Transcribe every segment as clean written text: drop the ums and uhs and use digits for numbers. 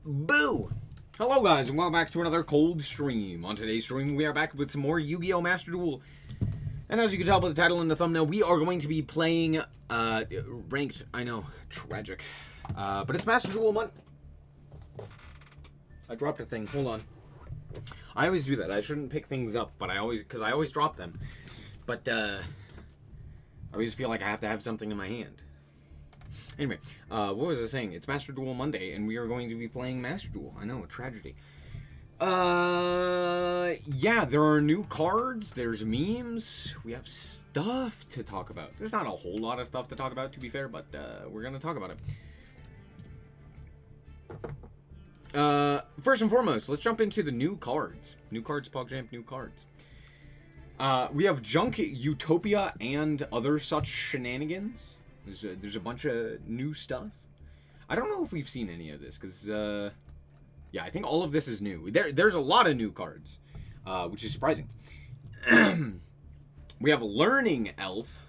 Boo! Hello guys and welcome back to another cold stream. On today's stream we are back with some more Yu-Gi-Oh! Master Duel. And as you can tell by the title and the thumbnail, we are going to be playing ranked, I know, tragic. But it's Master Duel month. I dropped a thing, hold on. I always do that. I shouldn't pick things up, but I always drop them. But I always feel like I have to have something in my hand. Anyway, what was I saying? It's Master Duel Monday, and we are going to be playing Master Duel. I know, a tragedy. Yeah, there are new cards, there's memes, we have stuff to talk about. There's not a whole lot of stuff to talk about, to be fair, but we're going to talk about it. First and foremost, let's jump into the new cards. New cards, PogChamp, new cards. We have Junk, Utopia, and other such shenanigans. There's a bunch of new stuff. I don't know if we've seen any of this, because, yeah, I think all of this is new. There's a lot of new cards, which is surprising. We have Learning Elf,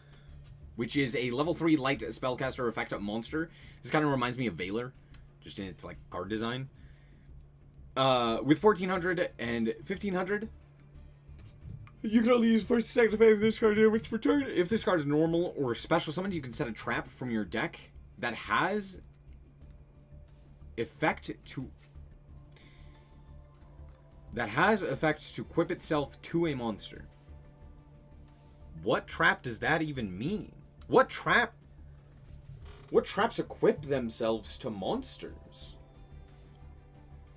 which is a level 3 light spellcaster effect monster. This kind of reminds me of Valor, just in its, like, card design. With 1400 and 1500. You can only use first and second phase of this card here, which for turn. If this card is normal or special summoned, you can set a trap from your deck that has effect to equip itself to a monster. What trap does that even mean? What traps equip themselves to monsters?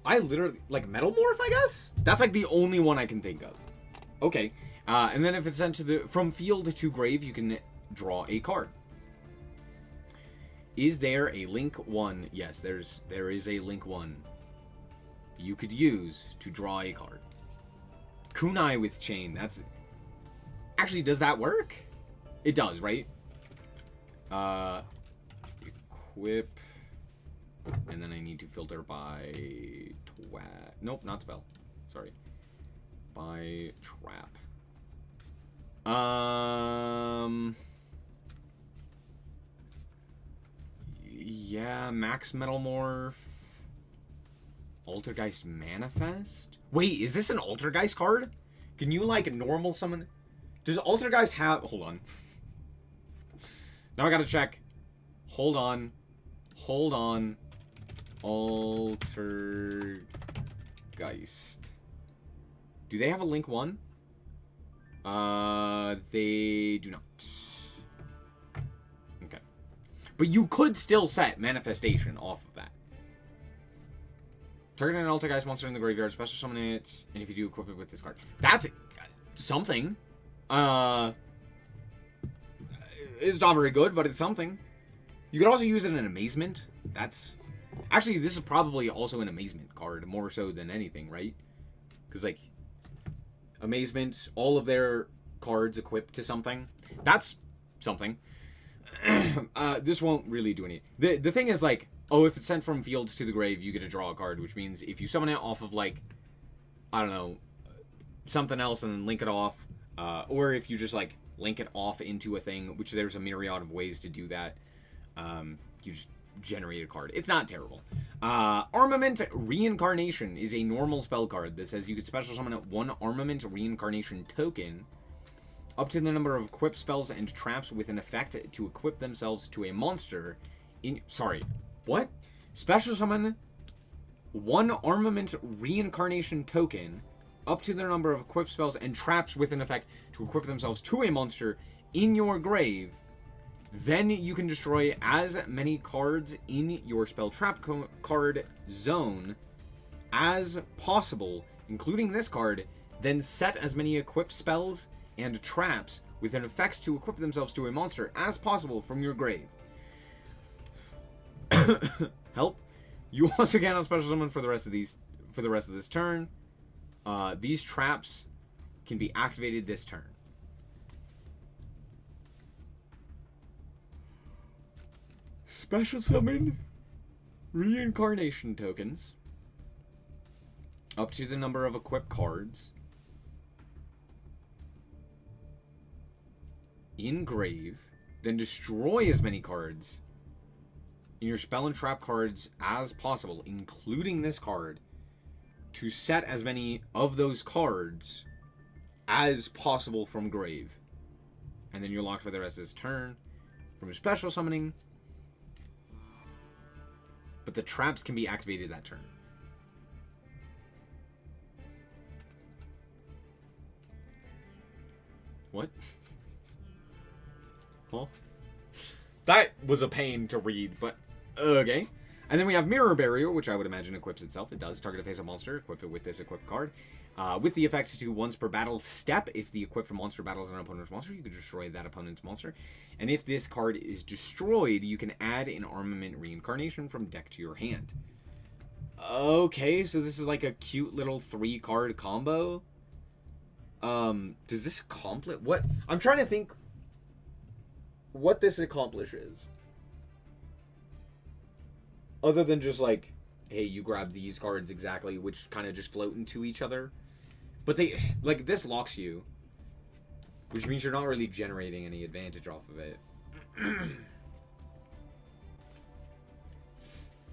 I literally, like, Metal Morph, I guess? That's like the only one I can think of. Okay, and then if it's sent to from field to grave, you can draw a card. Is there a Link 1? Yes, there is a Link 1 you could use to draw a card. Kunai with Chain, that's... Actually, does that work? It does, right? Equip... And then I need to filter by... Nope, not spell. Sorry. By trap. Yeah, Max Metal Morph. Altergeist Manifest? Wait, is this an Altergeist card? Can you, like, normal summon? Does Altergeist have... Hold on. Now I gotta check. Hold on. Hold on. Altergeist. Do they have a Link 1? They do not. Okay. But you could still set Manifestation off of that. Target an Altergeist monster in the graveyard, special summon it, and if you do, equip it with this card. That's something. It's not very good, but it's something. You could also use it in Amazement. That's... Actually, this is probably also an Amazement card, more so than anything, right? Because, like... Amazement, all of their cards equipped to something. That's something. This won't really do any... The thing is, like, oh, if it's sent from field to the grave, you get to draw a card, which means if you summon it off of, like, I don't know, something else and then link it off, or if you just, like, link it off into a thing, which there's a myriad of ways to do that, you just generate a card. It's not terrible. Armament Reincarnation is a normal spell card that says you could special summon one Armament Reincarnation token up to the number of equipped spells and traps with an effect to equip themselves to a monster in... Sorry. What? Special summon one Armament Reincarnation token up to the number of equipped spells and traps with an effect to equip themselves to a monster in your grave. Then you can destroy as many cards in your spell trap card zone as possible, including this card, then set as many equipped spells and traps with an effect to equip themselves to a monster as possible from your grave. Help. You also cannot special summon for the rest of this turn. These traps can be activated this turn. Special summon Reincarnation tokens up to the number of equipped cards in grave, then destroy as many cards in your spell and trap cards as possible, including this card, to set as many of those cards as possible from grave. And then you're locked for the rest of this turn from special summoning. But the traps can be activated that turn. What? Huh? That was a pain to read, but okay. And then we have Mirror Barrier, which I would imagine equips itself. It does. Target a face-up monster. Equip it with this equipped card. With the effect to once per battle step, if the equipped monster battles an opponent's monster, you can destroy that opponent's monster. And if this card is destroyed, you can add an Armament Reincarnation from deck to your hand. Okay, so this is like a cute little 3-card combo. Does this accomplish what? I'm trying to think what this accomplishes. Other than just like, hey, you grab these cards exactly, which kind of just float into each other. But they, like, this locks you, which means you're not really generating any advantage off of it.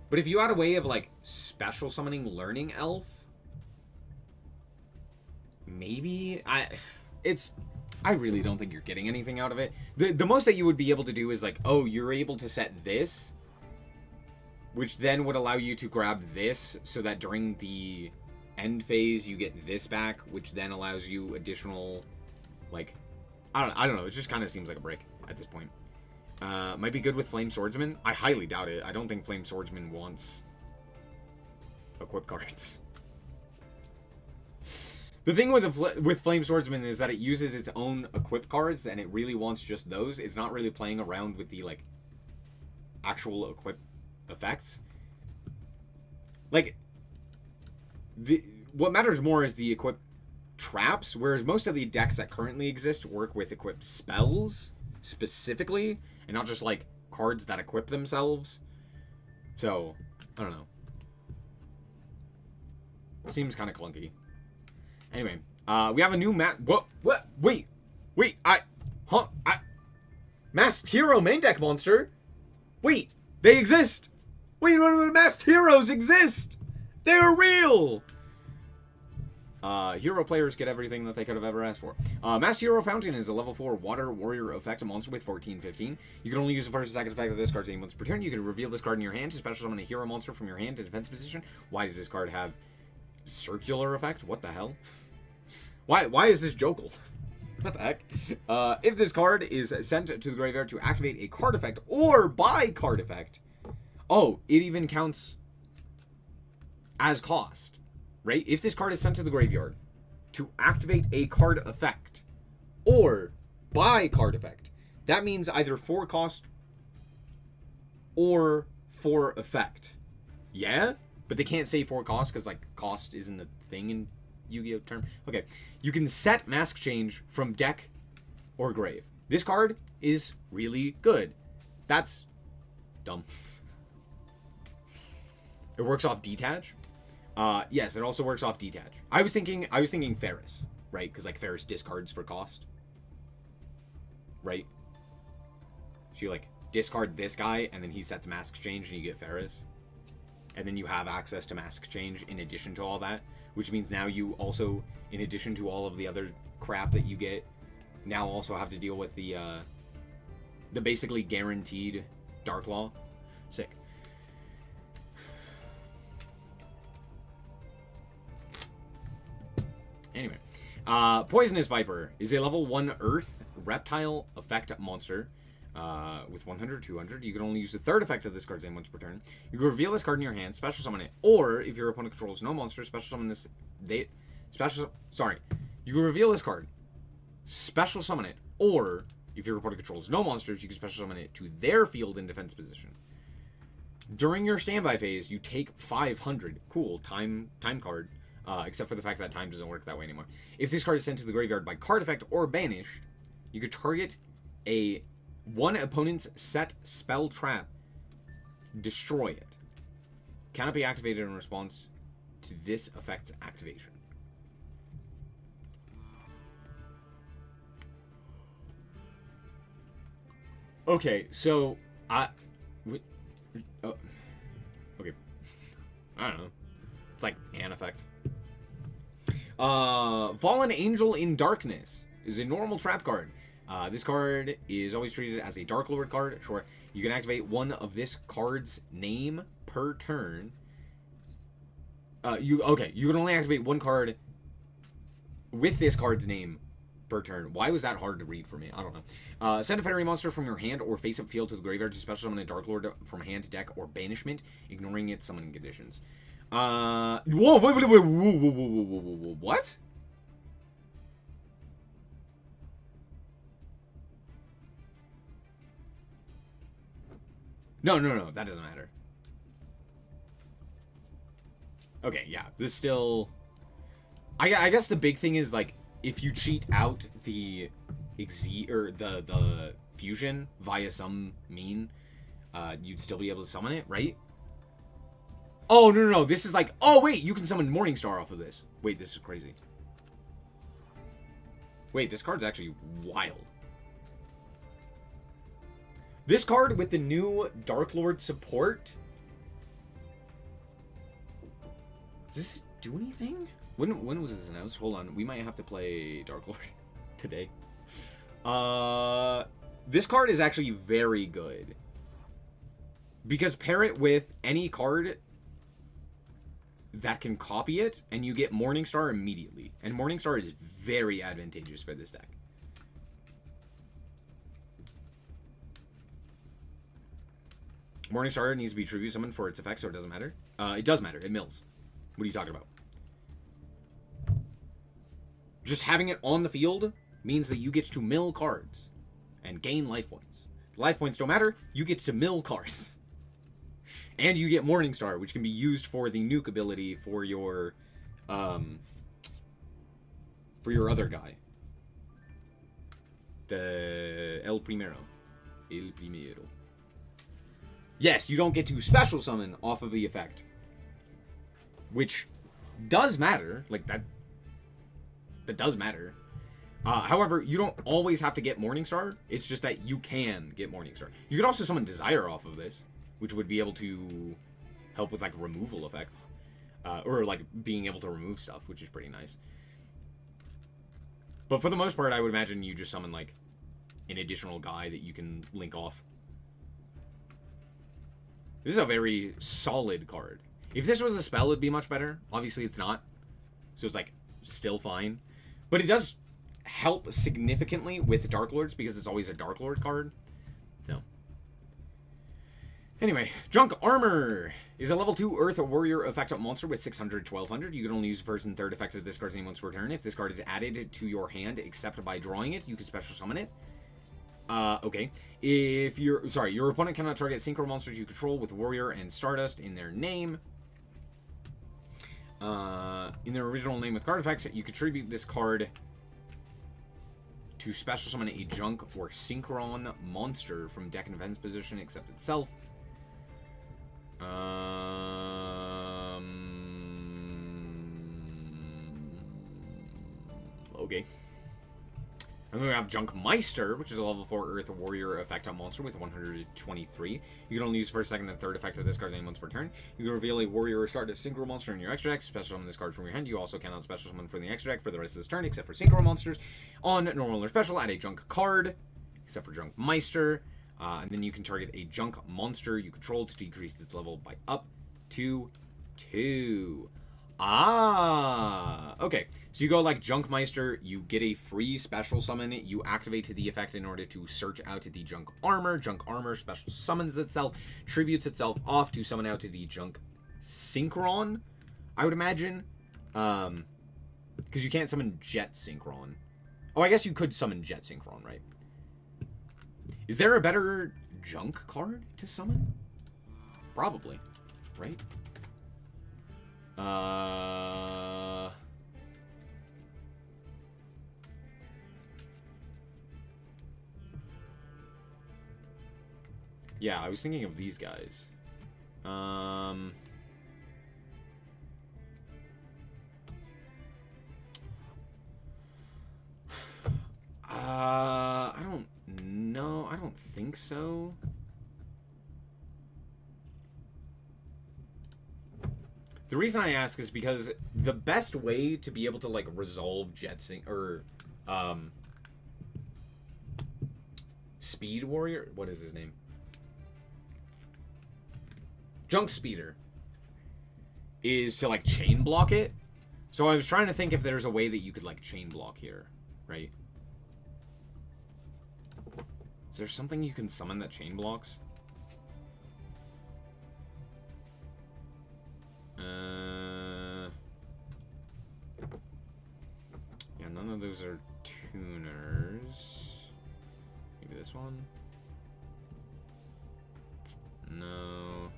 But if you had a way of, like, special summoning Learning Elf, maybe I really don't think you're getting anything out of it. The most that you would be able to do is like, oh, you're able to set this, which then would allow you to grab this so that during the end phase you get this back, which then allows you additional, like, I don't know. It just kind of seems like a break at this point. Might be good with Flame Swordsman. I highly doubt it. I don't think Flame Swordsman wants equip cards. The thing with Flame Swordsman is that it uses its own equipped cards, and it really wants just those. It's not really playing around with the, like, actual equip effects. Like, what matters more is the equip traps, whereas most of the decks that currently exist work with equipped spells specifically, and not just, like, cards that equip themselves. So, I don't know. Seems kind of clunky. Anyway, we have a new Masked Hero main deck monster? Wait, they exist! Wait, Masked Heroes exist! They're real! Hero players get everything that they could have ever asked for. Masked Hero Fountain is a level 4 Water Warrior effect, a monster with 14/15. You can only use the first and second effect of this card's name once per turn. You can reveal this card in your hand to special summon a hero monster from your hand to defense position. Why does this card have circular effect? What the hell? Why is this Jokel? What the heck? If this card is sent to the graveyard to activate a card effect or buy card effect, oh, it even counts as cost, right? If this card is sent to the graveyard to activate a card effect or buy card effect, that means either for cost or for effect. Yeah? But they can't say for cost because, like, cost isn't a thing in Yu-Gi-Oh term. Okay. You can set Mask Change from deck or grave. This card is really good. That's dumb. It works off detach. Yes, it also works off detach. I was thinking Ferris, right? Because, like, Ferris discards for cost. Right? So you, like, discard this guy, and then he sets Mask Change, and you get Ferris. And then you have access to Mask Change in addition to all that. Which means now you also, in addition to all of the other crap that you get, now also have to deal with the basically guaranteed Dark Law. Sick. Anyway, Poisonous Viper is a level 1 Earth Reptile effect monster with 100 or 200. You can only use the third effect of this card's name once per turn. You can reveal this card in your hand, special summon it, or if your opponent controls no monster, special summon this. You can reveal this card, special summon it, or if your opponent controls no monsters, you can special summon it to their field in defense position. During your standby phase, you take 500. Cool, time card. Except for the fact that time doesn't work that way anymore. If this card is sent to the graveyard by card effect or banished, you could target one opponent's set spell trap, destroy it. Cannot be activated in response to this effect's activation. Okay, so I don't know. It's like an effect. Fallen Angel in Darkness is a normal trap card. This card is always treated as a Dark Lord card. Sure, you can activate one of this card's name per turn. You can only activate one card with this card's name per turn. Why was that hard to read for me? I don't know. Send a fairy monster from your hand or face-up field to the graveyard to special summon a Dark Lord from hand to deck or banishment, ignoring its summoning conditions. Whoa, whoa, what? No, that doesn't matter. Okay, yeah, this still... I guess the big thing is, like, if you cheat out the the fusion via some mean, you'd still be able to summon it, right? Oh, no, this is like... Oh, wait, you can summon Morningstar off of this. Wait, this is crazy. Wait, this card's actually wild. This card with the new Dark Lord support... Does this do anything? When was this announced? Hold on, we might have to play Dark Lord today. This card is actually very good. Because pair it with any card that can copy it, and you get Morningstar immediately. And Morningstar is very advantageous for this deck. Morningstar needs to be tribute summoned for its effects, so it doesn't matter. It does matter. It mills. What are you talking about? Just having it on the field means that you get to mill cards and gain life points. Life points don't matter. You get to mill cards. And you get Morningstar, which can be used for the nuke ability for your other guy. The El Primero. Yes, you don't get to special summon off of the effect. Which does matter. Like, that does matter. However, you don't always have to get Morningstar. It's just that you can get Morningstar. You could also summon Desire off of this, which would be able to help with, like, removal effects. Or, like, being able to remove stuff, which is pretty nice. But for the most part, I would imagine you just summon, like, an additional guy that you can link off. This is a very solid card. If this was a spell, it'd be much better. Obviously, it's not. So it's, like, still fine. But it does help significantly with Dark Lords because it's always a Dark Lord card. So. Anyway, Junk Armor is a level 2 Earth Warrior effect monster with 600, 1200. You can only use first and third effects of this card's name once per turn. If this card is added to your hand except by drawing it, you can special summon it. Okay. If your opponent cannot target synchro monsters you control with Warrior and Stardust in their name. In their original name with card effects, you contribute this card to special summon a Junk or Synchron monster from deck and events position except itself. Okay. I'm going to have Junk Meister, which is a level 4 Earth Warrior effect on monster with 123. You can only use first, second, and third effect of this card's name once per turn. You can reveal a Warrior or Stardust Synchro monster in your extra deck, special summon this card from your hand. You also cannot special summon from the extra deck for the rest of this turn, except for Synchro monsters. On normal or special, add a Junk card, except for Junk Meister. And then you can target a Junk monster you control to decrease its level by up to 2. Okay. So you go like Junk Meister, you get a free special summon, you activate to the effect in order to search out to the Junk Armor. Junk Armor special summons itself, tributes itself off to summon out to the Junk Synchron, I would imagine. Because you can't summon Jet Synchron. Oh, I guess you could summon Jet Synchron, right? Is there a better Junk card to summon? Probably, right? Yeah, I was thinking of these guys. I don't know. I don't think so. The reason I ask is because the best way to be able to, like, resolve Jet Sync, or, Speed Warrior? What is his name? Junk Speeder. Is to, like, chain block it. So I was trying to think if there's a way that you could, like, chain block here, right? Is there something you can summon that chain blocks? Yeah, none of those are tuners. Maybe this one? No.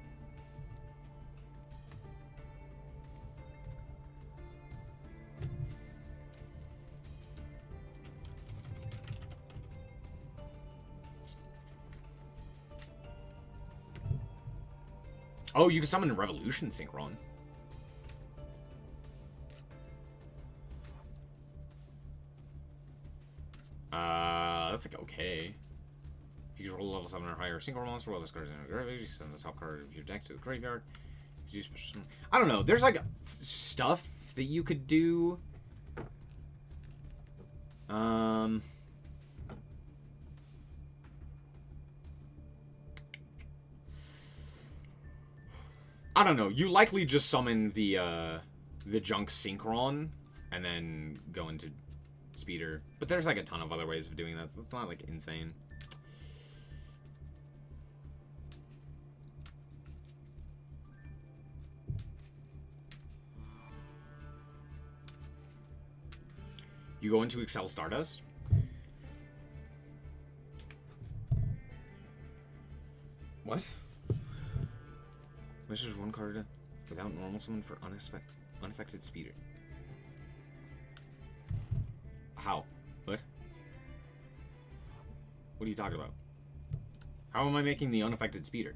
Oh, you can summon a Revolution Synchron. That's like okay. If you roll a level 7 or higher Synchro monster, while this card is in the graveyard, you send the top card of your deck to the graveyard. You special... I don't know. There's like stuff that you could do. I don't know. You likely just summon the Junk Synchron and then go into Speeder. But there's like a ton of other ways of doing that, so it's not like insane. You go into Excel Stardust. What? This is one card without normal summon for unaffected Speeder. How? What? What are you talking about? How am I making the unaffected Speeder?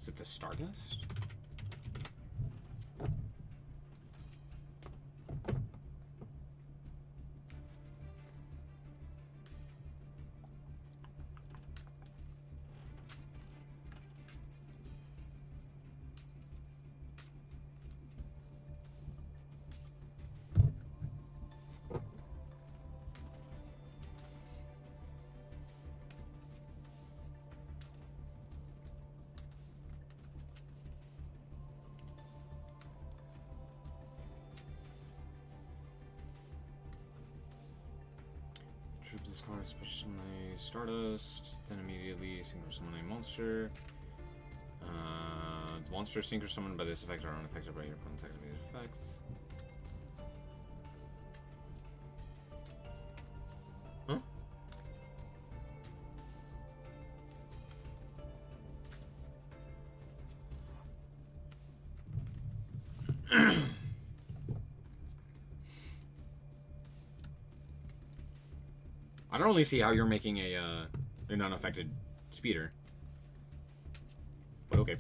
Is it the Stardust? This card special summon a Stardust, then immediately synchro summon a monster. The monster synchro summoned by this effect are unaffected by your opponent's activated effects. Huh? I don't really see how you're making a an unaffected Speeder. But okay.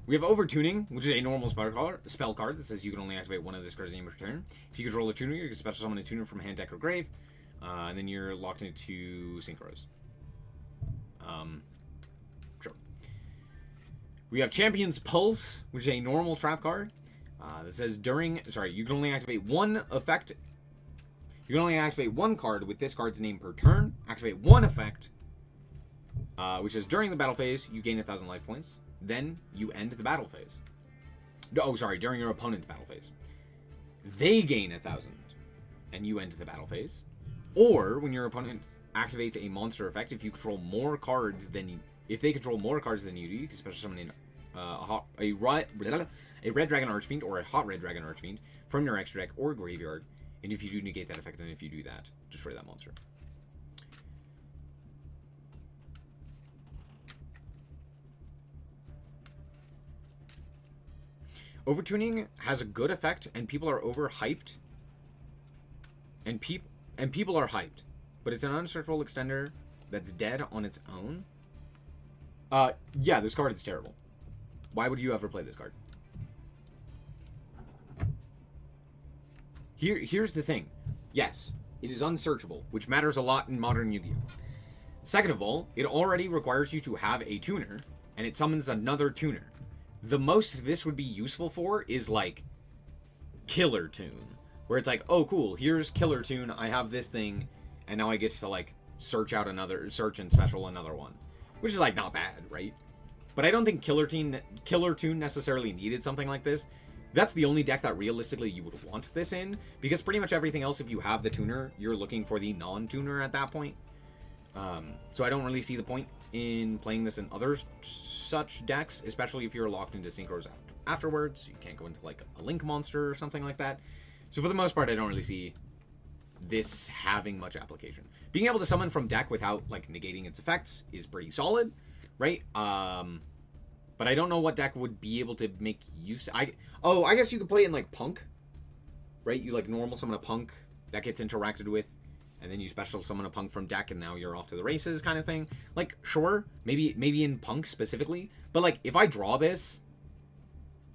We have Overtuning, which is a normal spell card that says you can only activate one of this card's name per turn. If you control a tuner, you can special summon a tuner from hand, deck, or grave. And then you're locked into Synchros. Sure. We have Champion's Pulse, which is a normal trap card that says you can only activate one effect. You can only activate one card with this card's name per turn. Activate one effect, which is during the battle phase, you gain 1,000 life points. Then you end the battle phase. Oh, sorry, during your opponent's battle phase. They gain 1,000, and you end the battle phase. Or when your opponent activates a monster effect, if you control more cards than if they control more cards than you do, you can special summon in a red dragon archfiend or a hot red dragon archfiend from your extra deck or graveyard. And if you do negate that effect, and if you do that, destroy that monster. Overtuning has a good effect, and people are overhyped. And people are hyped. But it's an unsearchable extender that's dead on its own. Yeah, this card is terrible. Why would you ever play this card? Here's the thing. Yes, It is unsearchable, which matters a lot in modern Yu-Gi-Oh! Second of all, it already requires you to have a tuner, and it summons another tuner. The most this would be useful for is, like, Killer Tune, where it's like, oh, cool, here's Killer Tune, I have this thing, and now I get to, like, search and special another one. Which is, like, not bad, right? But I don't think Killer Tune necessarily needed something like this. That's the only deck that realistically you would want this in, because pretty much everything else, if you have the tuner, you're looking for the non-tuner at that point. So I don't really see the point in playing this in other such decks, especially if you're locked into synchros afterwards. You can't go into, like, a Link monster or something like that. So for the most part, I don't really see this having much application. Being able to summon from deck without, like, negating its effects is pretty solid, right? But I don't know what deck would be able to make use... I guess you could play it in, like, Punk, right? You, like, normal summon a Punk that gets interacted with, and then you special summon a Punk from deck, and now you're off to the races kind of thing. Like, sure, maybe in Punk specifically, but, like, if I draw this,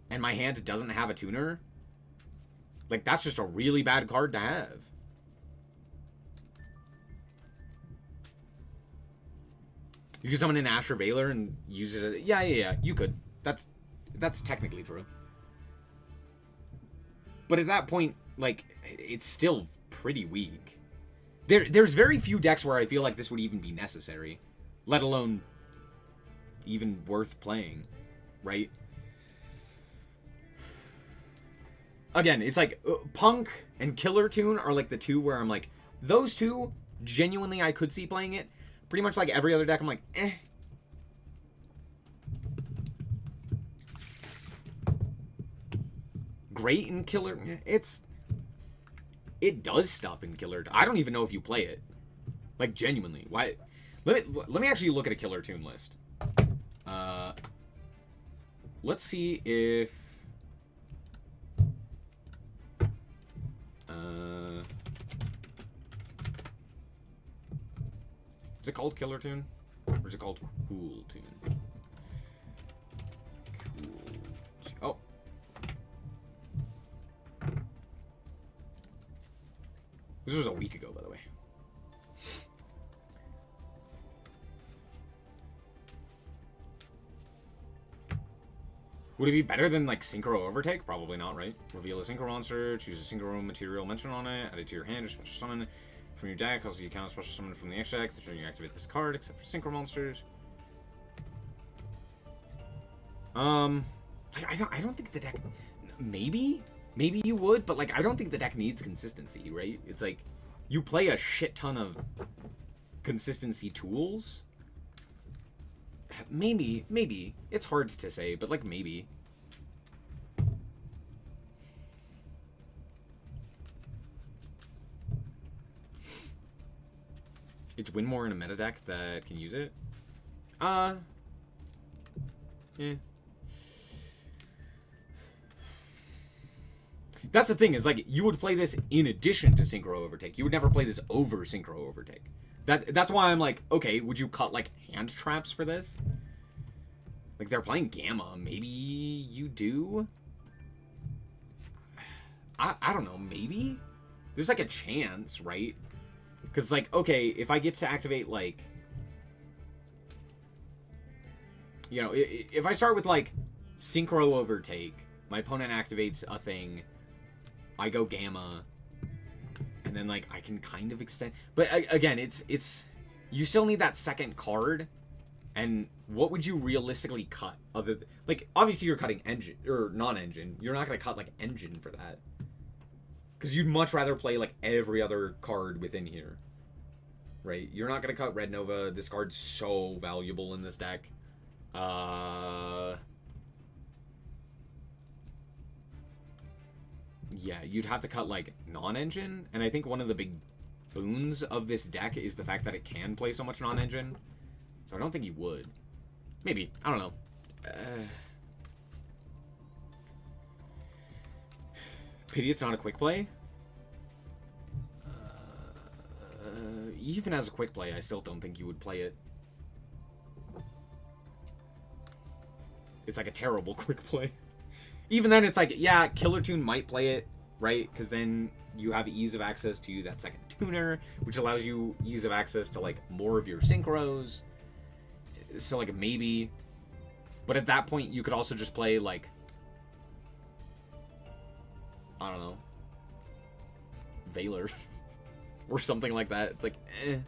and my hand doesn't have a tuner, like, that's just a really bad card to have. You could summon an Asher Veiler and use it as... Yeah, you could. That's technically true. But at that point, like, it's still pretty weak. There's very few decks where I feel like this would even be necessary, let alone even worth playing, right? Again, it's like Punk and Killer Tune are like the two where I'm like, those two, genuinely I could see playing it. Pretty much like every other deck, I'm like, eh. Great in Killer. It does stuff in Killer. I don't even know if you play it. Like, genuinely. Why? Let me actually look at a Killer Tune list. Let's see if... Is it called Killer Tune? Or is it called Cool Tune? Oh. This was a week ago, by the way. Would it be better than, like, Synchro Overtake? Probably not, right? Reveal a Synchro monster, choose a Synchro material mentioned on it, add it to your hand or special summon from your deck. Also, you count a special summon from the extra deck. The turn you activate this card, except for Synchro monsters. I don't think the deck... Maybe you would, but, like, I don't think the deck needs consistency, right? It's like, you play a shit ton of consistency tools. Maybe. It's hard to say, but, like, maybe. It's win more in a meta deck that can use it? Yeah. That's the thing, is, like, you would play this in addition to Synchro Overtake. You would never play this over Synchro Overtake. That's why I'm like, okay, would you cut, like, hand traps for this? Like, they're playing Gamma. Maybe you do? I don't know, maybe? There's, like, a chance, right? Because, like, okay, if I get to activate, like... You know, if I start with, like, Synchro Overtake, my opponent activates a thing, I go Gamma, and then, like, I can kind of extend... But, again, it's... You still need that second card, and what would you realistically cut? Other than, like, obviously you're cutting engine, or non-engine. You're not going to cut, like, engine for that. Because you'd much rather play, like, every other card within here. Right? You're not going to cut Red Nova. This card's so valuable in this deck. Yeah, you'd have to cut, like, non-engine. And I think one of the big boons of this deck is the fact that it can play so much non-engine. So I don't think you would. Maybe. I don't know. Pity it's not a quick play. Even as a quick play, I still don't think you would play it. It's like a terrible quick play. Even then, it's like, yeah, Killer Tune might play it, right? Because then you have ease of access to that second tuner, which allows you ease of access to like more of your synchros. So like maybe, but at that point you could also just play like, I don't know, Valor or something like that. It's like, eh.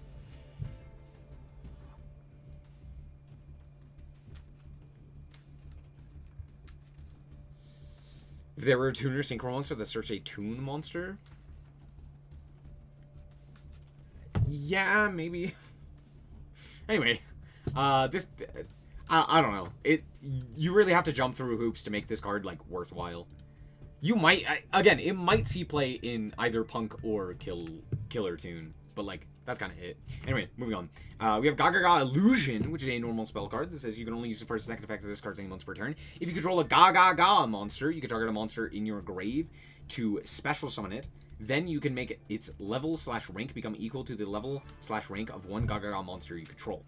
If there were a tuner synchro monster that searched a tune monster, yeah, maybe. Anyway, this, I don't know. You really have to jump through hoops to make this card like worthwhile. You might, again, it might see play in either Punk or Killer Tune, but like that's kind of it. Anyway, moving on. We have Gaga Illusion, which is a normal spell card that says you can only use the first and second effect of this card's name once per turn. If you control a Gaga monster, you can target a monster in your grave to special summon it. Then you can make its level/rank become equal to the level/rank of one Gaga monster you control.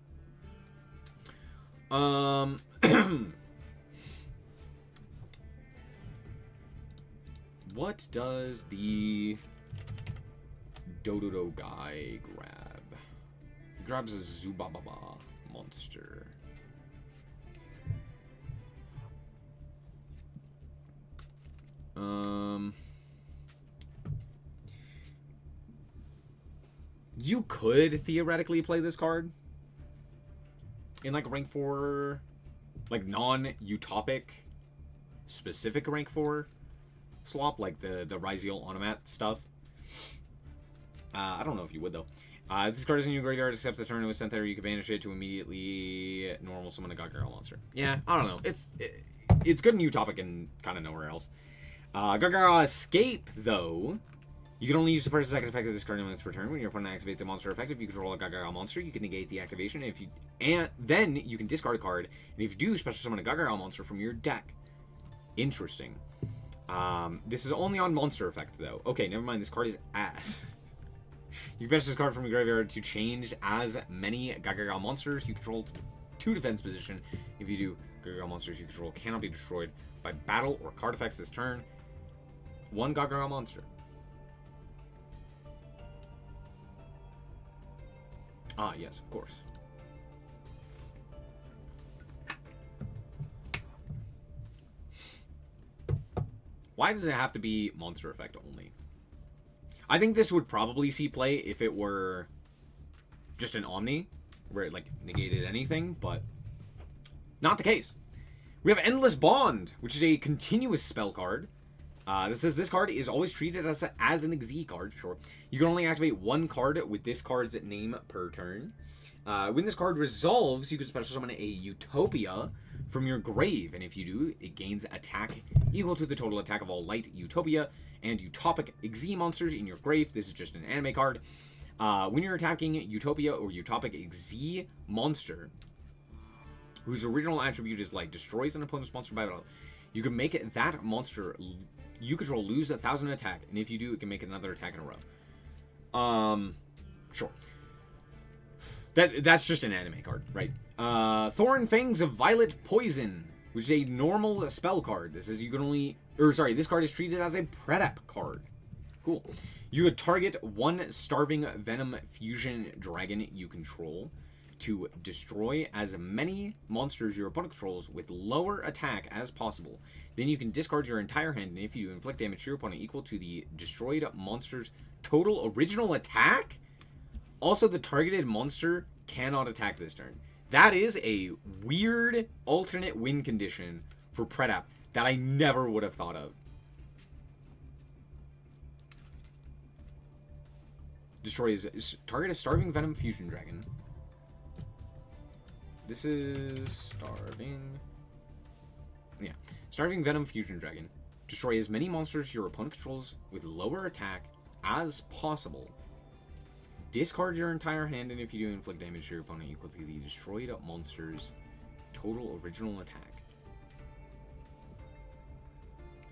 What does the Dododo guy grab? He grabs a Zubababa monster. You could theoretically play this card in like rank 4, like non-utopic specific rank 4 slop, like the Ryziel Onomat stuff. I don't know if you would though. If this card is in your graveyard, except the turn it was sent there, you can banish it to immediately normal summon a Gargoyle monster. Yeah, I don't know. It's good in utopic and kind of nowhere else. Gargoyle Escape though. You can only use the first and second effect of this card once per turn. When your opponent activates a monster effect, if you control a Gargoyle monster, you can negate the activation. And then you can discard a card, and if you do, special summon a Gargoyle monster from your deck. Interesting. This is only on monster effect though. Okay, never mind. This card is ass. You can banish this card from your graveyard to change as many Gargoyle monsters you control to defense position. If you do, Gargoyle monsters you control cannot be destroyed by battle or card effects this turn. One Gargoyle monster. Ah, yes, of course. Why does it have to be monster effect only? I think this would probably see play if it were just an Omni, where it, like, negated anything, but not the case. We have Endless Bond, which is a continuous spell card. That says this card is always treated as an Exi card. Sure. You can only activate one card with this card's name per turn. When this card resolves, you can special summon a Utopia from your grave. And if you do, it gains attack equal to the total attack of all light Utopia and Utopic Exi monsters in your grave. This is just an anime card. When you're attacking Utopia or Utopic Exi monster, whose original attribute is light, destroys an opponent's monster by battle, you can make that monster you control lose 1,000 attack, and if you do, it can make another attack in a row. Sure. That's just an anime card, right? Thorn Fangs of Violet Poison, which is a normal spell card. This says you can only, this card is treated as a Predap card. Cool. You could target one Starving Venom Fusion Dragon you control to destroy as many monsters your opponent controls with lower attack as possible. Then you can discard your entire hand, and if you inflict damage to your opponent equal to the destroyed monster's total original attack, also the targeted monster cannot attack this turn. That is a weird alternate win condition for Predap that I never would have thought of. Target a Starving Venom Fusion Dragon. This is Starving. Yeah. Starving Venom Fusion Dragon. Destroy as many monsters your opponent controls with lower attack as possible. Discard your entire hand, and if you do, inflict damage to your opponent equal to the destroyed monster's total original attack.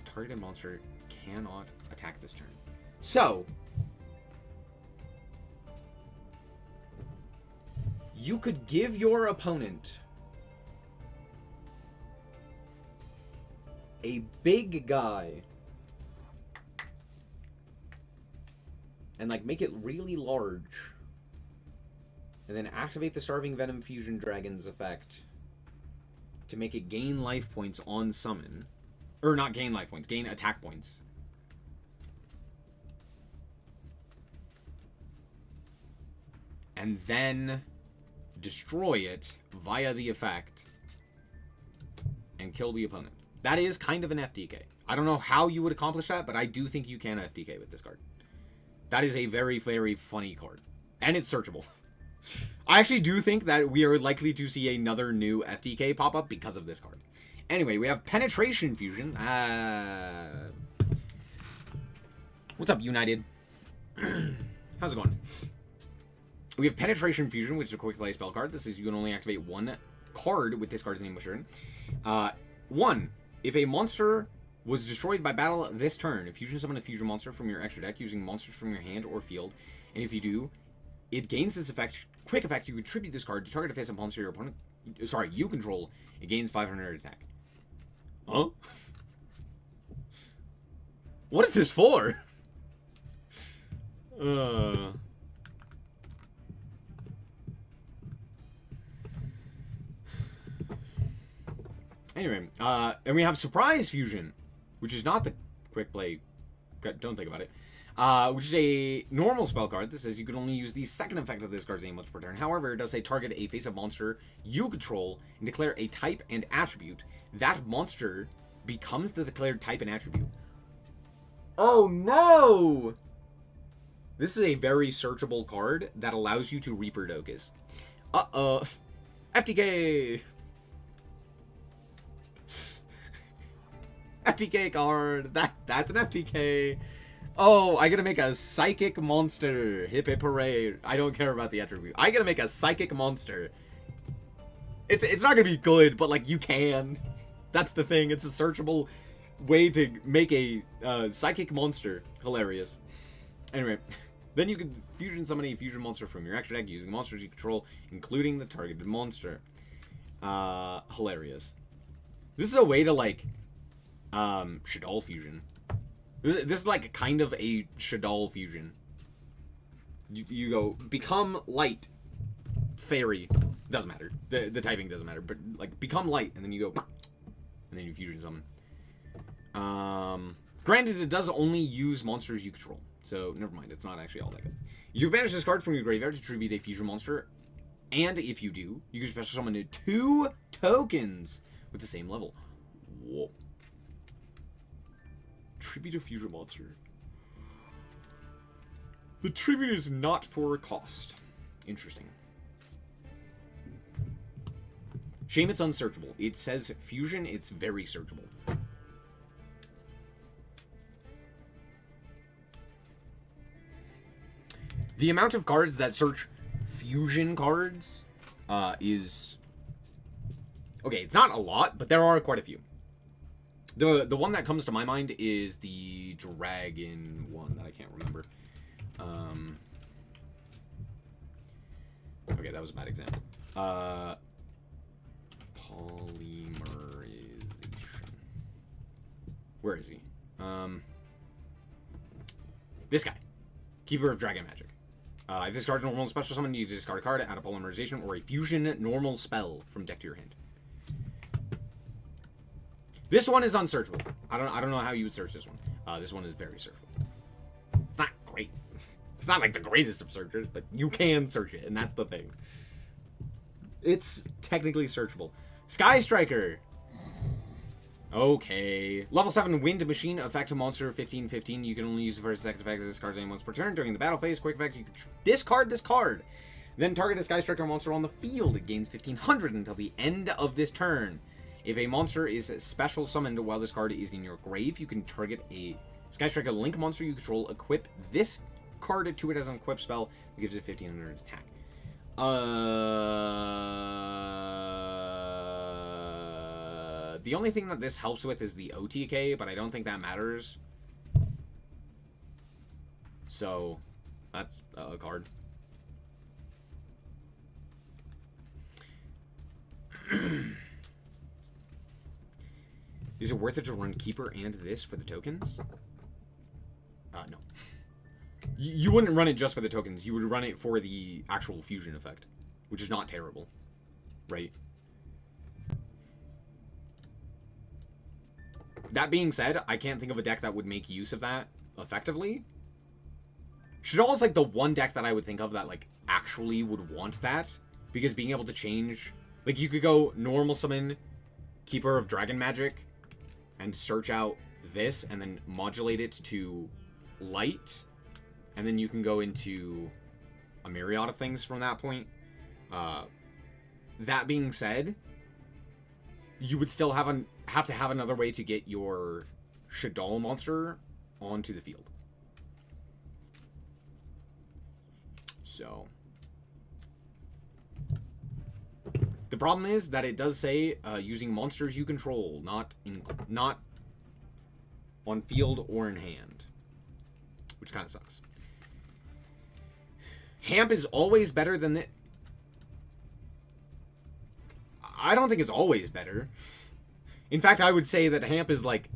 The targeted monster cannot attack this turn. So, you could give your opponent a big guy and like make it really large. And then activate the Starving Venom Fusion Dragon's effect to make it gain life points on summon. Or not gain life points, gain attack points. And then destroy it via the effect and kill the opponent. That is kind of an FTK. I don't know how you would accomplish that, but I do think you can FTK with this card. That is a very, very funny card. And it's searchable. I actually do think that we are likely to see another new FTK pop up because of this card. Anyway, we have Penetration Fusion. What's up, United? How's it going? We have Penetration Fusion, which is a quick play spell card. This says you can only activate one card with this card's name turn. 1. If a monster was destroyed by battle this turn, fusion summon a fusion monster from your extra deck using monsters from your hand or field. And if you do, it gains this effect. Quick effect, you attribute this card to target a face-up monster your opponent. Sorry, you control. It gains 500 attack. Huh? What is this for? Anyway, and we have Surprise Fusion, which is not the quick play. Don't think about it. Which is a normal spell card that says you can only use the second effect of this card's name once per turn. However, it does say target a face-up monster you control and declare a type and attribute. That monster becomes the declared type and attribute. Oh no! This is a very searchable card that allows you to Reaper Docus. Uh-oh. FTK! FTK card! That's an FTK! Oh, I gotta make a psychic monster. Hip hip hooray. I don't care about the attribute. I gotta make a psychic monster. It's not gonna be good, but like you can. That's the thing. It's a searchable way to make a psychic monster. Hilarious. Anyway, then you can fusion summon a fusion monster from your extra deck using monsters you control, including the targeted monster. Hilarious. This is a way to like Shaddoll fusion. This is like kind of a Shaddoll fusion. You go, become light, fairy. Doesn't matter. The typing doesn't matter. But like, become light, and then you go, and then you fusion summon. Granted, it does only use monsters you control. So, never mind. It's not actually all that good. You can banish this card from your graveyard to tribute a fusion monster. And if you do, you can special summon 2 tokens with the same level. Whoa. Tribute a fusion monster. The tribute is not for a cost. Interesting. Shame it's unsearchable. It says fusion, it's very searchable. The amount of cards that search fusion cards is... Okay, it's not a lot, but there are quite a few. The one that comes to my mind is the dragon one that I can't remember. Okay, that was a bad example. Polymerization. Where is he? This guy. Keeper of Dragon Magic. If this card is normal special summon, you discard a card, add a polymerization or a fusion normal spell from deck to your hand. This one is unsearchable. I don't know how you would search this one. This one is very searchable. It's not great. It's not like the greatest of searchers, but you can search it, and that's the thing. It's technically searchable. Sky Striker. Okay. Level 7 Wind Machine. Effect a monster 15/15. You can only use the first second effect of this card's name once per turn. During the battle phase, quick effect, you can discard this card. Then target a Sky Striker monster on the field. It gains 1500 until the end of this turn. If a monster is special summoned while this card is in your grave, you can target a Sky Striker Link monster you control, equip this card to it as an equip spell, that gives it 1500 attack. The only thing that this helps with is the OTK, but I don't think that matters. So, that's a card. Is it worth it to run Keeper and this for the tokens? No. You wouldn't run it just for the tokens. You would run it for the actual fusion effect, which is not terrible, right? That being said, I can't think of a deck that would make use of that effectively. Shaddoll is like the one deck that I would think of that like actually would want that, because being able to change, like you could go normal summon Keeper of Dragon Magic and search out this and then modulate it to light, and then you can go into a myriad of things from that point. That being said, you would still have to have another way to get your Shaddoll monster onto the field. So the problem is that it does say using monsters you control, not on field or in hand, which kind of sucks. Hamp is always better than it. I don't think it's always better. In fact, I would say that Hamp is like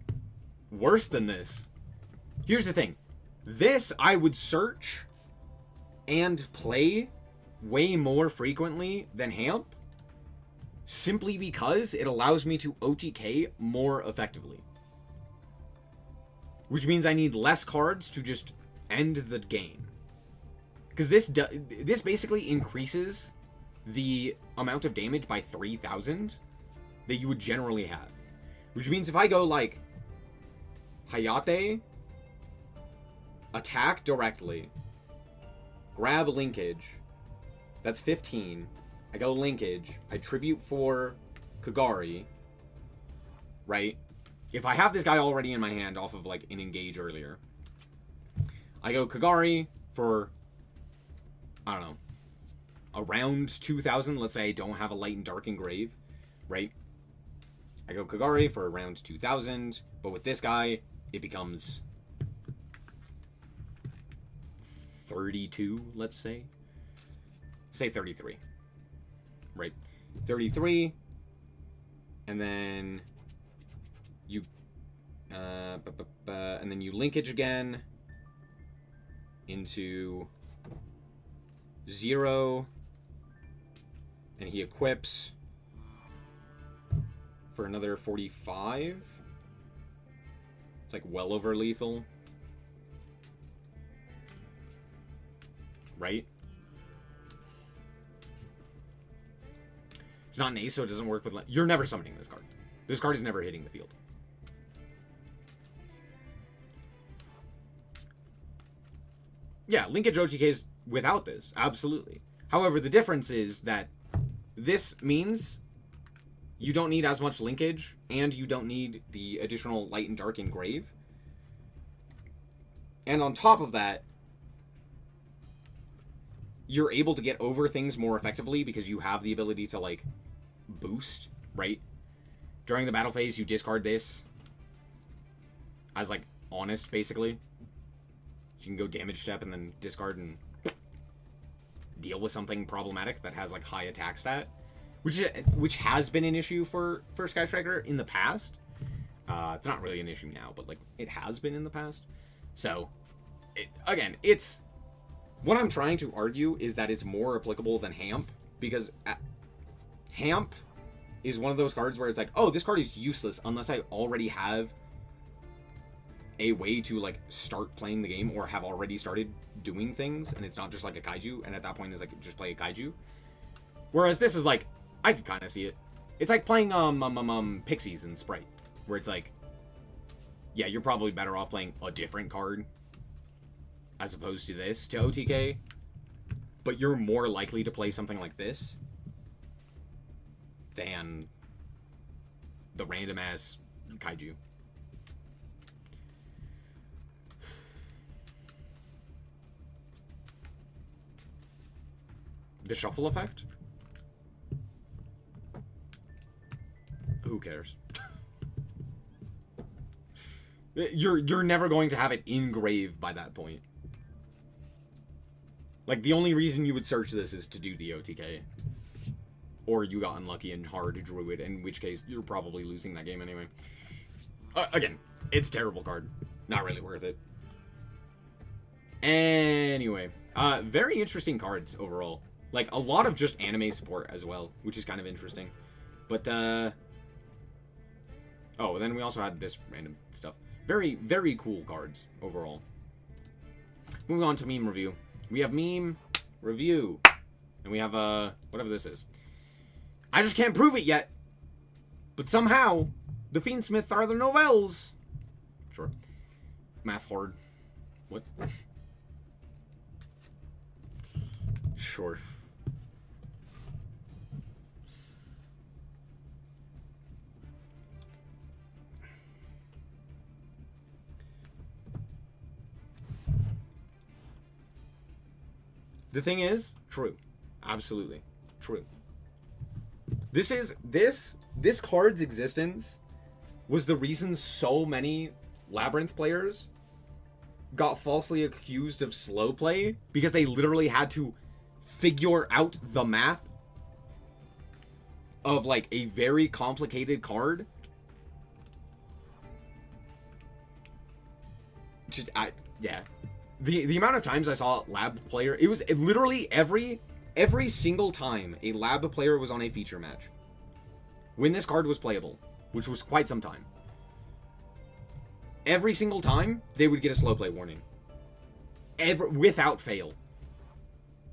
worse than this. Here's the thing. This I would search and play way more frequently than Hamp, simply because it allows me to OTK more effectively. Which means I need less cards to just end the game. Because this basically increases the amount of damage by 3,000 that you would generally have. Which means if I go like Hayate, attack directly, grab linkage, that's 15. I go linkage, I tribute for Kagari, right? If I have this guy already in my hand off of like an engage earlier, I go Kagari for, I don't know, around 2,000. Let's say I don't have a light and dark engrave, right? I go Kagari for around 2,000, but with this guy, it becomes 32, let's say. Say 33, right? 33, and then you, and then you linkage again into 0, and he equips for another 45. It's like well over lethal, right? It's not an ace, so it doesn't work with... You're never summoning this card. This card is never hitting the field. Yeah, linkage OTKs without this, absolutely. However, the difference is that this means you don't need as much linkage, and you don't need the additional light and dark engrave. And on top of that, you're able to get over things more effectively because you have the ability to, like, boost, right? During the battle phase, you discard this as, like, honest, basically. You can go damage step and then discard and deal with something problematic that has, like, high attack stat. Which has been an issue for Sky Striker in the past. It's not really an issue now, but, like, it has been in the past. So, again, it's... What I'm trying to argue is that it's more applicable than Hamp, because Hamp is one of those cards where it's like, oh, this card is useless unless I already have a way to, like, start playing the game or have already started doing things, and it's not just like a kaiju, and at that point it's like, just play a kaiju. Whereas this is like, I can kind of see it. It's like playing Pixies and Sprite, where it's like, yeah, you're probably better off playing a different card as opposed to this to OTK, but you're more likely to play something like this than the random ass kaiju. The shuffle effect? Who cares? You're never going to have it engraved by that point. Like, the only reason you would search this is to do the OTK. Or you got unlucky and hard drew it, in which case you're probably losing that game anyway. Again, it's a terrible card. Not really worth it. Anyway, very interesting cards overall. Like, a lot of just anime support as well, which is kind of interesting. But, oh, then we also had this random stuff. Very, very cool cards overall. Moving on to meme review. We have meme review. And we have, whatever this is. I just can't prove it yet. But somehow, the Fiendsmith are the novels. Sure. Math hard. What? Sure. The thing is, true. Absolutely. True. This card's existence was the reason so many Labyrinth players got falsely accused of slow play, because they literally had to figure out the math of, like, a very complicated card. Yeah. The amount of times I saw lab player, it was literally every single time a lab player was on a feature match, when this card was playable, which was quite some time, every single time they would get a slow play warning. Without fail.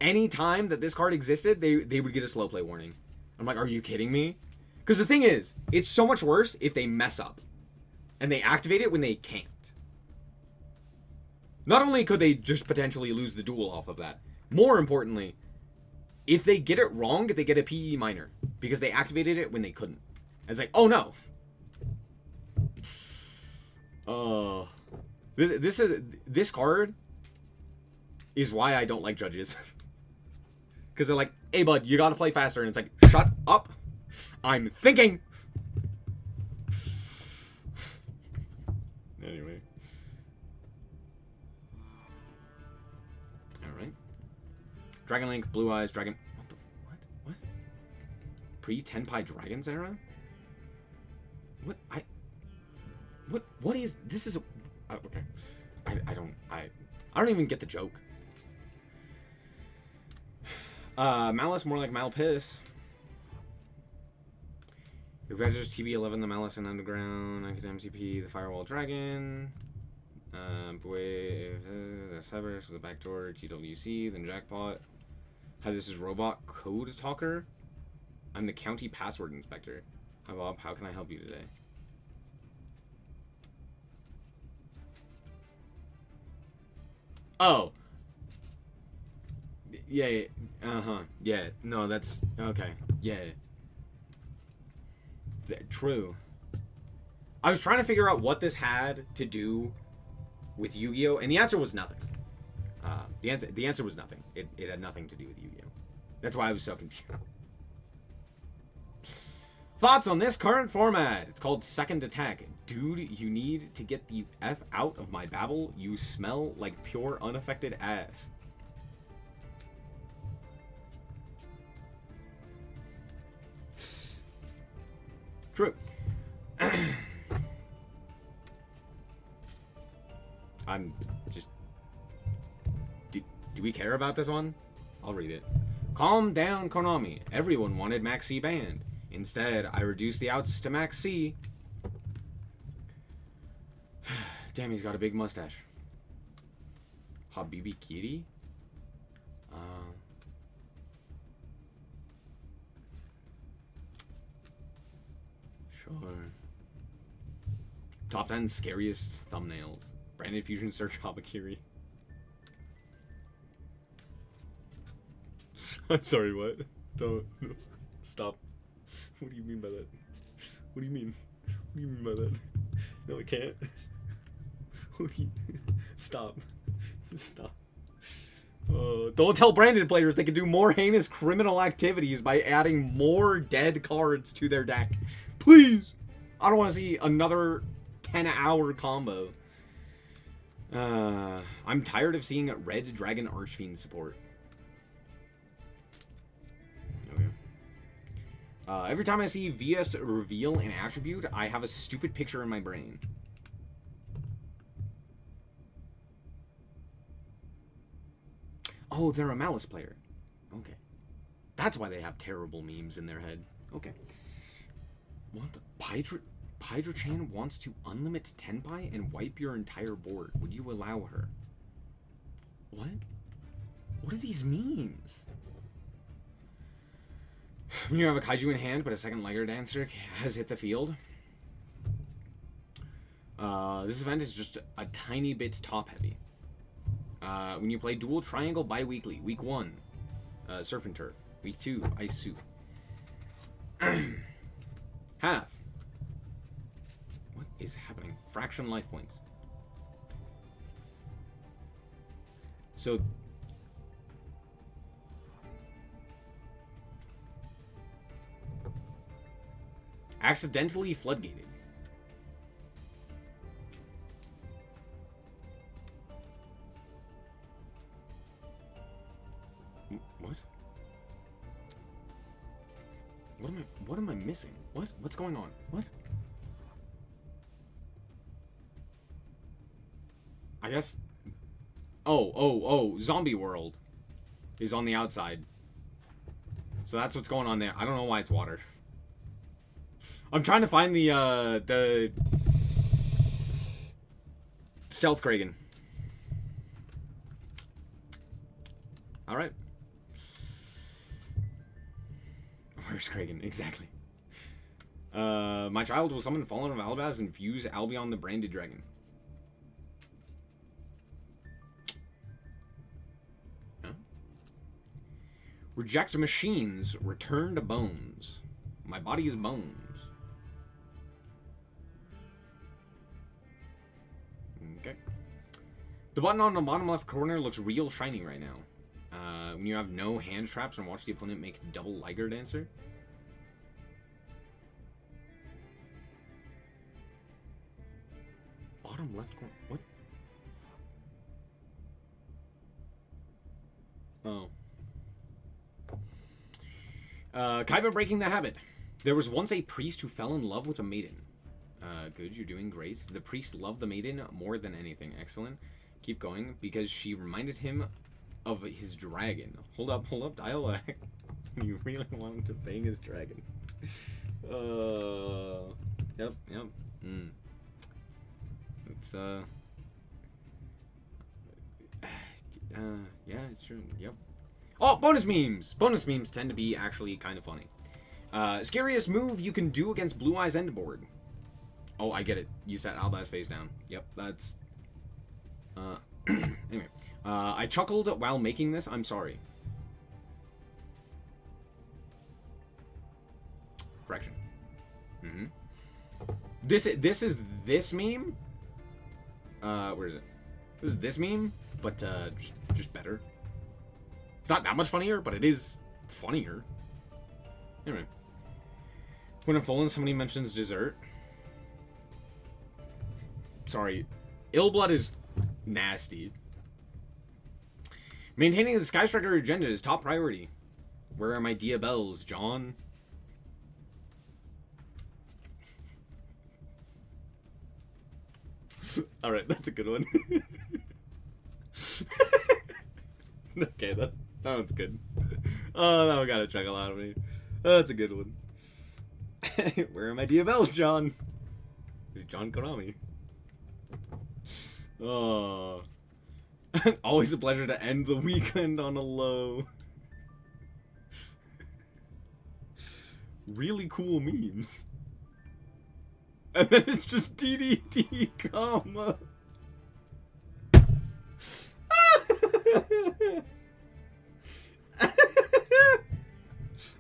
Any time that this card existed, they would get a slow play warning. I'm like, are you kidding me? Because the thing is, it's so much worse if they mess up and they activate it when they can't. Not only could they just potentially lose the duel off of that, more importantly, if they get it wrong, they get a PE minor because they activated it when they couldn't. It's like, oh no. This card is why I don't like judges. Because they're like, hey bud, you gotta play faster, and it's like, shut up. I'm thinking. Anyway. Alright. Dragon Link, Blue Eyes, Dragon... What? Pre-Tenpai Dragons era? What is... This is a... okay. I don't even get the joke. Malice, more like Malpiss. We've got just TB11, the Malice and Underground, MCP, the Firewall Dragon, the Cerberus with the Backdoor, TWC, then Jackpot. Hi, this is Robot Code Talker. I'm the County Password Inspector. Hi Bob, how can I help you today? Oh. Yeah, uh-huh. Yeah, no, that's... Okay, yeah. True. I was trying to figure out what this had to do with Yu-Gi-Oh! And the answer was nothing. The answer was nothing. It had nothing to do with Yu-Gi-Oh! That's why I was so confused. Thoughts on this current format? It's called Second Attack. Dude, you need to get the F out of my babble. You smell like pure unaffected ass. True. I'm just... Do we care about this one? I'll read it. Calm down, Konami. Everyone wanted Max C banned. Instead, I reduced the outs to Max C. Damn, he's got a big mustache. Habibi Kitty? Sure. Top 10 scariest thumbnails. Branded Fusion search Habakiri. I'm sorry, what? Don't. No. Stop. What do you mean by that? What do you mean? What do you mean by that? No, I can't. What do you... Stop. Stop. Don't tell branded players they can do more heinous criminal activities by adding more dead cards to their deck. Please! I don't want to see another 10-hour combo. I'm tired of seeing Red Dragon Archfiend support. Okay. Every time I see VS reveal an attribute, I have a stupid picture in my brain. Oh, they're a Malice player. Okay. That's why they have terrible memes in their head. Okay. What? Pydra-chan wants to unlimit Tenpai and wipe your entire board. Would you allow her? What? What are these memes? When you have a kaiju in hand, but a second Liger Dancer has hit the field. This event is just a tiny bit top-heavy. When you play Duel Triangle bi-weekly. Week 1, Surf and Turf. Week 2, Ice Soup. Half. What is happening? Fraction life points. So... accidentally floodgated. What? What am I missing? What's going on? What? I guess... Oh, Zombie World is on the outside. So that's what's going on there. I don't know why it's water. I'm trying to find the Stealth Kragen. Alright. Where's Kragen? Exactly. My child will summon Fallen of Albaz and fuse Albion the Branded Dragon. Huh? Reject machines, return to bones. My body is bones. Okay. The button on the bottom left corner looks real shiny right now. When you have no hand traps and watch the opponent make double Liger Dancer. Bottom left corner. What? Oh. Kaiba breaking the habit. There was once a priest who fell in love with a maiden. Good, you're doing great. The priest loved the maiden more than anything. Excellent. Keep going, because she reminded him of his dragon. Hold up, dialect. You really want him to bang his dragon. Yep. It's, yeah, it's true, yep. Oh, bonus memes! Bonus memes tend to be actually kind of funny. Scariest move you can do against Blue Eyes End board. Oh, I get it. You set Albaz face down. Yep, that's... anyway. I chuckled while making this. I'm sorry. Correction. This is this meme. Where is it? This is this meme, but just better. It's not that much funnier, but it is funnier. Anyway. When in Fallen, somebody mentions dessert. Sorry. Illblood is nasty. Maintaining the Sky Striker agenda is top priority. Where are my Dia bells, John? Alright, that's a good one. Okay, that one's good. Oh, that one got a chuckle out of me. That's a good one. Where are my Dia bells, John? This is John Konami. Oh. Always a pleasure to end the weekend on a low. Really cool memes. And then it's just DDD, comma.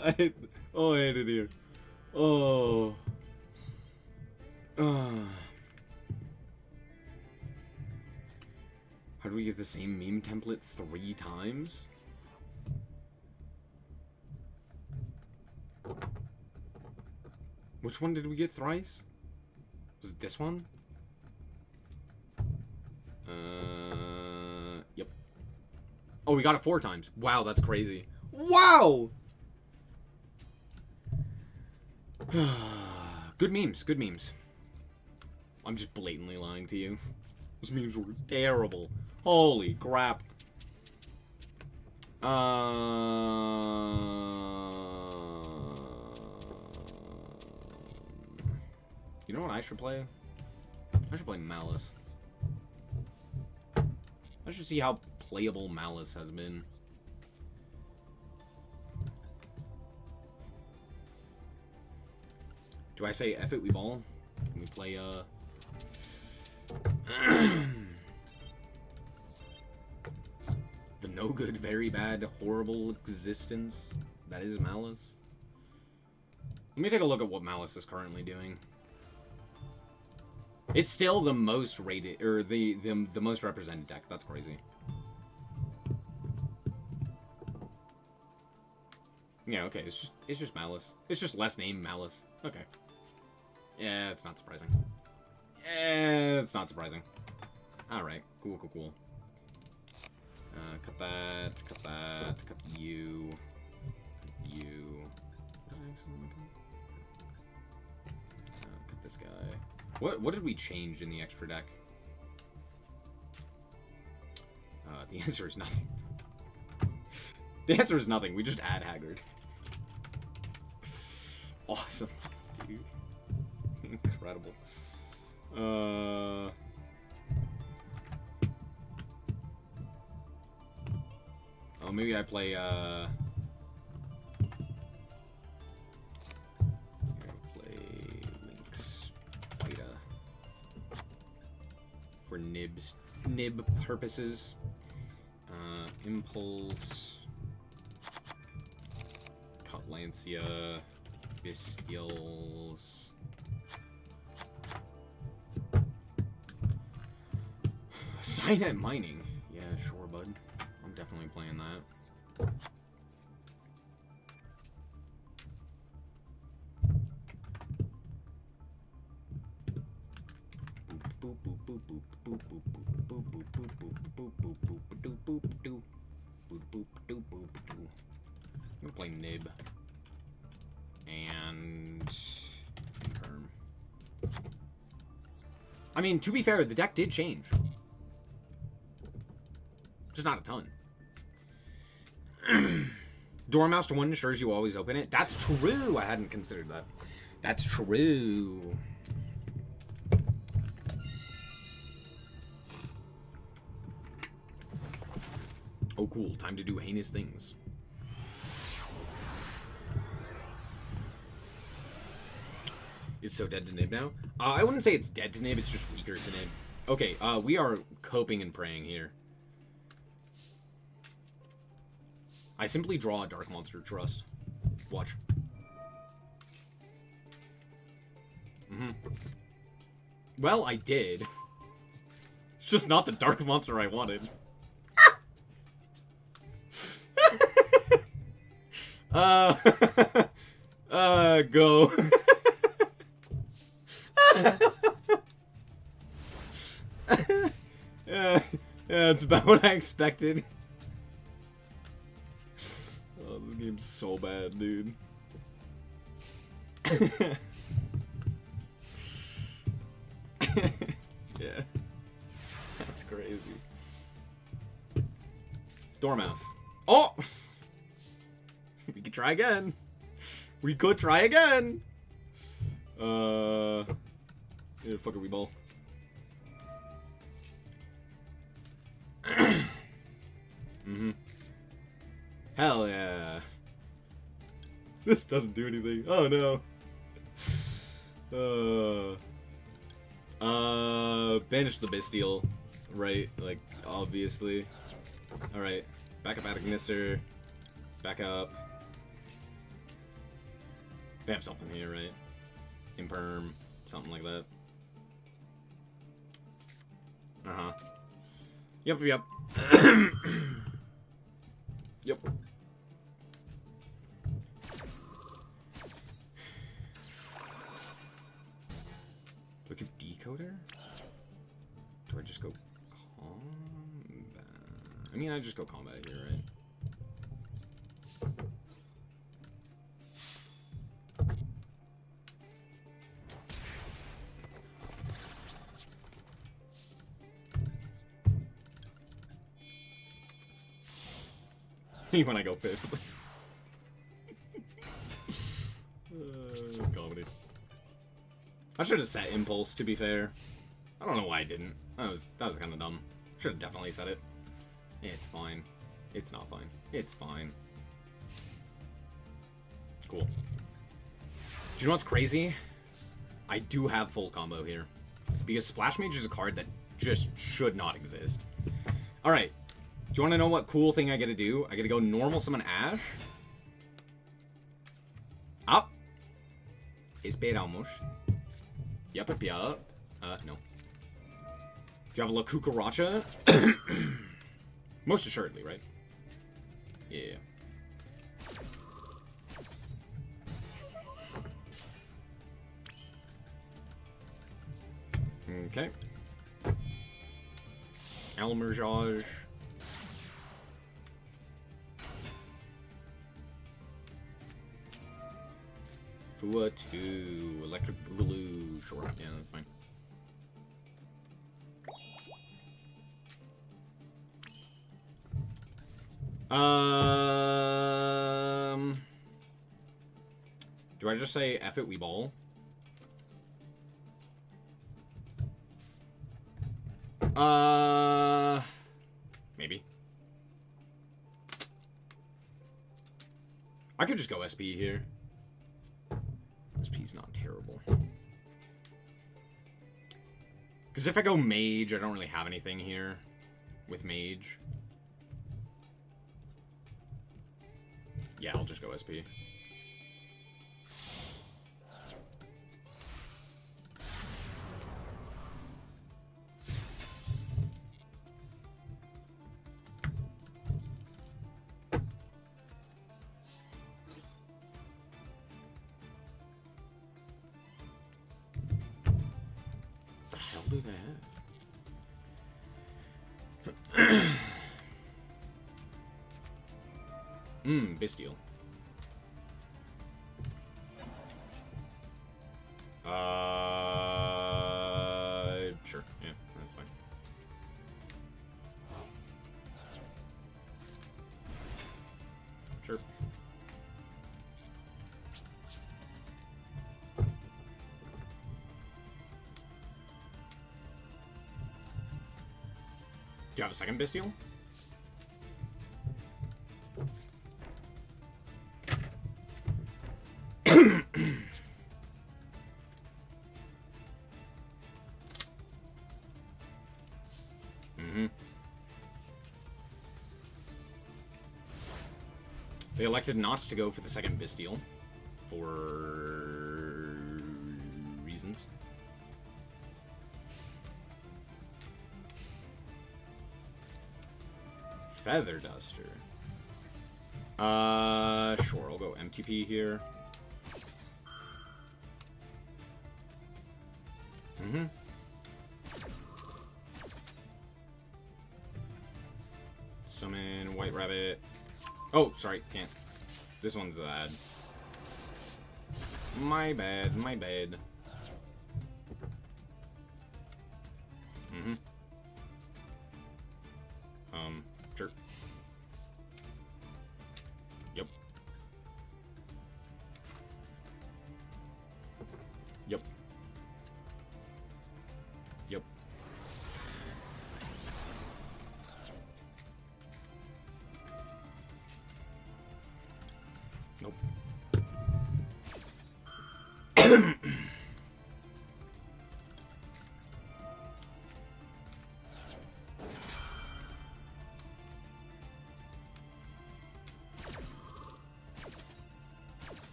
I hate it here. Oh. How do we get the same meme template 3 times? Which one did we get thrice? Was it this one? Yep. Oh, we got it 4 times. Wow, that's crazy. Wow! Good memes, good memes. I'm just blatantly lying to you. Those memes were terrible. Holy crap. You know what I should play? I should play Malice. I should see how playable Malice has been. Do I say F it, we ball? Can we play, the no good, very bad, horrible existence that is Malice? Let me take a look at what Malice is currently doing. It's still the most rated, or the most represented deck. That's crazy. Yeah, okay, it's just Malice. It's just less name Malice. Okay. Yeah, it's not surprising. Yeah, it's not surprising. Alright, cool, cool, cool. Cut that, cut you. Cut this guy. What did we change in the extra deck? The answer is nothing. The answer is nothing. We just add Haggard. Awesome, dude. Incredible. Oh, maybe I play, Lynx Vita for nib purposes. Impulse, Cutlancia, Bestials. Signet Mining. Yeah, sure, bud. I'm definitely playing that. I'm gonna play Nib. And confirm. I mean, to be fair, the deck did change. Just not a ton. Dormouse to 1 ensures you always open it. That's true. I hadn't considered that. That's true. Oh, cool. Time to do heinous things. It's so dead to Nib now. I wouldn't say it's dead to Nib. It's just weaker to Nib. Okay, we are coping and praying here. I simply draw a Dark Monster Trust. Watch. Well, I did. It's just not the Dark Monster I wanted. Go. Yeah, it's about what I expected. Oh, this game's so bad, dude. Yeah. That's crazy. Dormouse. Oh! We could try again. We could try again. Yeah, fuck it, we ball. Hell yeah. This doesn't do anything. Oh no. Banish the Bestial. Right, like, obviously. Alright. Back up Atagnister. Back up. They have something here, right? Imperm. Something like that. Uh-huh. Yep. Yep. Do I give Decoder? Do I just go combat? I mean, I just go combat here, right? funny when I go 5th. Comedy. I should have set Impulse, to be fair. I don't know why I didn't. That was kind of dumb. Should have definitely said it. It's fine. It's not fine. It's fine. Cool. Do you know what's crazy? I do have full combo here. Because Splash Mage is a card that just should not exist. Alright. Do you want to know what cool thing I gotta do? I gotta go normal summon Ash. Up. Esperamos. Yup. No. Do you have a Lakukaracha? Most assuredly, right? Yeah. Okay. Almerjage. Fua 2. Electric Boogaloo. Sure. Yeah, that's fine. Do I just say F it, we ball? Maybe. I could just go SP here. SP's not terrible. Because if I go Mage, I don't really have anything here with Mage. Yeah, I'll just go SP. The hell do they have? Bestial. Sure. Yeah, that's fine. Sure. Do you have a second Bestial? They elected not to go for the second Bestial for reasons. Feather Duster. Sure, I'll go MTP here. Summon White Rabbit. Oh, sorry, can't. This one's bad. My bad, my bad. Sure. Yep. Yep. Yep. Nope.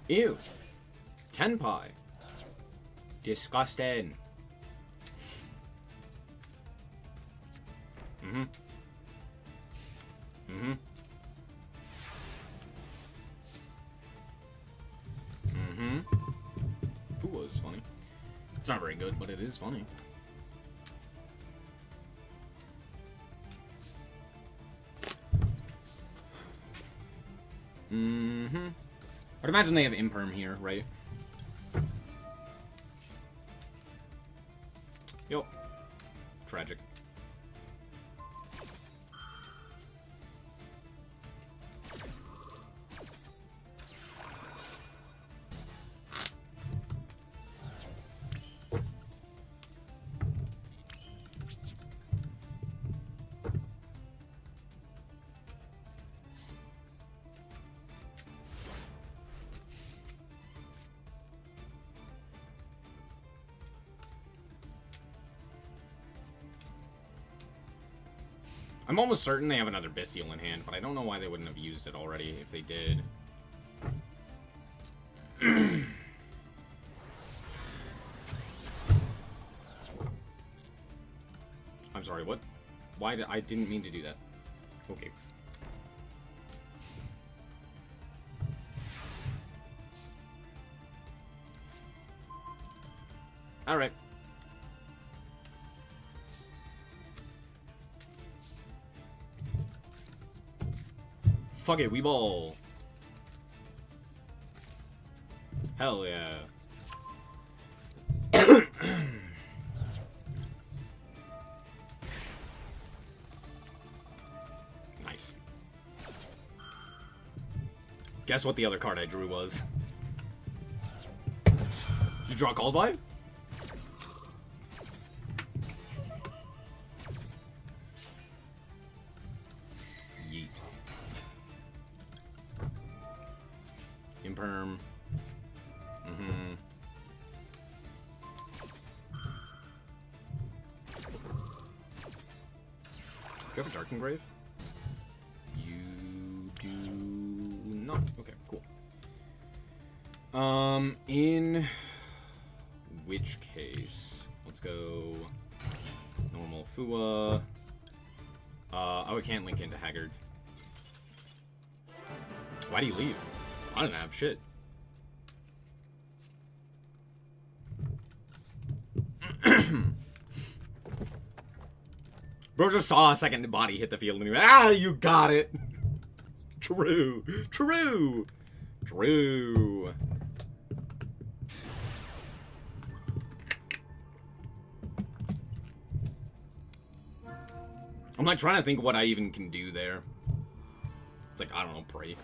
Ew. Tenpai. Disgusting. Fua is funny. It's not very good, but it is funny. I'd imagine they have Imperm here, right? Yup. Tragic. I'm almost certain they have another Bestial in hand, but I don't know why they wouldn't have used it already if they did. I'm sorry, what? Why did I didn't mean to do that. Okay. Alright. Fuck it, we ball. Hell yeah. Nice. Guess what the other card I drew was? You draw Called By? Yeet. Imperm. Mm-hmm. Do you have a Dark Engrave? You do not. Okay, cool. In which case, let's go normal Fua. Oh, I can't link into Haggard. Why do you leave? I don't have shit. Bro just saw a second body hit the field and he went, ah, you got it. True. True. True. I'm like trying to think what I even can do there. It's like, I don't know, pray.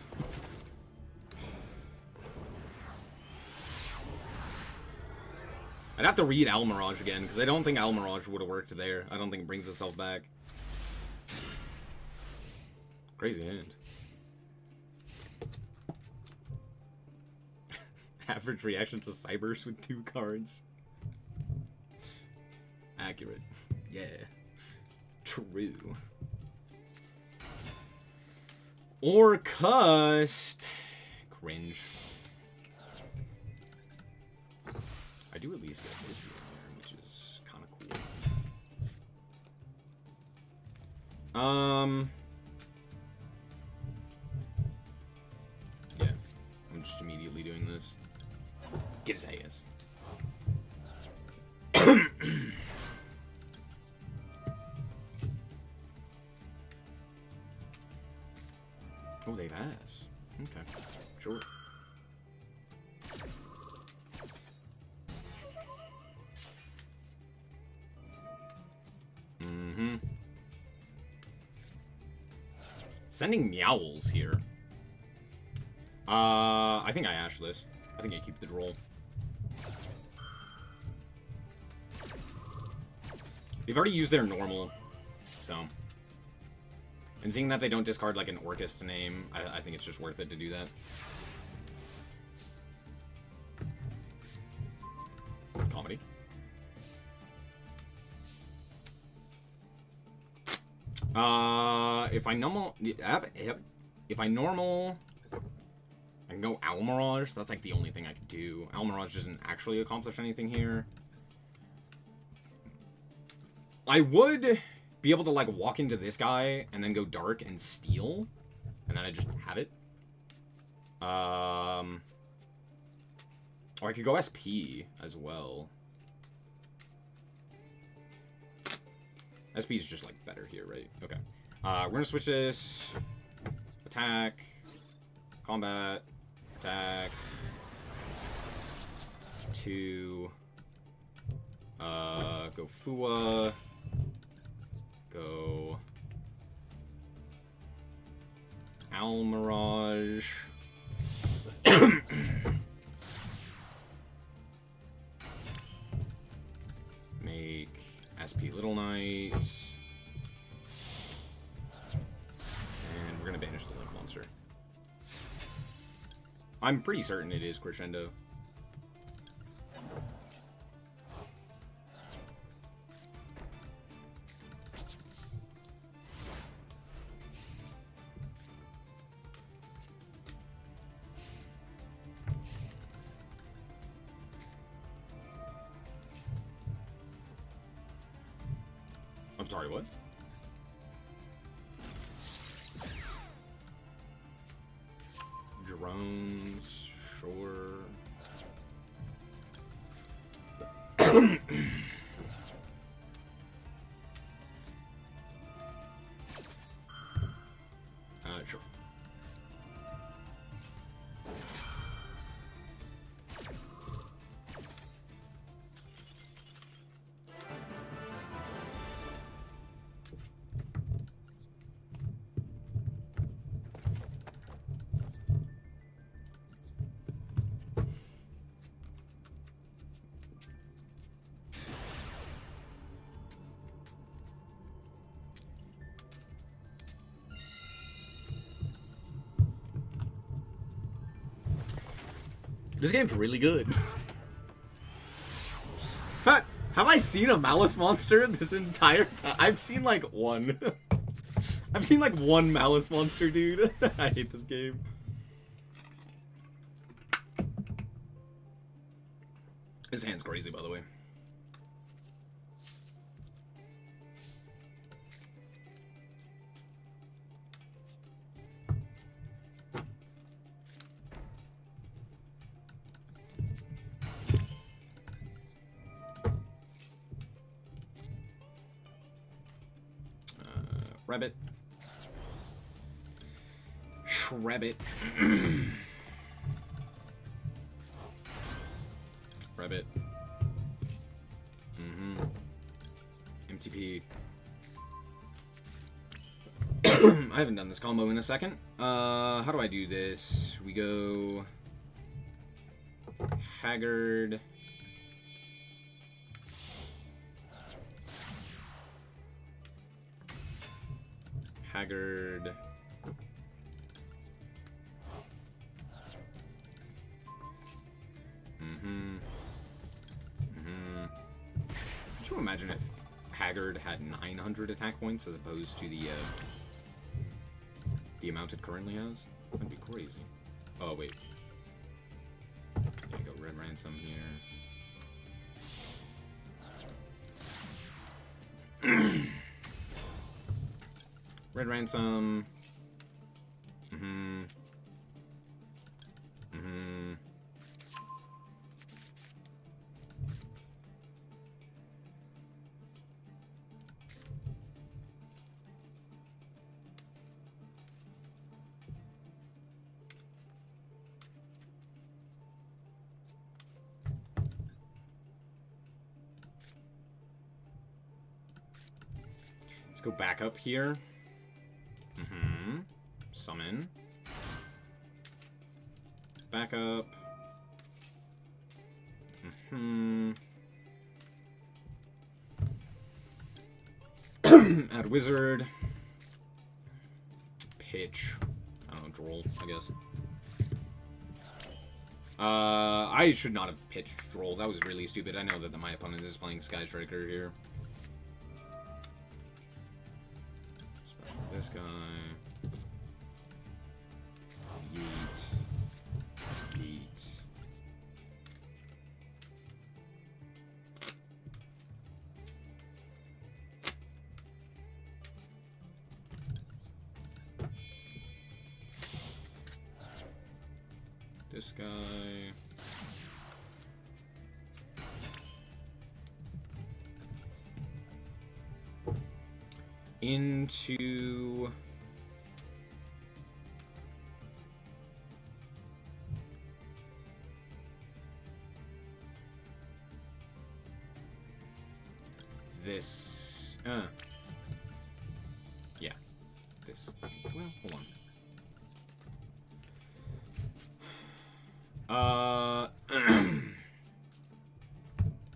I'd have to read Almirage again, because I don't think Almirage would have worked there. I don't think it brings itself back. Crazy hand. Average reaction to Cybers with 2 cards. Accurate. Yeah. True. Or Cust. Cringe. I do at least get this in there, which is kind of cool. Yeah, I'm just immediately doing this. Get his ass. Oh, they've ass. Okay, sure. Mm-hmm. Sending Meowls here. I think I ash this. I think I keep the droll. They've already used their normal, so. And seeing that they don't discard like an Orcus to name, I think it's just worth it to do that. Comedy. If I normal, if I normal, I can go Almirage. That's like the only thing I can do. Almirage doesn't actually accomplish anything here. I would be able to like walk into this guy and then go dark and steal, and then I just have it. Or I could go SP as well. SP is just like better here, right? Okay. We're gonna switch this. Attack. Combat. Attack. To go Fua. Go Almirage. Make SP Little Knight. And we're gonna banish the Link Monster. I'm pretty certain it is Crescendo. I'm sorry, what? Drones, sure. Sure. This game's really good. Have I seen a Malice monster this entire time? I've seen like one. I've seen like one Malice monster, dude. I hate this game. His hand's crazy, by the way. Rabbit. Shrabbit. Rabbit. MTP. I haven't done this combo in a second. How do I do this? We go Haggard. Haggard. Could you imagine if Haggard had 900 attack points as opposed to the amount it currently has? That'd be crazy. Oh, wait. Yeah, go Red Ransom here. Red Ransom. Let's go back up here. Summon. Back up. Add wizard. Pitch. I don't know, droll, I guess. I should not have pitched droll. That was really stupid. I know that my opponent is playing Sky Striker here. This guy. Yeet. Yeet. This guy. Into this. Yeah. This. Well, hold on.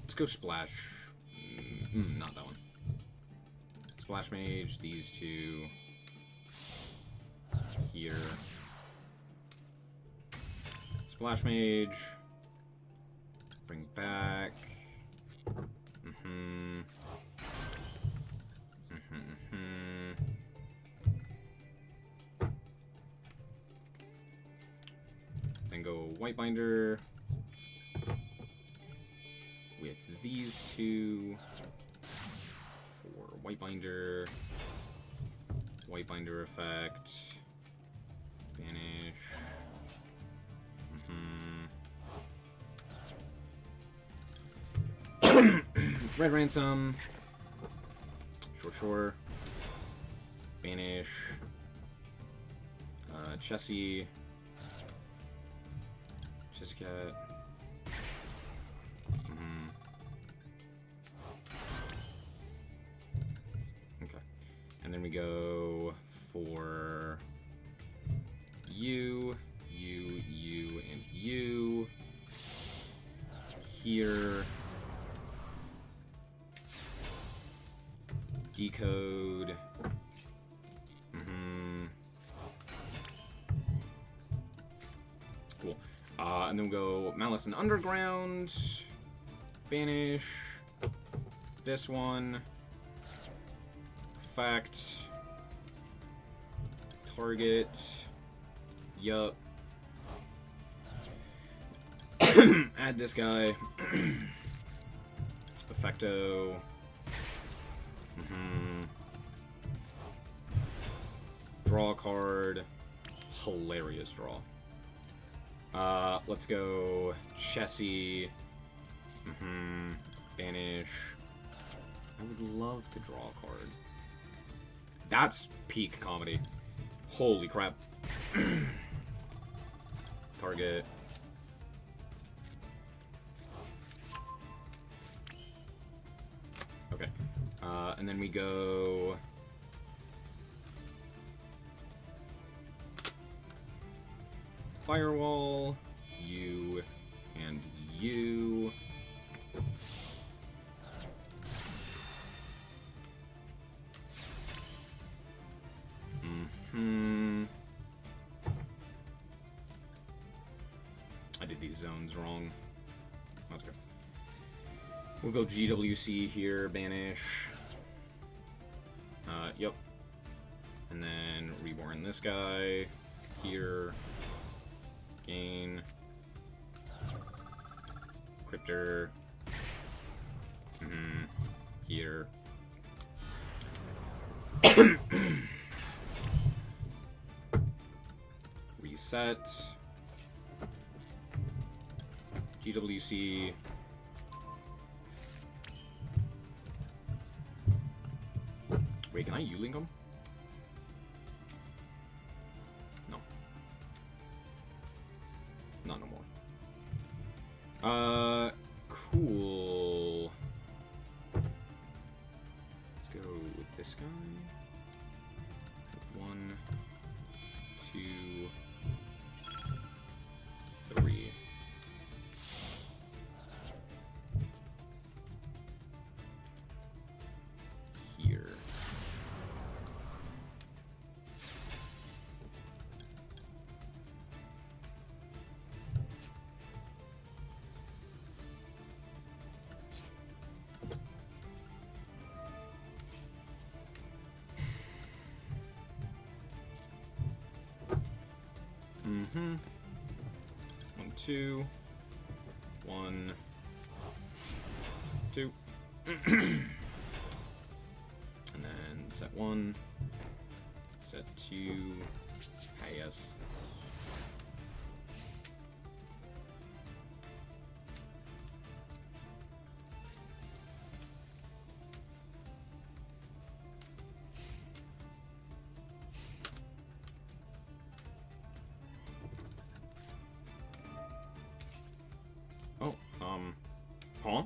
Let's go Splash. Not that one. Splash Mage, these two. Here. Splash Mage. Bring back. Then go White Binder. With these two. For White binder. White binder effect. Banish. Red Ransom. Sure. Banish. Chessie. Chessie Cat. Okay. And then we go for you, and you. Here. Decode. Cool. And then we'll go Malice and Underground. Banish. This one. Effect. Target. Yup. Add this guy. Effecto. Draw a card. Hilarious draw. Let's go Chessie. Banish. I would love to draw a card. That's peak comedy. Holy crap. Target. Okay. And then we go... Firewall, you, and you. I did these zones wrong. Let's go. We'll go GWC here, banish. Yep. And then reborn this guy here. Gain. Cryptor. Here. Reset. GWC. Wait, can I U-link him? No. Not no more. Cool. Let's go with this guy. 1, 2, 3. Here. Mm-hmm. 1, 2. 1, 2. And then set 1. Set 2. Hey, yes. Oh, huh?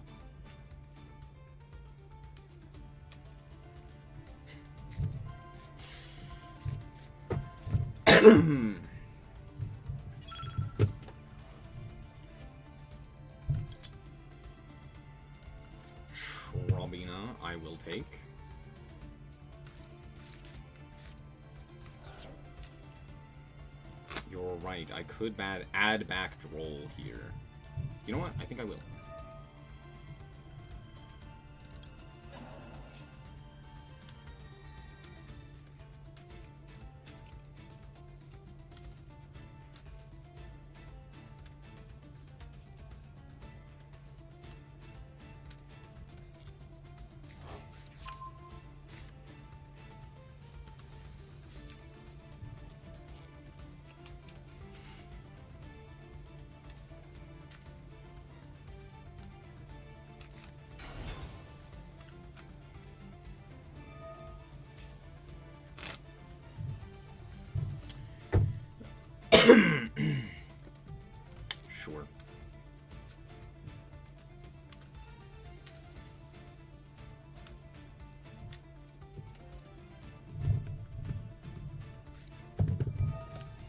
Robina, I will take. You're right, I could add back Droll here. You know what? I think I will.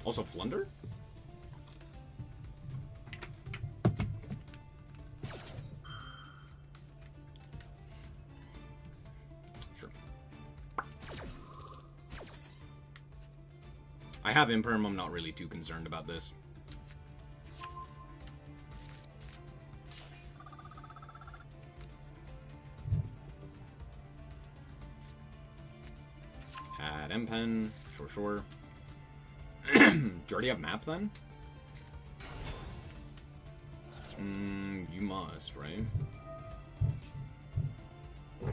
Also Flunder? Sure. I have Imperm, I'm not really too concerned about this. Add M-Pen, sure. Do you already have map then? You must, right? Here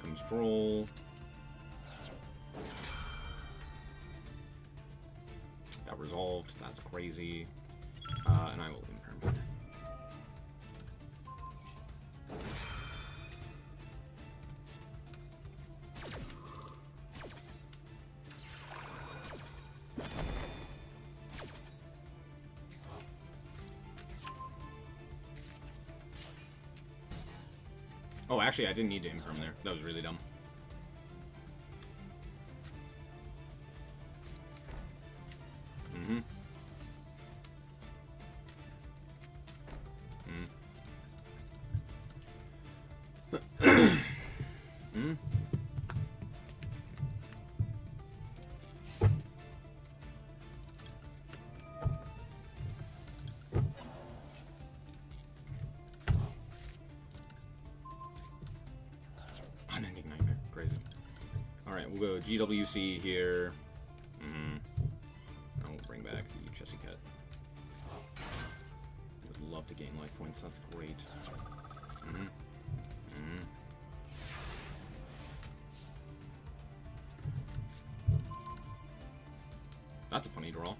comes Droll. That resolved, that's crazy. And I will imperm. Oh, actually, I didn't need to imperm there. That was really dumb. Mm-hmm. Mm. Unending Nightmare. Crazy. Alright, we'll go GWC here. I will bring back the Chessy Cat. Would love to gain life points. That's great. That's a funny draw.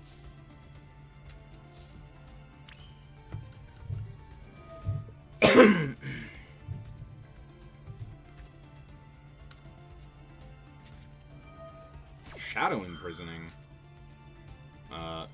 Shadow imprisoning. No.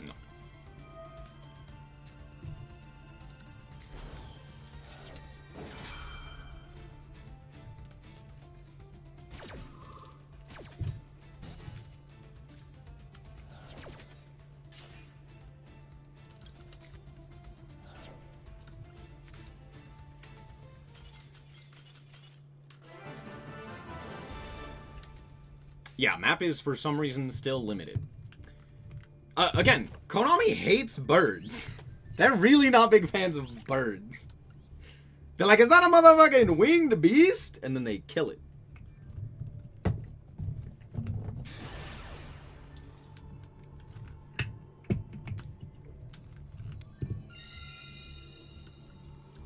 Yeah, map is for some reason still limited. Again, Konami hates birds. They're really not big fans of birds. They're like, is that a motherfucking winged beast? And then they kill it.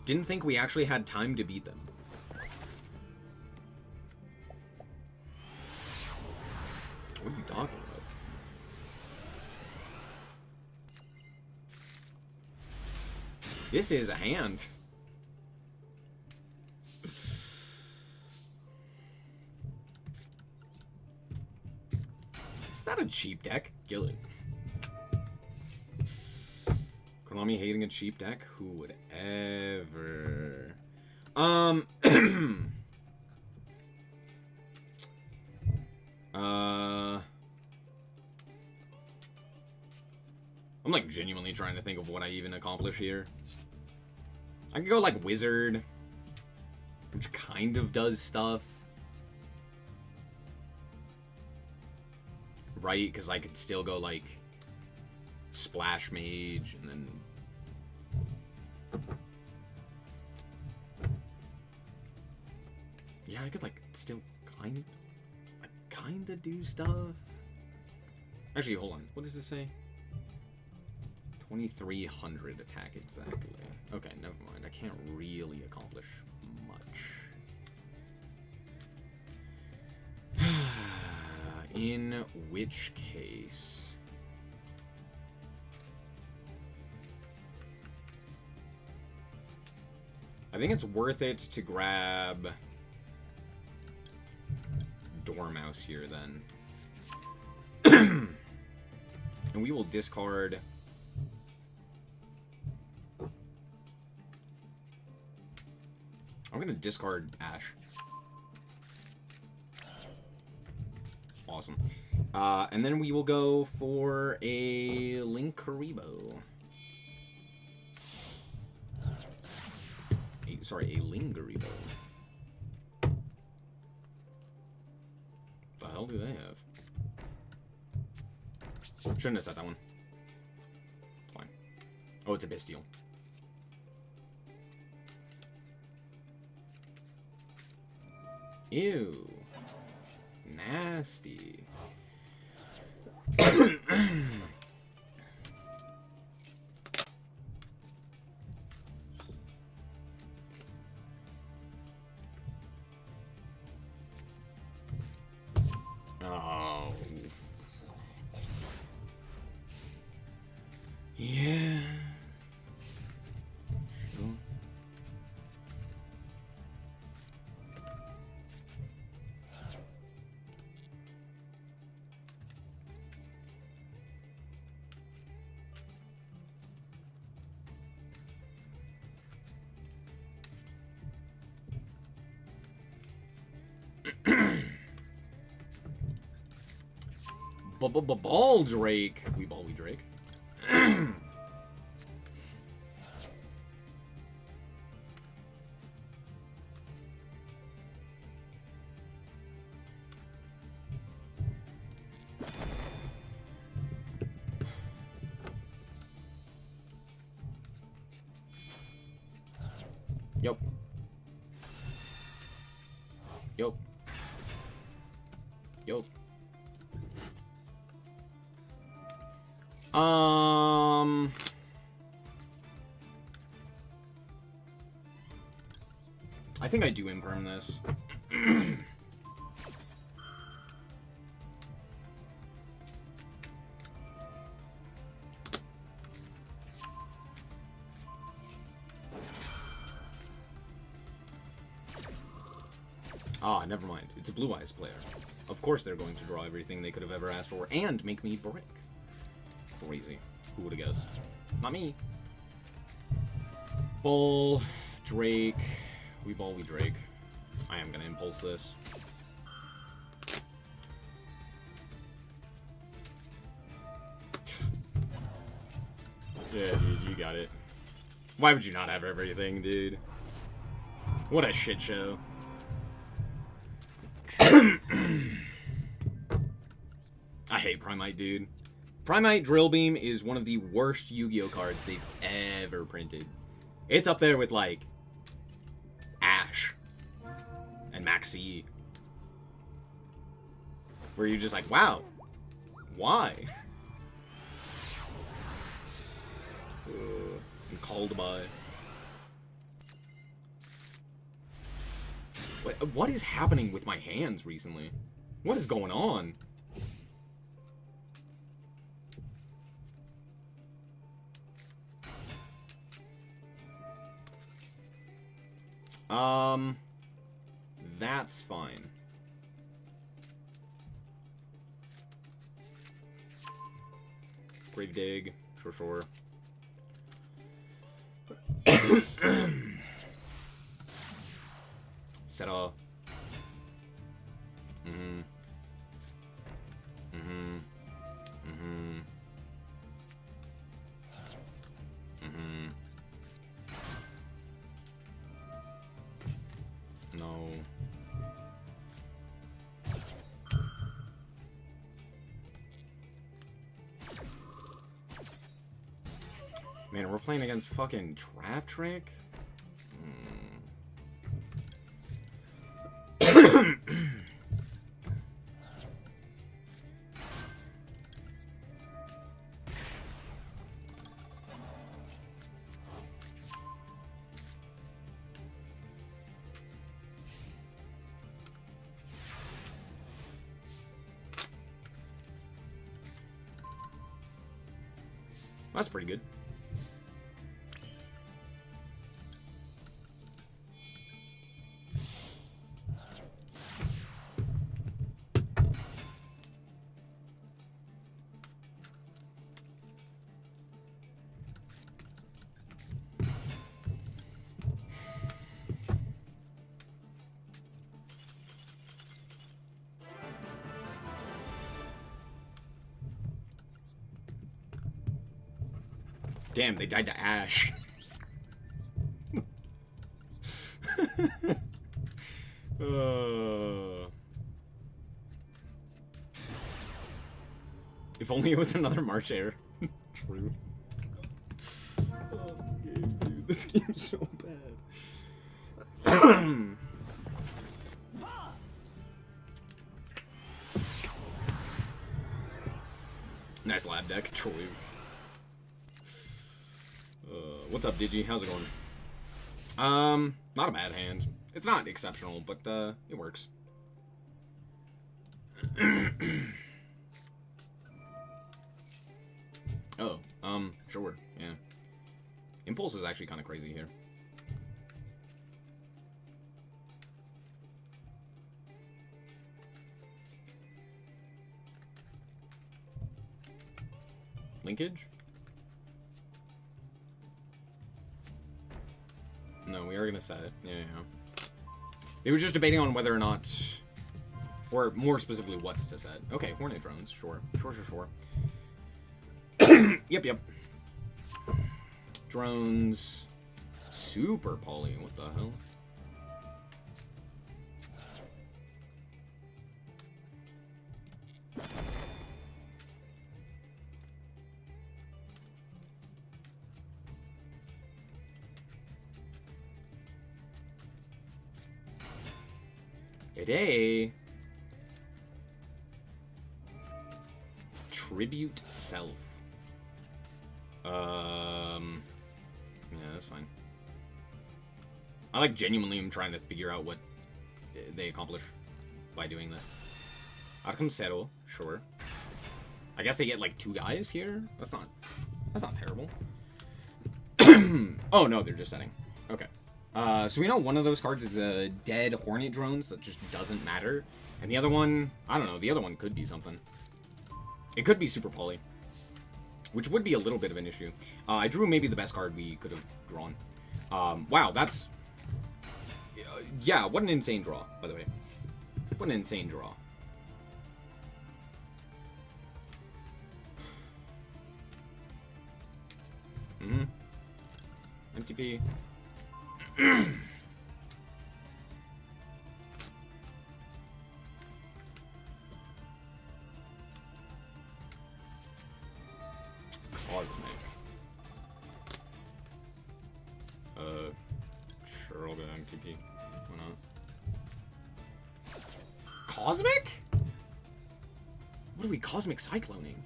Didn't think we actually had time to beat them. What are you talking about? This is a hand. Is that a cheap deck? Kill it. Konami hating a cheap deck? Who would ever? I'm like genuinely trying to think of what I even accomplish here. I could go like Wizard, which kind of does stuff. Right? Because I could still go like Splash Mage and then... Yeah, I could like still kind of do stuff. Actually, hold on. What does this say? 2300 attack exactly. Okay, never mind. I can't really accomplish much. In which case... I think it's worth it to grab Dormouse here then. And we will discard... I'm gonna discard Ash. Awesome. And then we will go for a Linkaribo. Sorry, a Lingaribo. The hell do they have? Shouldn't have said that one. It's fine. Oh, it's a Bestial. Ew. Nasty. Oh. Yeah. Sure. Ball Drake. We Drake. Yep. Yep. Yep. I think I do imperm this. Ah, never mind. It's a Blue Eyes player. Of course they're going to draw everything they could have ever asked for and make me brick. Crazy. Who would have guessed? Not me. Bull, Drake. We Drake. I am gonna impulse this. Yeah, dude, you got it. Why would you not have everything, dude? What a shit show. I hate Primite, dude. Primite Drill Beam is one of the worst Yu-Gi-Oh cards they've ever printed. It's up there with, like, Ash and Maxi. Where you're just like, wow, why? I'm called by. What is happening with my hands recently? What is going on? That's fine. Grave Dig, sure. Set up. No. Man, we're playing against fucking Trap Trick? That's pretty good. Damn, they died to Ash. If only it was another March Air. True. Oh, this game, dude. This game's so bad. Nice lab deck, True. What's up, Digi? How's it going? Not a bad hand. It's not exceptional, but it works. Oh, sure, yeah. Impulse is actually kind of crazy here. Linkage? No, we are gonna set it. Yeah. They were just debating on whether or not, or more specifically, what's to set. Okay, Hornet drones. Sure. Yep. Drones. Super poly. What the hell? Today, tribute self. Yeah, that's fine. I like genuinely am trying to figure out what they accomplish by doing this. Outcome settle, sure. I guess they get like 2 guys here. That's not terrible. Oh no, they're just setting. Okay. So we know one of those cards is a dead Hornet drones that just doesn't matter. And the other one, I don't know, the other one could be something. It could be super poly, which would be a little bit of an issue. I drew maybe the best card we could have drawn. Wow, that's... yeah, what an insane draw, by the way. What an insane draw. MTP. Cosmic. Sure, I'll go MTP. Why not? Cosmic? What are we cosmic cycloning?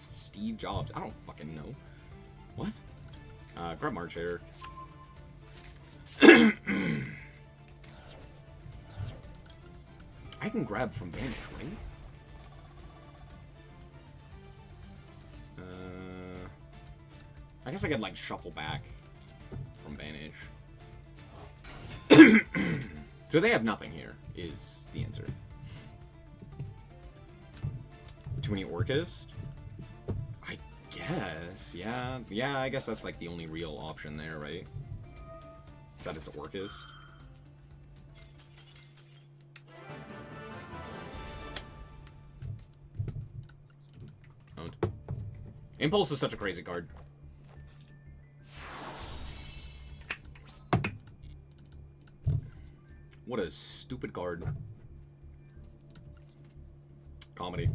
Steve Jobs. I don't fucking know. What? Grab March here. I can grab from Banish, right? I guess I could, like, shuffle back from Banish. So they have nothing here, is the answer. Too many Orchist? I guess, yeah. Yeah, I guess that's, like, the only real option there, right? Is that it's Orchist? Owned. Impulse is such a crazy card. What a stupid card. Comedy.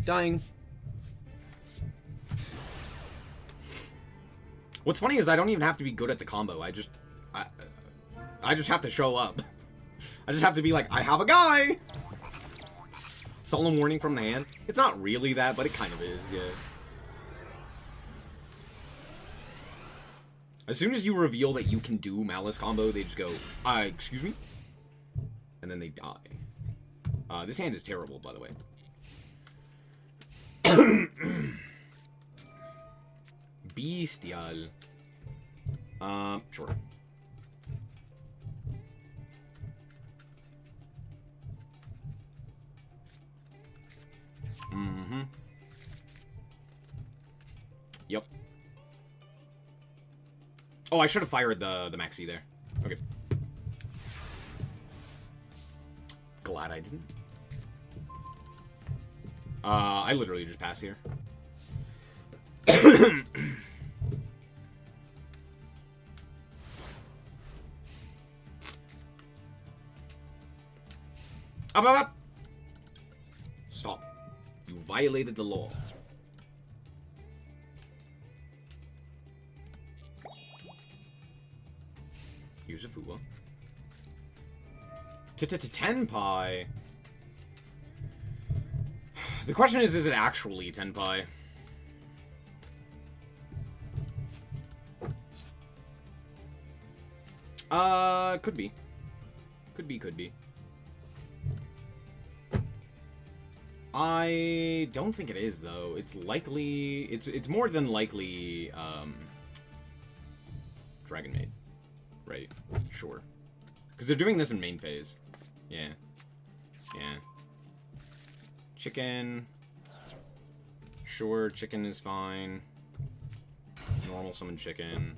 Dying. What's funny is I don't even have to be good at the combo. I just have to show up. I just have to be like, I have a guy. Solemn warning from the hand. It's not really that, but it kind of is, yeah. As soon as you reveal that you can do Malice combo, they just go, excuse me? And then they die. This hand is terrible, by the way. Bestial. Sure. Mm-hmm. Yep. Oh, I should have fired the Maxi there. Okay. Glad I didn't. I literally just pass here. Up. Stop. You violated the law. Use a Fuwa. Tenpai. The question is it actually Tenpai? Could be. Could be. I don't think it is, though. It's likely... It's more than likely, Dragon Maid. Right. Sure. Because they're doing this in main phase. Yeah. Yeah. Chicken. Sure, chicken is fine. Normal summon chicken.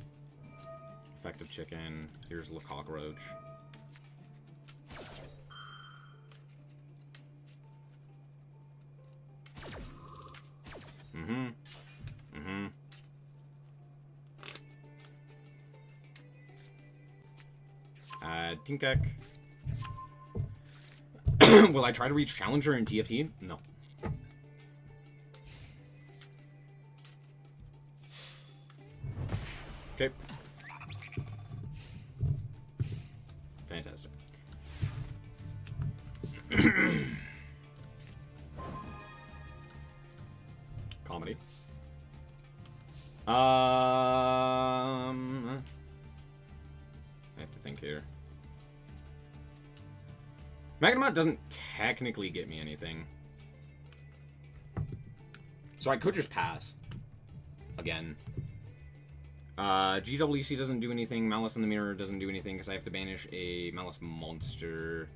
Effective chicken. Here's the cockroach. Tinkek. Will I try to reach Challenger in TFT? No. Okay. Fantastic. Comedy. I have to think here. Magnemite doesn't technically get me anything. So I could just pass. Again. GWC doesn't do anything. Malice in the Mirror doesn't do anything because I have to banish a Malice monster.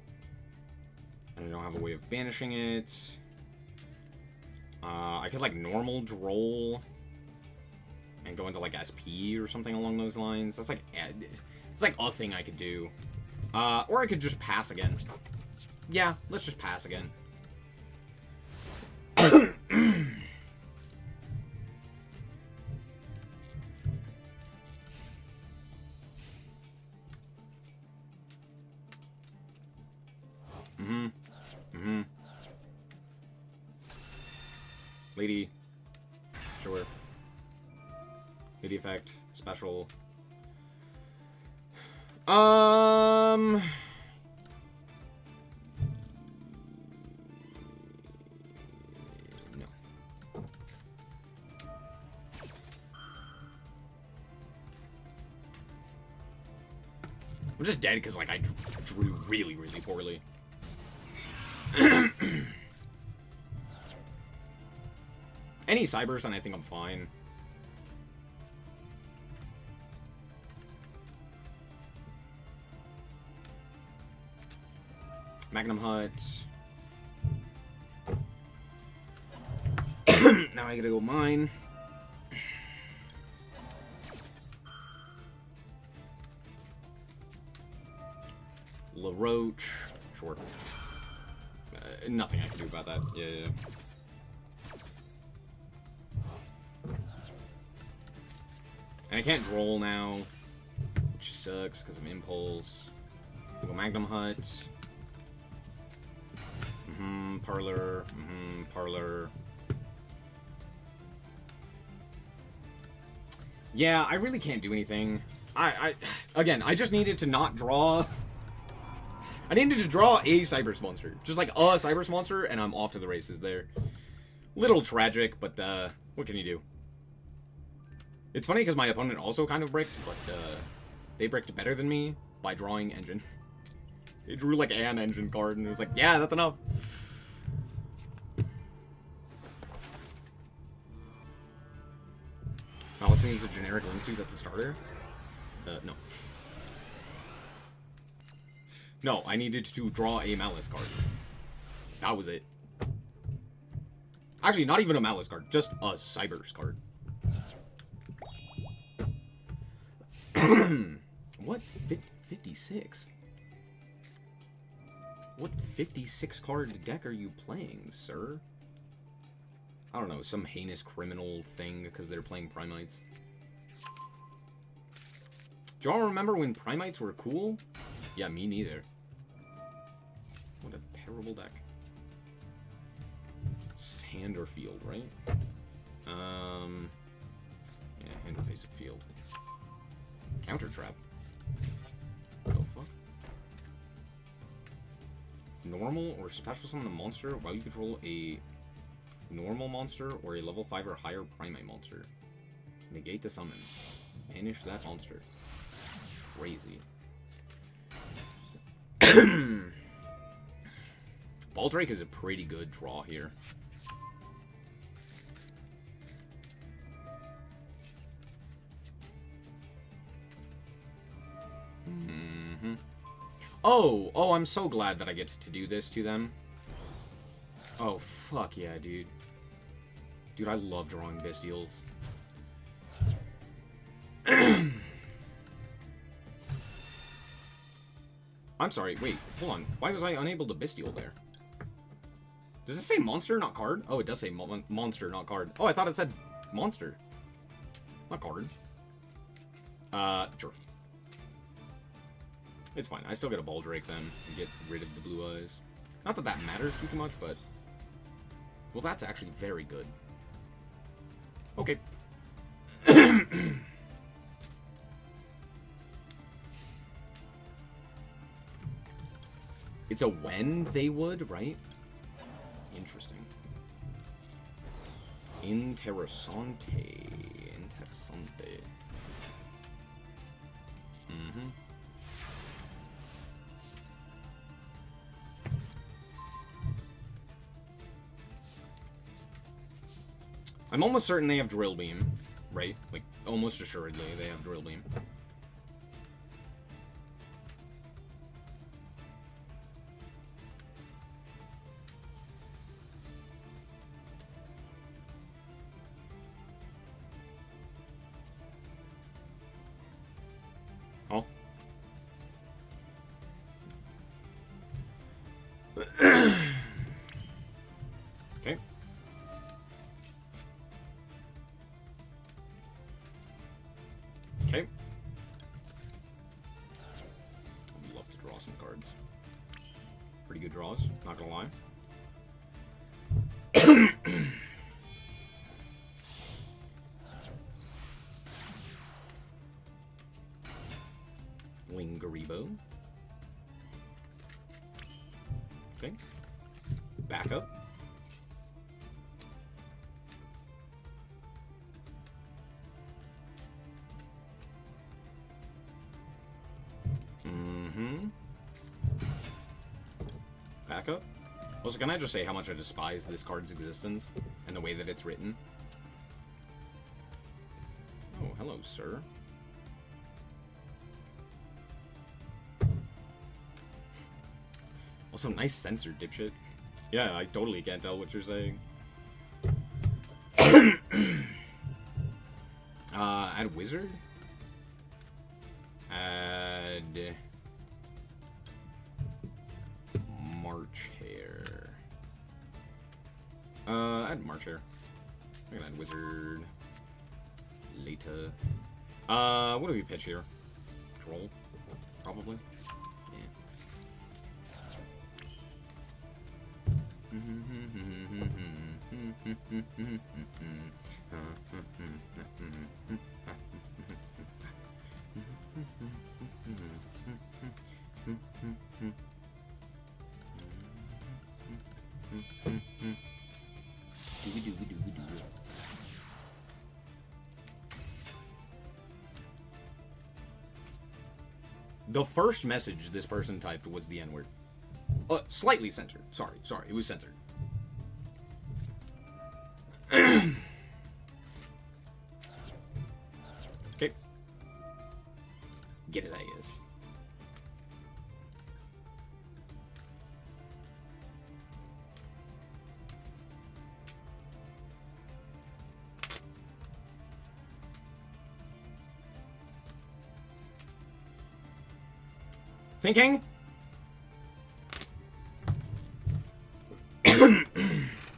And I don't have a way of banishing it. I could, like, normal Droll and go into, like, SP or something along those lines. That's, like, it's, like, a thing I could do. Or I could just pass again. Yeah, let's just pass again. Lady. Sure. Lady effect. Special. No. I'm just dead because, like, I drew really, really poorly. Any Cybers, and I think I'm fine. Magnum Hut. Now I gotta go mine. LaRoche. Sure. Nothing I can do about that. Yeah. And I can't roll now, which sucks because of Impulse. We'll go Magnum Hut. Parlor. Parlor. Yeah, I really can't do anything. Again, I just needed to not draw. I needed to draw a Cybers monster. Just like a Cybers monster, and I'm off to the races there. Little tragic, but what can you do? It's funny because my opponent also kind of bricked, but they bricked better than me by drawing Engine. They drew like an Engine card, and it was like, yeah, that's enough. I was thinking it's a generic Link 2 that's a starter. No. No, I needed to draw a Malice card. That was it. Actually, not even a Malice card, just a Cybers card. What? 56? What 56 card deck are you playing, sir? I don't know, some heinous criminal thing because they're playing Primites. Do y'all remember when Primites were cool? Yeah, me neither. What a terrible deck. Hand or field, right? Yeah, hand or basic field. Counter trap. Oh, fuck. Normal or special summon a monster while you control a normal monster or a level 5 or higher Primate monster. Negate the summon. Banish that monster. Crazy. Baldrake is a pretty good draw here. Oh, I'm so glad that I get to do this to them. Oh, fuck yeah, dude. Dude, I love drawing Bestials. I'm sorry, wait, hold on. Why was I unable to Bestial there? Does it say monster, not card? Oh, it does say monster, not card. Oh, I thought it said monster. Not card. Sure. It's fine. I still get a Baldrake then and get rid of the blue eyes. Not that that matters too much, but... Well, that's actually very good. Okay. It's a when they would, right? Interesting. Interessante. Interessante. Mm-hmm. I'm almost certain they have Drill Beam, right? Like, almost assuredly they have Drill Beam. Oh. Okay. Okay. I'd love to draw some cards. Pretty good draws, not gonna lie. Lingaribo. Okay. Back up. Back up. Also, can I just say how much I despise this card's existence and the way that it's written? Oh, hello, sir. Also, nice censor, dipshit. Yeah, I totally can't tell what you're saying. Add wizard? Add... March Hare. Add March Hare. I'm gonna add wizard. Later. What do we pitch here? Troll? Probably. The first message this person typed was the N-word. Slightly censored. Sorry, it was censored. Okay. Get it, I guess. Thinking.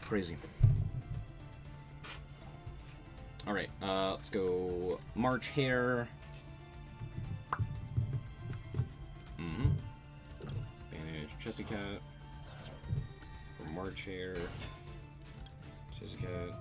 Crazy. All right, let's go March here. Banish Jessica for March here. Jessica.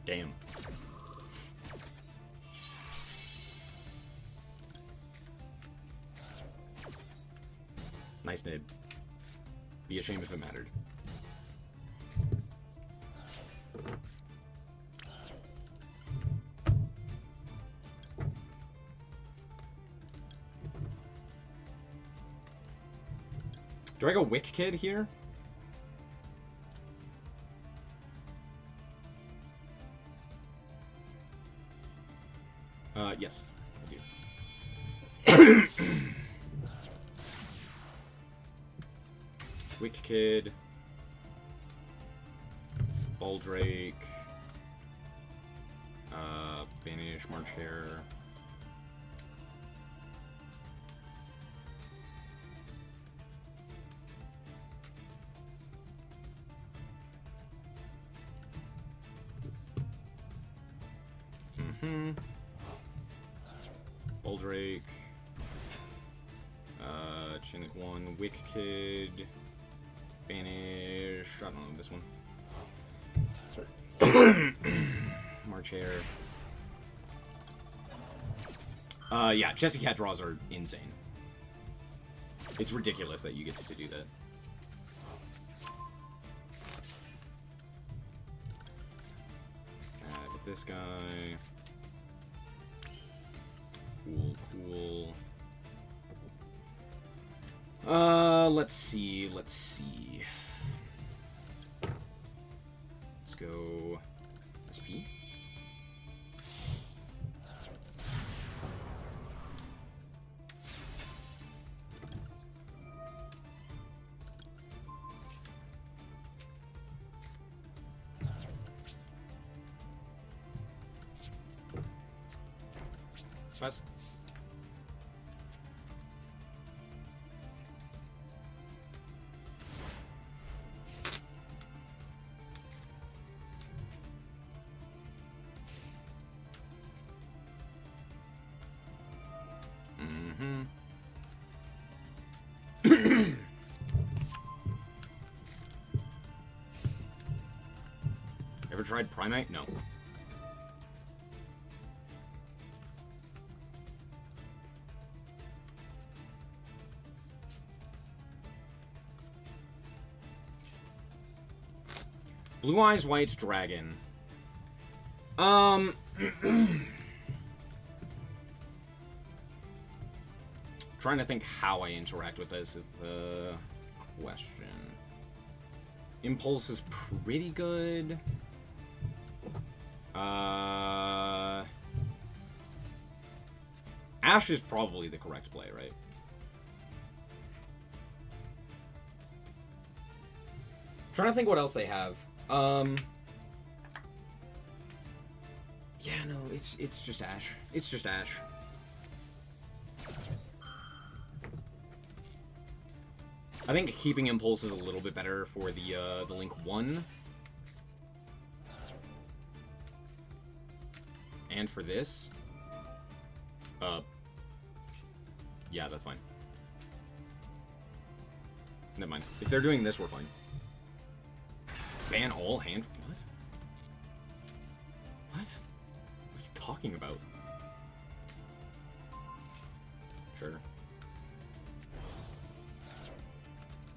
Damn. Nice nib. Be ashamed if it mattered. Do I go Wick Kid here? Yes, I do. Wick Kid. Baldrake. Banish March Hare. Baldrake, Chinook 1, Wick Kid, Banish, I don't know, this one. March Hare. Yeah, Chessy Cat draws are insane. It's ridiculous that you get to do that. Add this guy. Cool. Let's see. Let's go SP. Pass. Ever tried Primate? No. Blue Eyes White Dragon. Trying to think how I interact with this is the question. Impulse is pretty good. Ash is probably the correct play, right? Trying to think what else they have. Yeah, no, it's just Ash. It's just Ash. I think keeping Impulse is a little bit better for the Link 1. And for this. Yeah, that's fine. Never mind. If they're doing this, we're fine. Ban all hand... What? What? What are you talking about? Sure.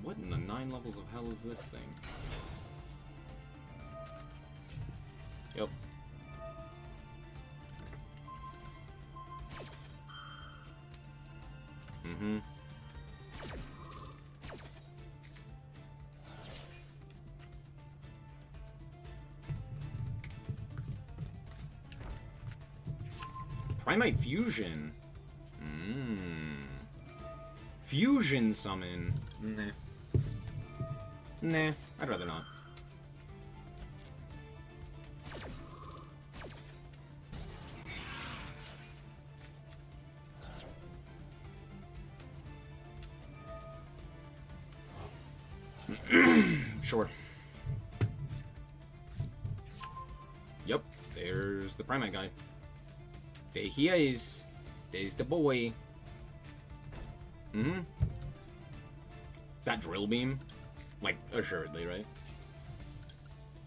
What in the 9 levels of hell is this thing? Yep. Mm-hmm. Primite Fusion. Fusion summon. Nah. Nah, I'd rather not. Sure. Yep, there's the Primate guy. There he is. There's the boy. Mm-hmm. Is that Drill Beam? Like, assuredly, right?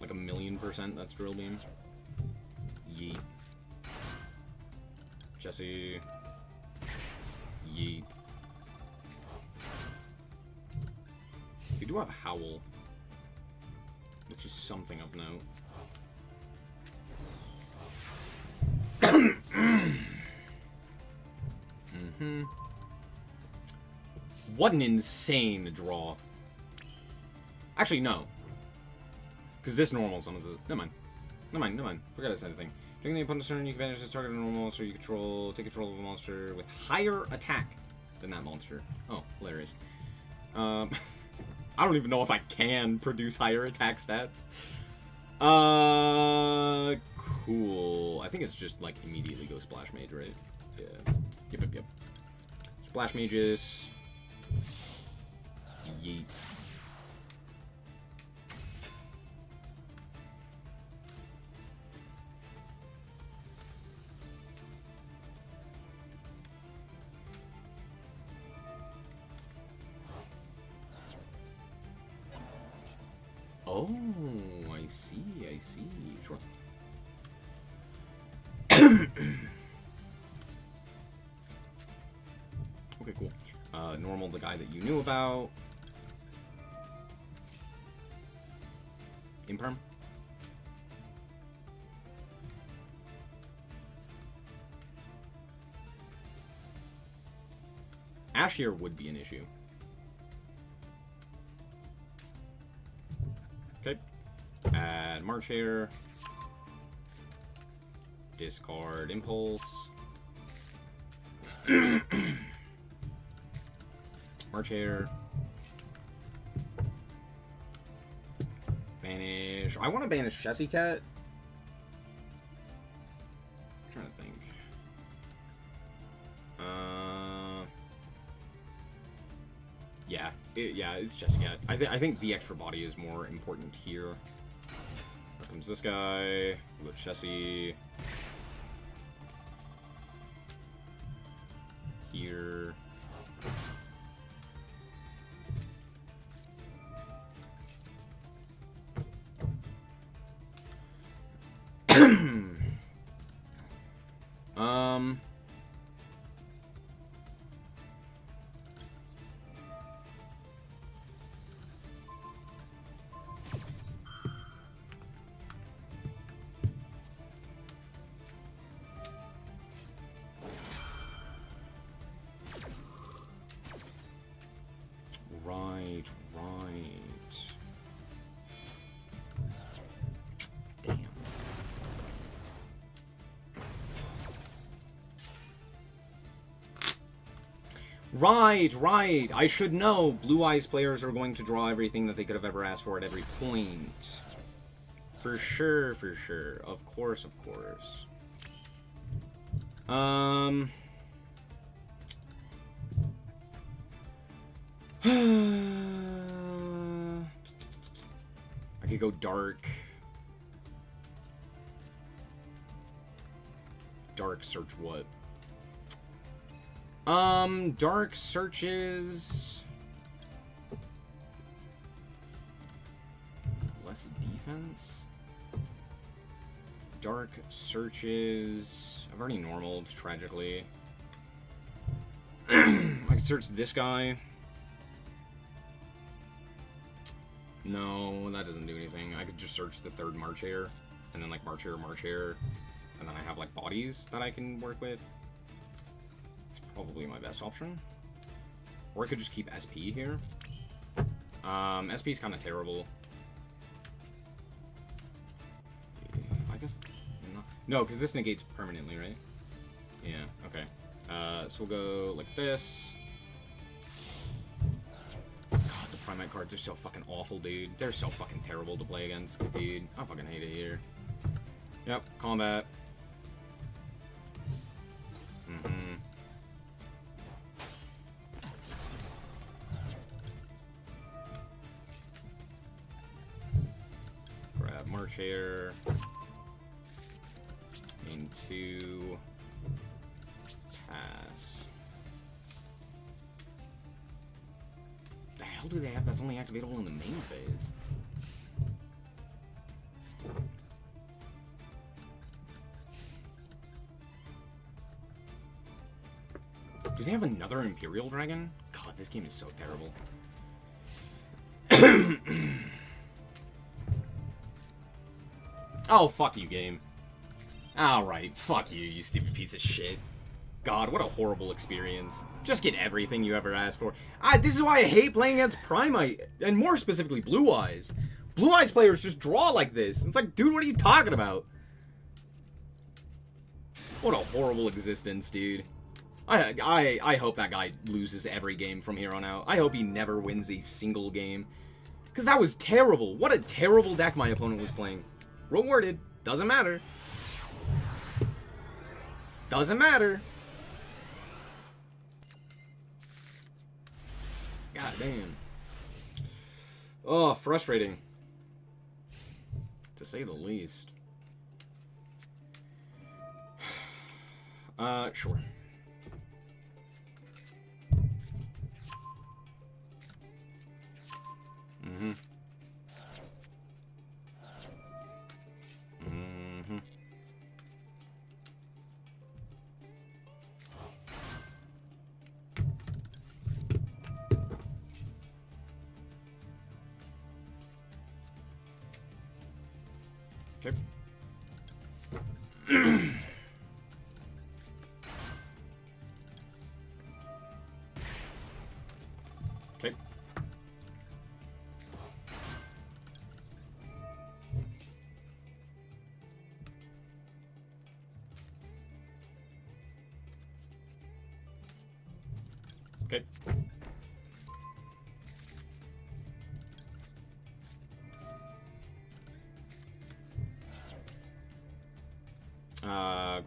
Like 1,000,000% that's Drill Beam. Yeet. Jesse. Yeet. They do have Howl, which is something of note. Mm-hmm. What an insane draw. Actually, no. Because this normal summons it. Never mind. Never mind. Forgot I said anything. During the opponent's turn, you can banish this target normal monster you control. Take control of a monster with higher attack than that monster. Oh, hilarious. I don't even know if I can produce higher attack stats. Cool. I think it's just, like, immediately go Splash Mage, right? Yeah. Yep. Splash Mages. Yeet. Oh, I see. Sure. Okay, cool. Normal, the guy that you knew about. Imperm? Ashier would be an issue. Okay. Add March here. Discard Impulse. March here. Banish. I want to banish Chessy Cat. I'm trying to think. Yeah, it's Chessy Cat. I think the extra body is more important here. Here comes this guy. We'll go Chessy. Here. Right. Damn. Right. I should know. Blue Eyes players are going to draw everything that they could have ever asked for at every point. For sure. Of course. I could go dark. Dark search what? Dark searches less defense. Dark searches. I've already normaled, tragically. I could search this guy. No, that doesn't do anything. I could just search the third March Hare, and then like March Hare, and then I have like bodies that I can work with. It's probably my best option. Or I could just keep SP here. SP is kind of terrible. I guess no, because this negates permanently, right? Yeah. Okay. So we'll go like this. God, the Primate cards are so fucking awful, dude. They're so fucking terrible to play against, dude. I fucking hate it here. Yep, combat. Grab March Hare. Into pass. The hell do they have that's only activatable in the main phase? Do they have another Imperial Dragon? God, this game is so terrible. Oh, fuck you, game. Alright, fuck you, you stupid piece of shit. God, what a horrible experience. Just get everything you ever asked for. This is why I hate playing against Primite, and more specifically Blue Eyes. Blue Eyes players just draw like this. It's like, dude, what are you talking about? What a horrible existence, dude. I hope that guy loses every game from here on out. I hope he never wins a single game. Because that was terrible. What a terrible deck my opponent was playing. Rewarded. Doesn't matter. Doesn't matter. God damn. Oh, frustrating. To say the least. Sure. Mm-hmm. Mm-hmm. Okay. Okay. Okay.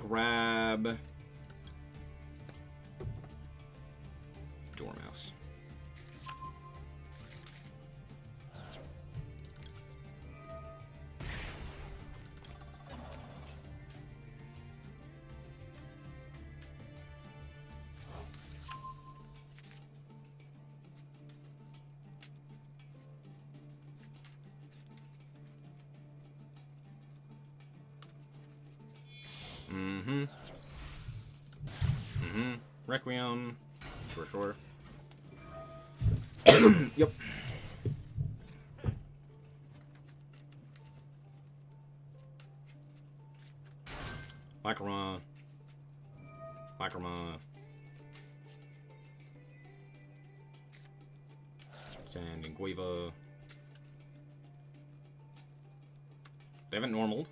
Grab Dormouse. Mm-hmm. Mm-hmm. Requiem. Sure, sure. Yep. Lacrima. Lacrima. Sand Gueva. They haven't normaled.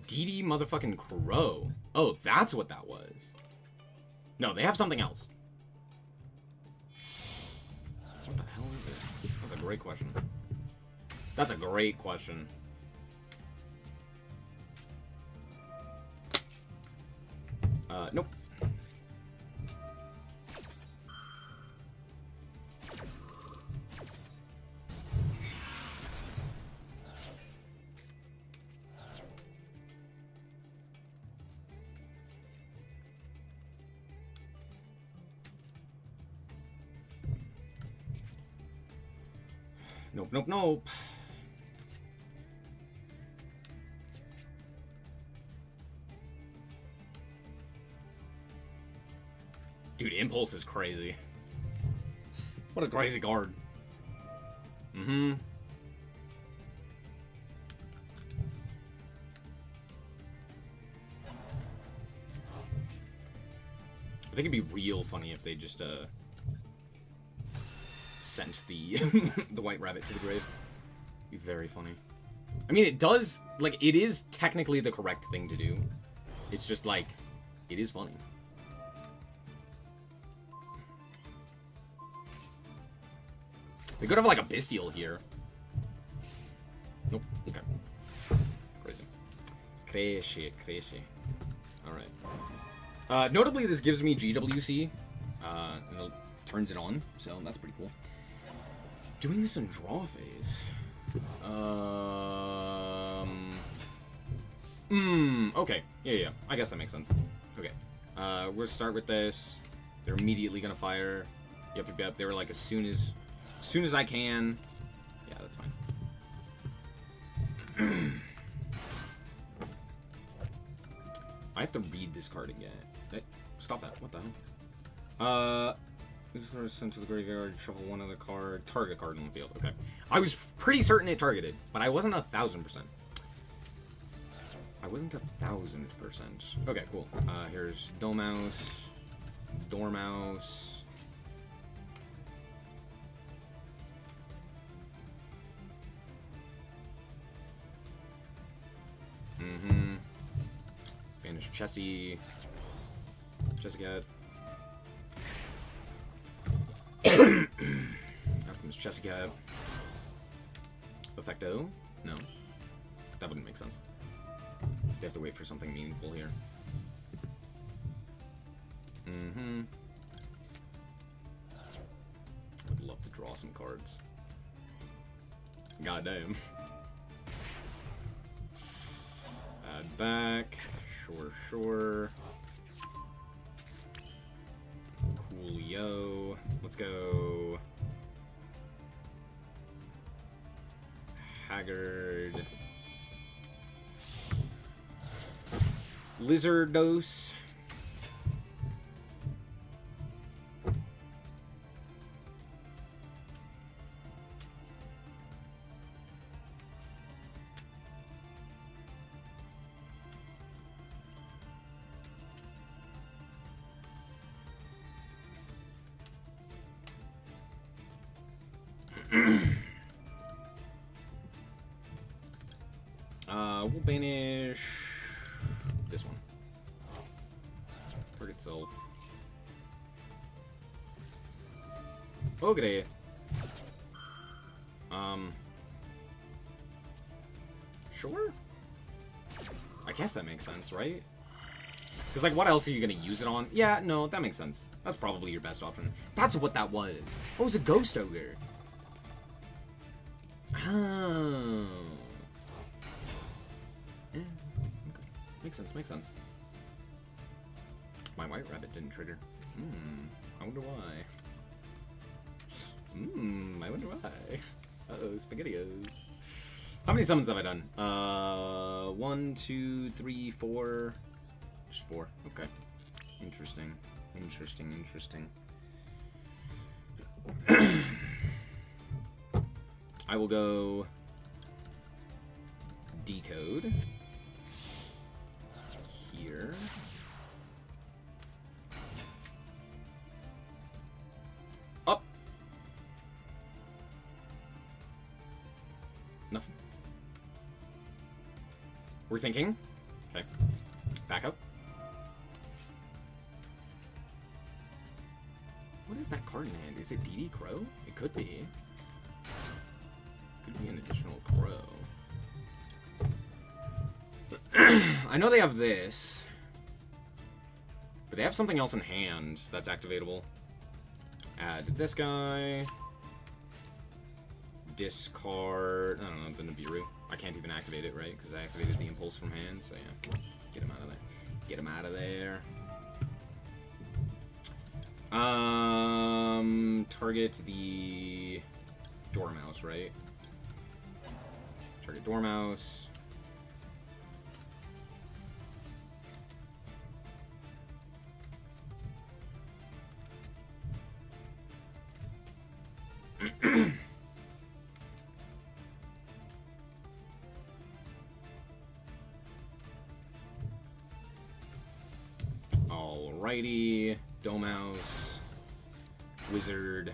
DD motherfucking Crow. Oh, that's what that was. No, they have something else. What the hell is this? That's a great question. That's a great question. Nope. Nope, nope, nope. Dude, Impulse is crazy. What a crazy card. Mm-hmm. I think it'd be real funny if they just sent the the white rabbit to the grave. It'd be very funny. I mean, it does, like, it is technically the correct thing to do. It's just like, it is funny. They could have like a bestial here. Nope. Okay. Crazy. Crazy, crazy. Alright. Notably, this gives me GWC. And it turns it on, so that's pretty cool. Doing this in draw phase. Okay. Yeah. I guess that makes sense. Okay. We'll start with this. They're immediately gonna fire. Yep. They were like, as soon as I can. Yeah, that's fine. I have to read this card again. Hey, stop that. What the hell? This card is sent to the graveyard. Shuffle one other card. Target card on the field. Okay. I was pretty certain it targeted, but I wasn't 1,000%. I wasn't 1,000%. Okay, cool. Here's Dormouse. Banish Chessie. Cat. Alchemist Chessie Cat. Effecto? No. That wouldn't make sense. They have to wait for something meaningful here. I'd love to draw some cards. Goddamn. Add back. Sure. Coolio. Let's go. Haggard. Lizardos. We'll banish this one. Target itself. Okay. Sure? I guess that makes sense, right? Because, like, what else are you going to use it on? Yeah, no, that makes sense. That's probably your best option. That's what that was. Oh, it was a Ghost Ogre. Oh. Yeah, okay. Makes sense. My white rabbit didn't trigger. I wonder why. I wonder why. Uh-oh, SpaghettiOs. How many summons have I done? 1, 2, 3, 4. Just 4. Okay. Interesting. I will go Decode here. Up. Nothing. We're thinking. Okay. Back up. What is that card in hand? Is it DD Crow? It could be. Could be an additional Crow. I know they have this. But they have something else in hand that's activatable. Add this guy. Discard. I don't know, the Nibiru. I can't even activate it, right? Because I activated the Impulse from hand, so yeah. Get him out of there. Get him out of there. Target the Dormouse, right? Target Dormouse. Alrighty. Domouse. Wizard.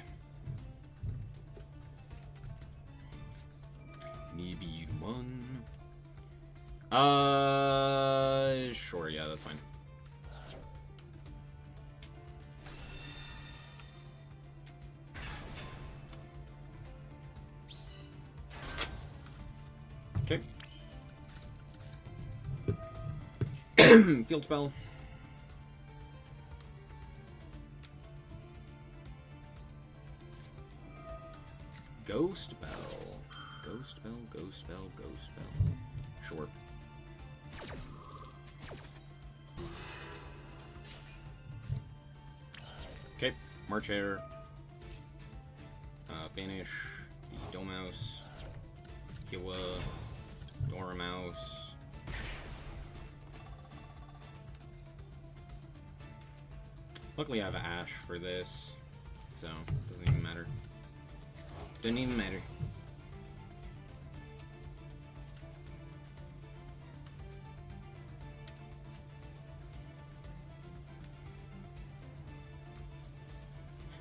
Maybe 1. Sure, yeah, that's fine. Okay. Field spell. Ghost Bell. Ghost Bell, Ghost Bell, Ghost Bell. Sure. Okay, March Hare. Banish the Domouse. Kiwa. Dormouse. Luckily I have an Ash for this, so it doesn't even matter. Doesn't even matter.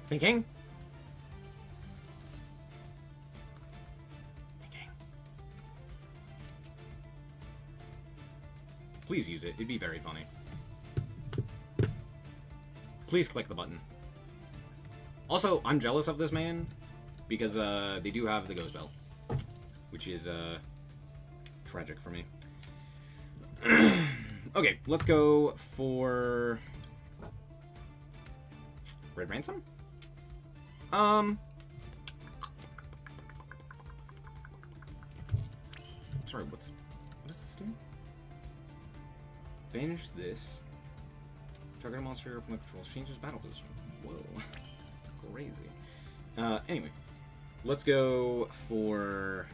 Thinking? Thinking. Please use it. It'd be very funny. Please click the button. Also, I'm jealous of this man because they do have the Ghost Bell, which is tragic for me. Okay, let's go for Red Ransom. Sorry, what does this do? Banish this. Target monster from the controls changes battle position. Whoa. Crazy. Anyway. Let's go for...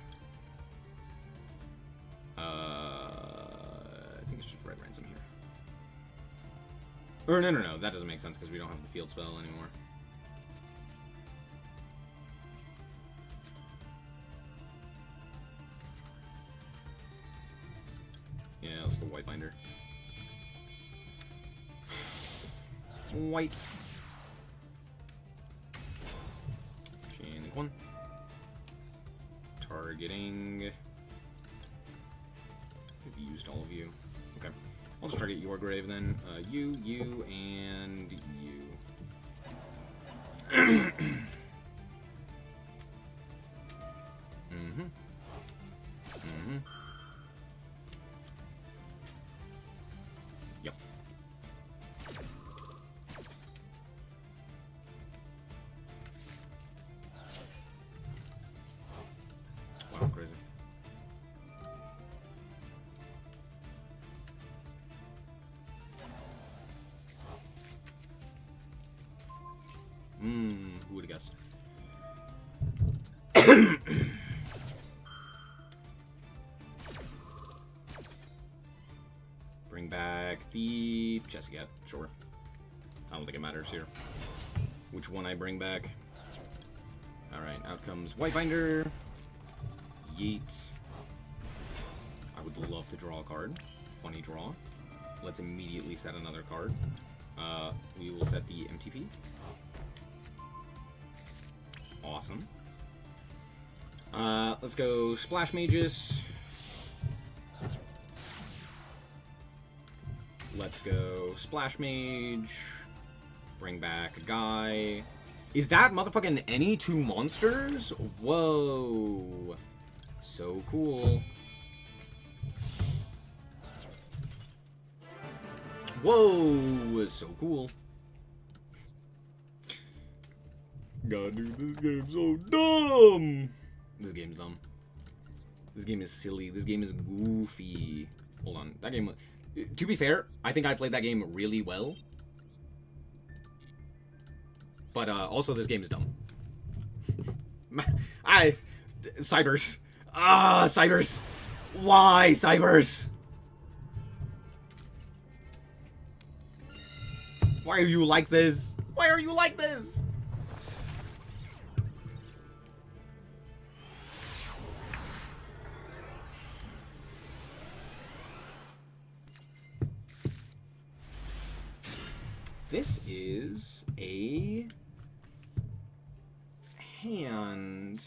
I think it's just Red Ransom here. Or no, that doesn't make sense because we don't have the field spell anymore. Yeah, let's go White Binder. White. Chain 1. Targeting. I've used all of you. Okay. I'll just target your grave then. You, and you. Yep. Wow, crazy. Who would've guessed? Bring back the Jessica. Sure. I don't think it matters here which one I bring back. Alright, out comes White Binder. Yeet. I would love to draw a card. Funny draw. Let's immediately set another card. We will set the MTP. Awesome. Let's go Splash Magus. Let's go Splash Mage. Bring back a guy. Is that motherfucking any 2 monsters? Whoa. So cool. Whoa. So cool. God, dude, this game's so dumb. This game's dumb. This game is silly. This game is goofy. Hold on. That game... To be fair, I think I played that game really well. But, also this game is dumb. Cybers. Cybers. Why, Cybers? Why are you like this? Why are you like this? This is a hand.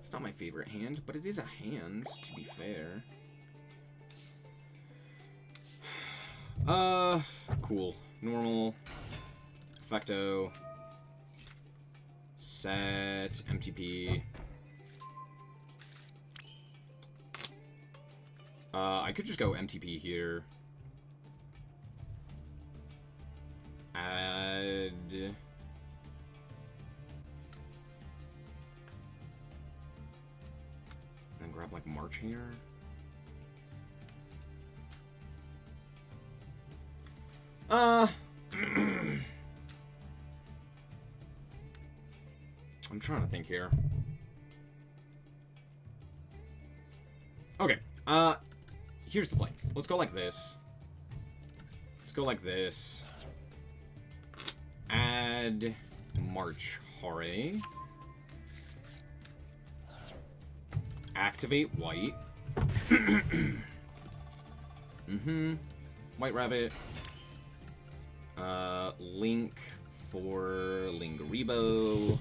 It's not my favorite hand, but it is a hand, to be fair. Cool. Normal. Perfecto. Set. MTP. I could just go MTP here. Add... and grab, like, March here. I'm trying to think here. Okay, here's the play. Let's go like this. Let's go like this. Add March Hare. Activate white. White rabbit. Link for Lingaribo.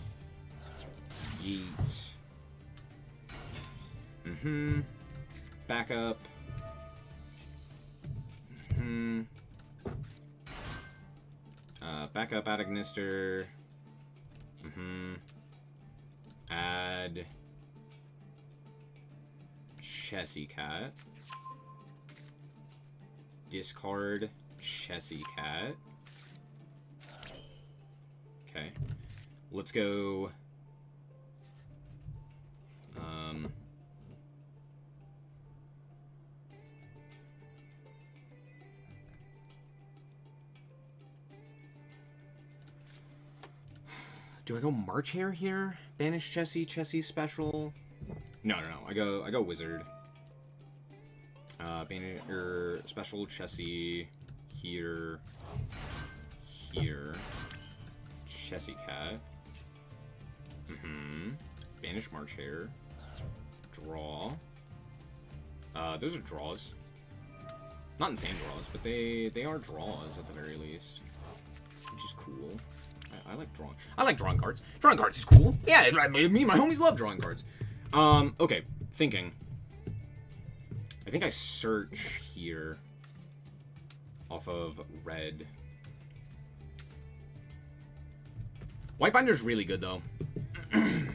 Yeet. Backup. Backup, add Ignister. Add Chessy Cat. Discard Chessy Cat. Okay. Let's go. Do I go March Hare here? Banish Chessy, Chessy special? No. I go Wizard. Banish special Chessy here. Chessy Cat. Banish March Hare. Draw. Those are draws. Not insane draws, but they are draws at the very least. Which is cool. I like drawing. I like drawing cards. Drawing cards is cool. Yeah, me and my homies love drawing cards. Okay. Thinking. I think I search here. Off of red. White binder's really good, though. I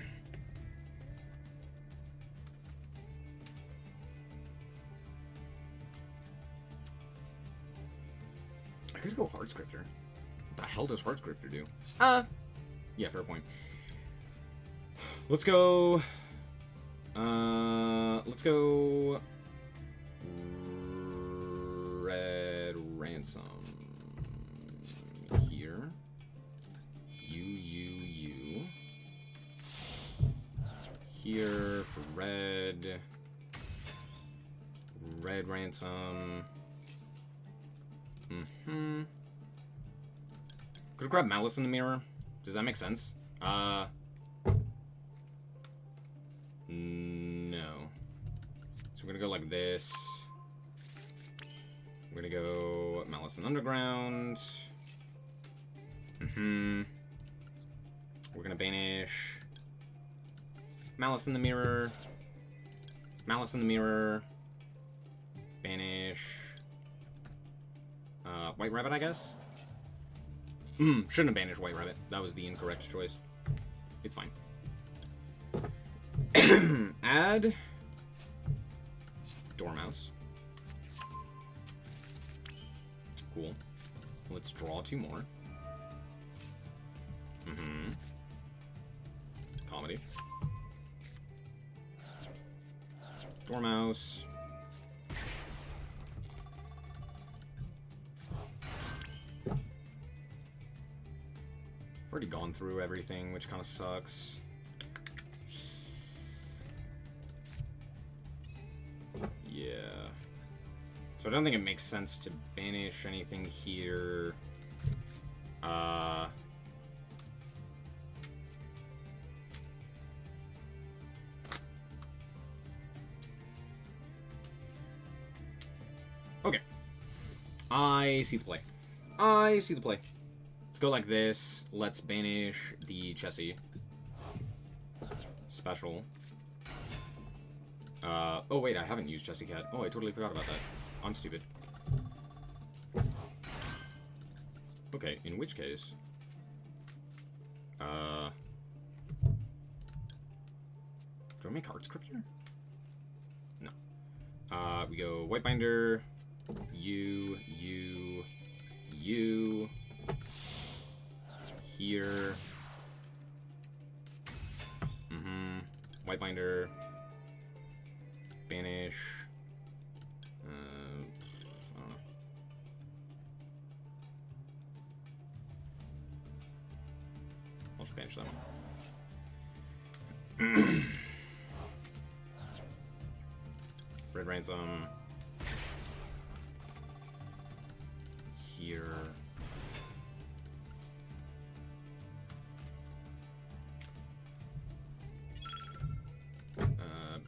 could go Hard Scripter. What the hell does Hard Scripter do? Yeah, fair point. Let's go... let's go... Red Ransom. Here. You. Here for red. Red Ransom. Could I grab Malice in the Mirror? Does that make sense? No. So we're gonna go like this. We're gonna go Malice in Underground. We're gonna banish Malice in the Mirror. Malice in the Mirror. Banish. White Rabbit, I guess? Shouldn't have banished White Rabbit. That was the incorrect choice. It's fine. Add Dormouse. Cool. Let's draw 2 more. Comedy. Dormouse. I've already gone through everything, which kind of sucks. Yeah. So I don't think it makes sense to banish anything here. Okay. I see the play. I see the play. Let's go like this. Let's banish the Chessie. Special. Oh wait, I haven't used Chessie Cat. Oh, I totally forgot about that. I'm stupid. Okay, in which case... Do I make Heart Scripture? No. We go White Binder, you, here. White Binder, banish. I don't know. I'll just banish that one. Red Ransom. Here.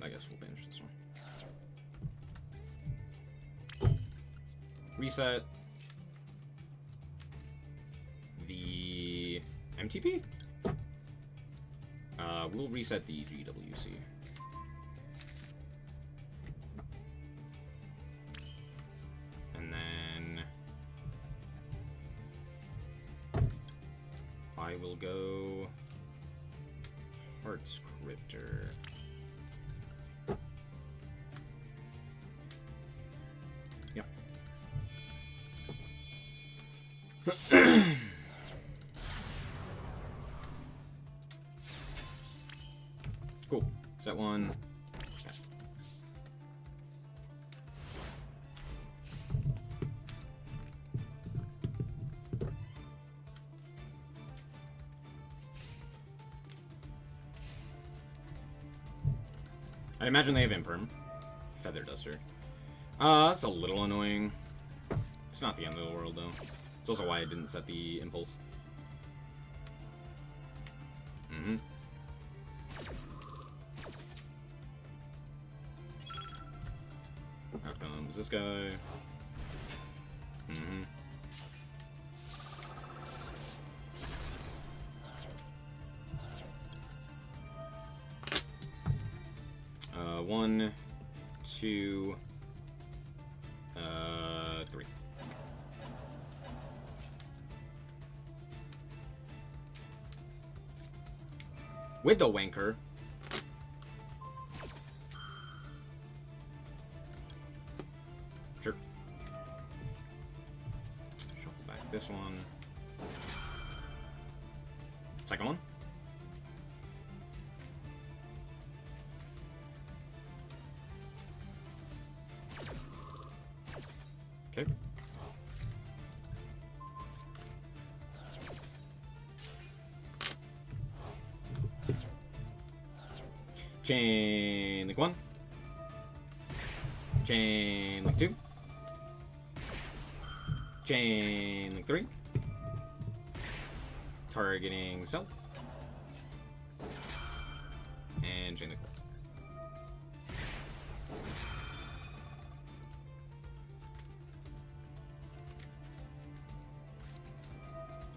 I guess we'll banish this one. Reset. The MTP? We'll reset the GWC. And then I will go Heart Scriptor. Yep. Cool. Set one. Okay. I imagine they have Imperm. Feather Duster. That's a little annoying. It's not the end of the world, though. It's also why I didn't set the Impulse. Out comes this guy. One, two, three. With the wanker. Sure. Shuffle back this one. Second one. Okay. Chain link 1. Chain link 2. Chain link 3. Targeting self. And chain link 4.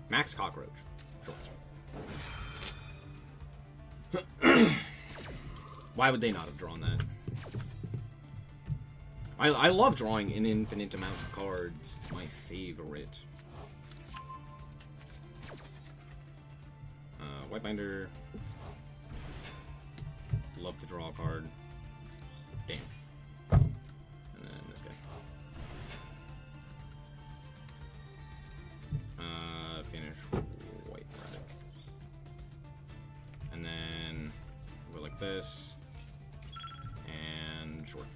Max Cockroach. Sure. Why would they not have drawn that? I love drawing an infinite amount of cards. It's my favorite. White Binder. Love to draw a card. Damn. And then this guy. Finish white red. And then go like this. And short.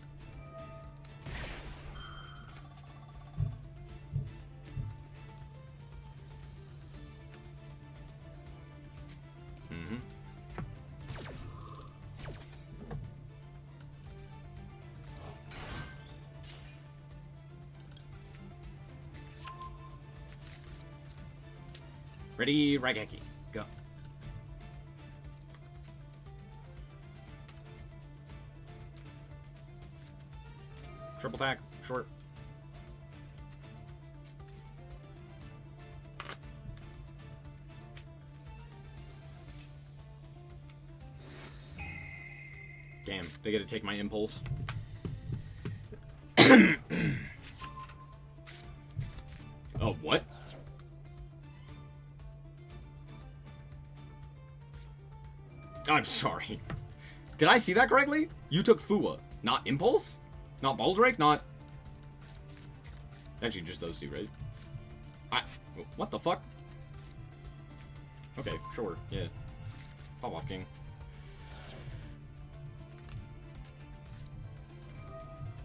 Ready, Raigeki, go. Triple attack, short. Damn, they get to take my impulse. Oh, what? I'm sorry. Did I see that correctly? You took Fua, not Impulse? Not Baldrake? Not... Actually, just those two, right? What the fuck? Okay, sure, yeah. Pop off, King.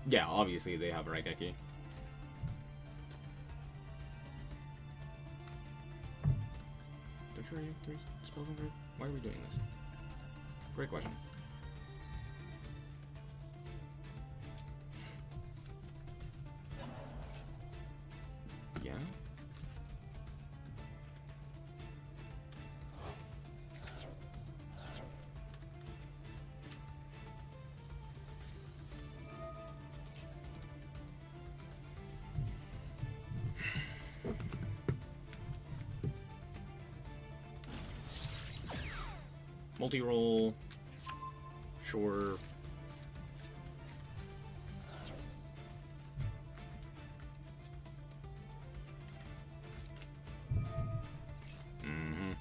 Yeah, obviously they have Raigeki. Don't you already have 3 spells in grid? Why are we doing this? Great question. Yeah? Multi-roll. Sure. Mm-hmm.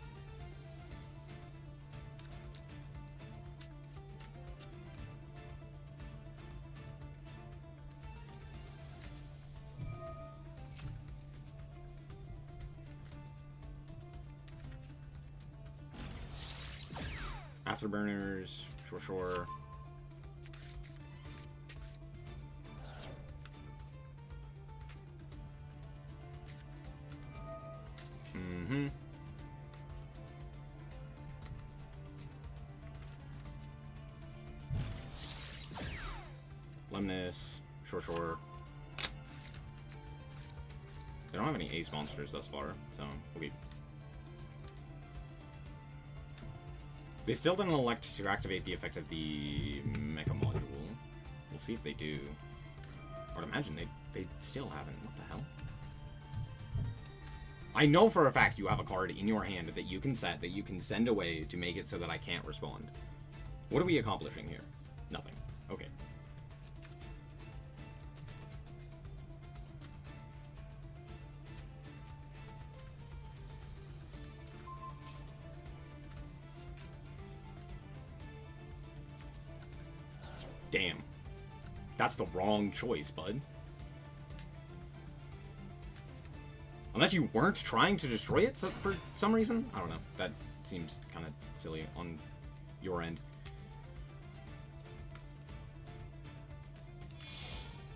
Afterburners. Sure. Mm-hmm. Lemnis. Sure. They don't have any ace monsters thus far, so okay. They still didn't elect to activate the effect of the mecha module. We'll see if they do. I would imagine they still haven't. What the hell? I know for a fact you have a card in your hand that you can set, that you can send away to make it so that I can't respond. What are we accomplishing here? Nothing. Okay. Damn. That's the wrong choice, bud. Unless you weren't trying to destroy it for some reason? I don't know. That seems kind of silly on your end.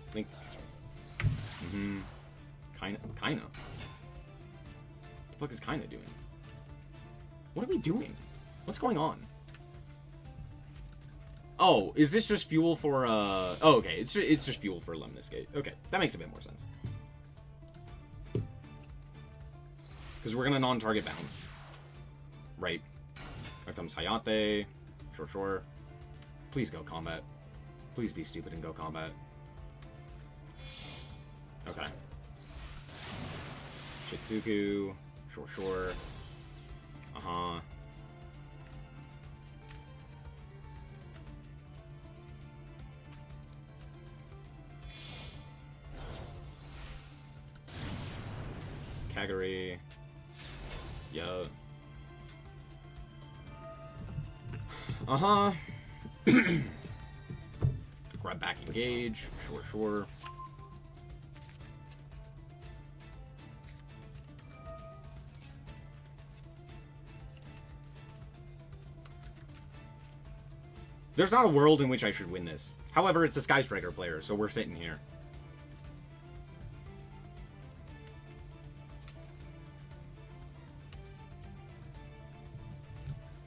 I think... Kinda. The fuck is kinda doing? What are we doing? What's going on? Oh, is this just fuel for, Oh, okay. It's just fuel for Lemnis Gate. Okay, that makes a bit more sense. Because we're gonna non-target bounce. Right. There comes Hayate. Sure. Please go combat. Please be stupid and go combat. Okay. Shitsuku. Sure. Uh-huh. Kagari. Yeah. Uh-huh. Grab back engage. Sure. There's not a world in which I should win this. However, it's a Sky Striker player, so we're sitting here.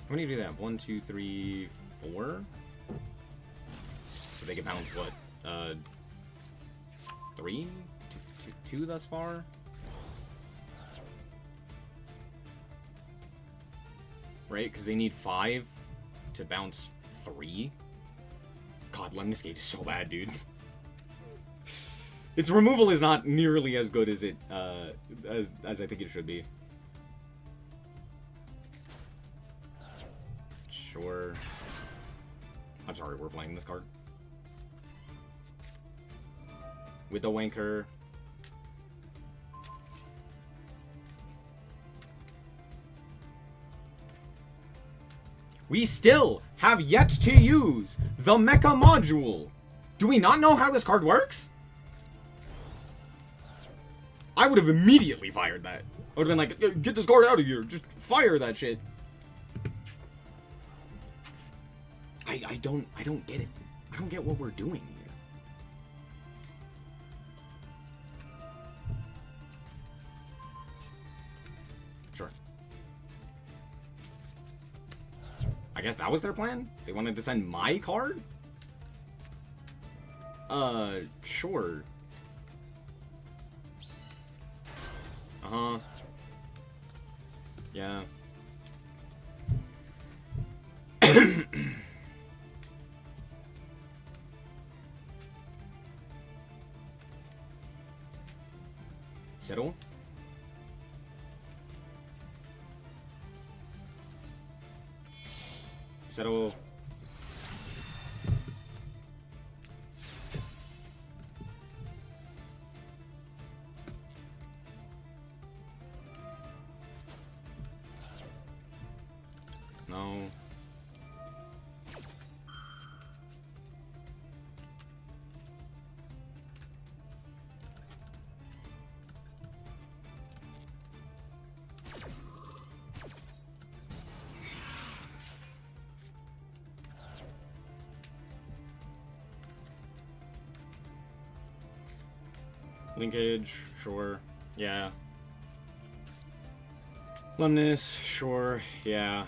How many do they have? 1, 2, 3, 4? So they can bounce, what? 3? 2 thus far? Right? Because they need 5 to bounce 3? God, Lemnis Gate is so bad, dude. Its removal is not nearly as good as it, as I think it should be. Sure. I'm sorry, we're playing this card. With the Winker. We still have yet to use the Mecha Module. Do we not know how this card works? I would have immediately fired that. I would have been like, get this card out of here. Just fire that shit. I don't get it. I don't get what we're doing here. Sure. I guess that was their plan? They wanted to send my card? Sure. Uh-huh. Yeah. Settle? Settle. No. Linkage, sure. Yeah. Lemnis, sure. Yeah.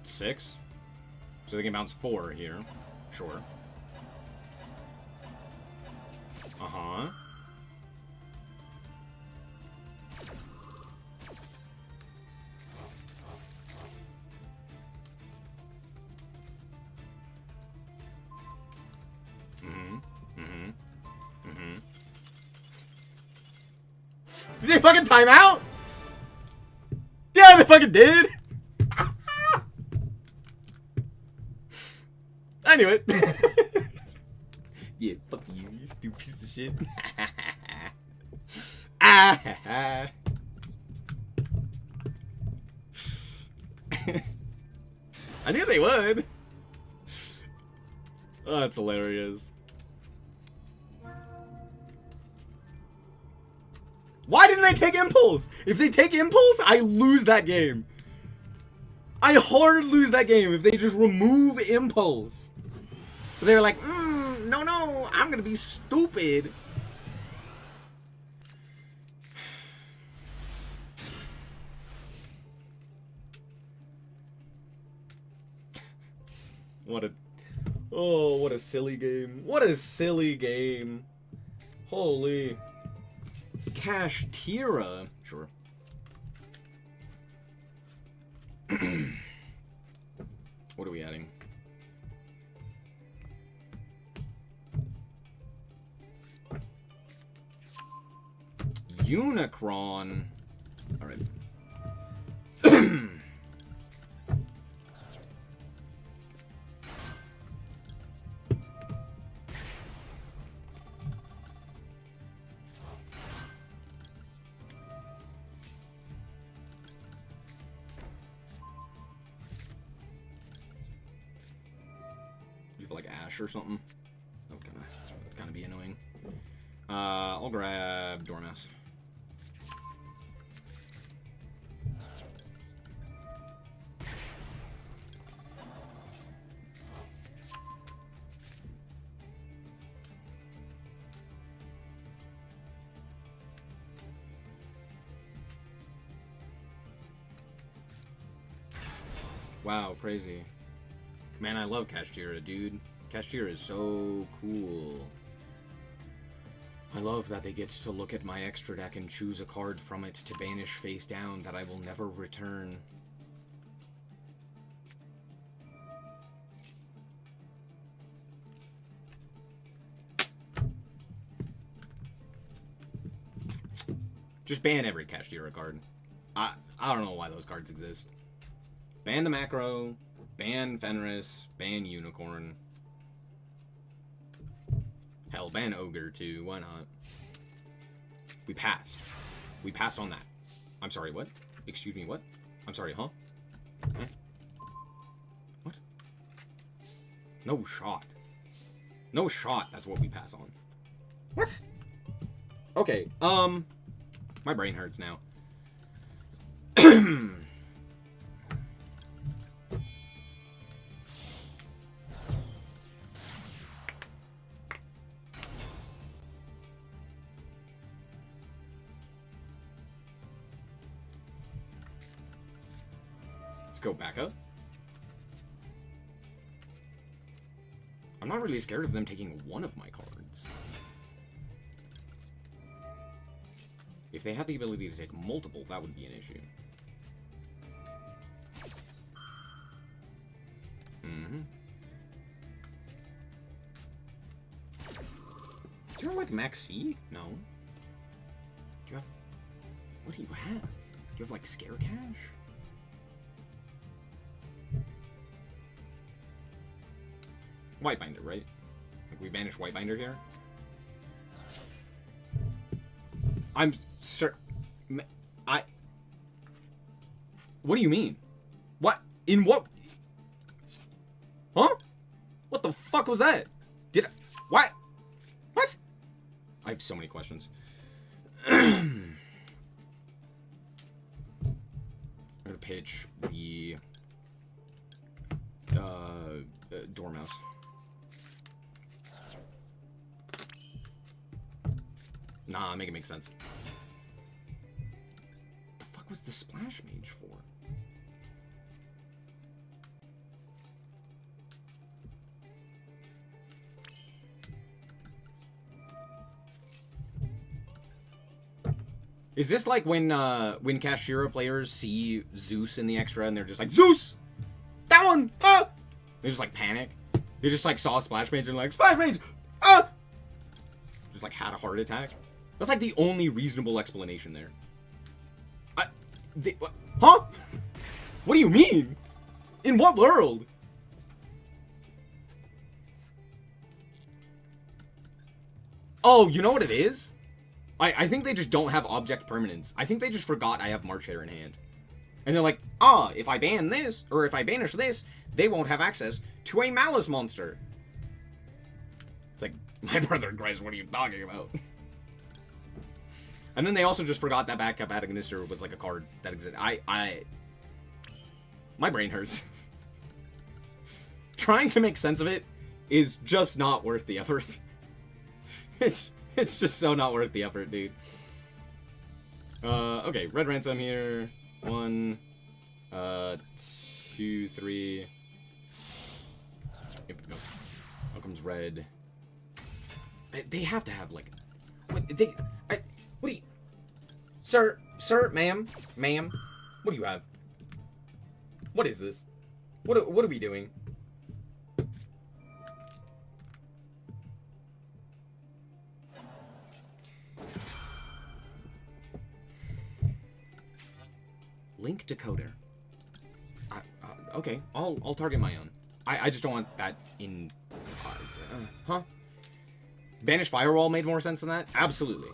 Six. So they can bounce 4 here. Sure. Uh-huh. Did they fucking time out? Yeah, they fucking did. I knew it. Yeah, fuck you, you stupid piece of shit. I knew they would. Oh, that's hilarious. Why didn't they take Impulse? If they take Impulse, I lose that game. I hard lose that game if they just remove Impulse. But they were like, no, I'm gonna be stupid. What a silly game. What a silly game. Holy. Kashtira. Sure. What are we adding? Unicron. Alright. Like Ash or something. That would kind of be annoying. I'll grab Dormouse. Wow, crazy. Man, I love Kashtira, dude. Kashtira is so cool. I love that they get to look at my extra deck and choose a card from it to banish face down that I will never return. Just ban every Kashtira card. I don't know why those cards exist. Ban the Macro, ban Fenris, ban Unicorn. Hell, ban Ogre too, why not? We passed. We passed on that. I'm sorry, what? Excuse me, what? I'm sorry, huh? Huh? What? No shot. No shot, that's what we pass on. What? Okay, my brain hurts now. Let's go back up. I'm not really scared of them taking one of my cards. If they had the ability to take multiple, that would be an issue. Mm-hmm. Do you have, like, Max C? No. Do you have... What do you have? Do you have, like, Scare Cash? Whitebinder, right? Like, we banish Whitebinder here? I'm sir. What do you mean? What? In what? Huh? What the fuck was that? Did I... What? What? I have so many questions. I'm gonna pitch the Dormouse. Nah, make it make sense. The fuck was the Splash Mage for? Is this like when Kashira players see Zeus in the extra and they're just like, Zeus! That one! Ah! They just like panic. They just like saw a Splash Mage and like, Splash Mage! Ah! Just like had a heart attack. That's like the only reasonable explanation there. Huh? What do you mean? In what world? Oh, you know what it is? I think they just don't have object permanence. I think they just forgot I have March Hare in hand. And they're like, if I ban this, or if I banish this, they won't have access to a Malice monster. It's like, my brother Christ, what are you talking about? And then they also just forgot that Backup Agonister was like a card that existed. My brain hurts. Trying to make sense of it is just not worth the effort. It's just so not worth the effort, dude. Okay, Red Ransom here. 1, 2, 3. Yep, no. Out comes red. They have to have like, what do you, sir, ma'am, what do you have? What is this? What are we doing? Link decoder. Okay, I'll target my own. I just don't want that in. Huh? Banish Firewall made more sense than that? Absolutely.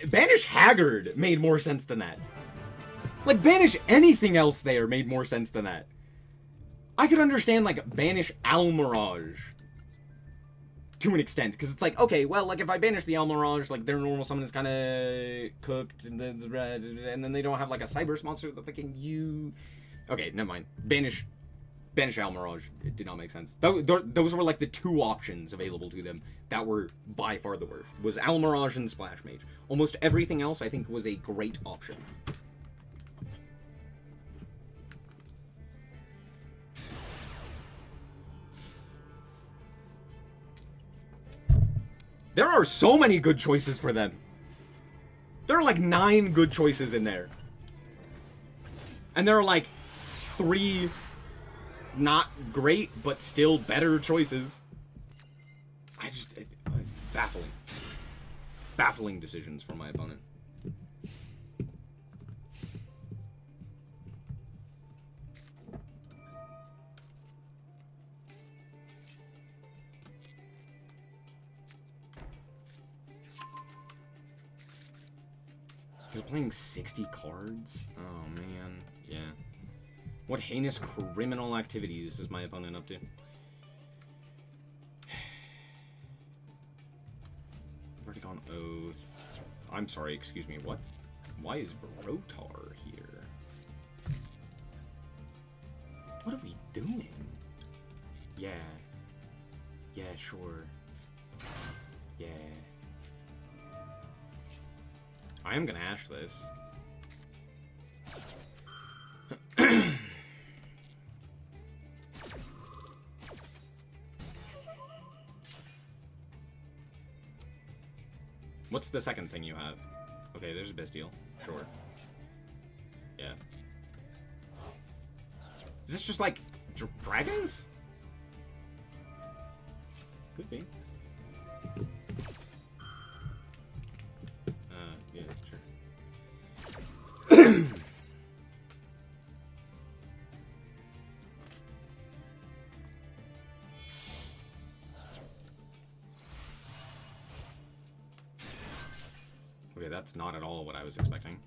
Banish Haggard made more sense than that. Like, banish anything else there made more sense than that. I could understand, like, banish Almirage to an extent, because it's like, okay, well, like, if I banish the Almirage, like, their normal summon is kind of cooked, and then they don't have, like, a Cyberse monster that they can use. Okay, never mind. Banish Almirage, it did not make sense. Those were like the two options available to them that were by far the worst. Was Almirage and Splash Mage. Almost everything else I think was a great option. There are so many good choices for them. There are like 9 good choices in there. And there are like 3 not great, but still better choices. Baffling. baffling decisions from my opponent. You're playing 60 cards? Oh, man. Yeah. What heinous criminal activities is my opponent up to? Vertigon Oath. I'm sorry, excuse me, what? Why is Rotar here? What are we doing? Yeah. Yeah, sure. Yeah. I am gonna Ash this. What's the second thing you have? Okay, there's a Bastille. Sure. Yeah. Is this just like dragons? Could be. Yeah, sure. Okay, that's not at all what I was expecting.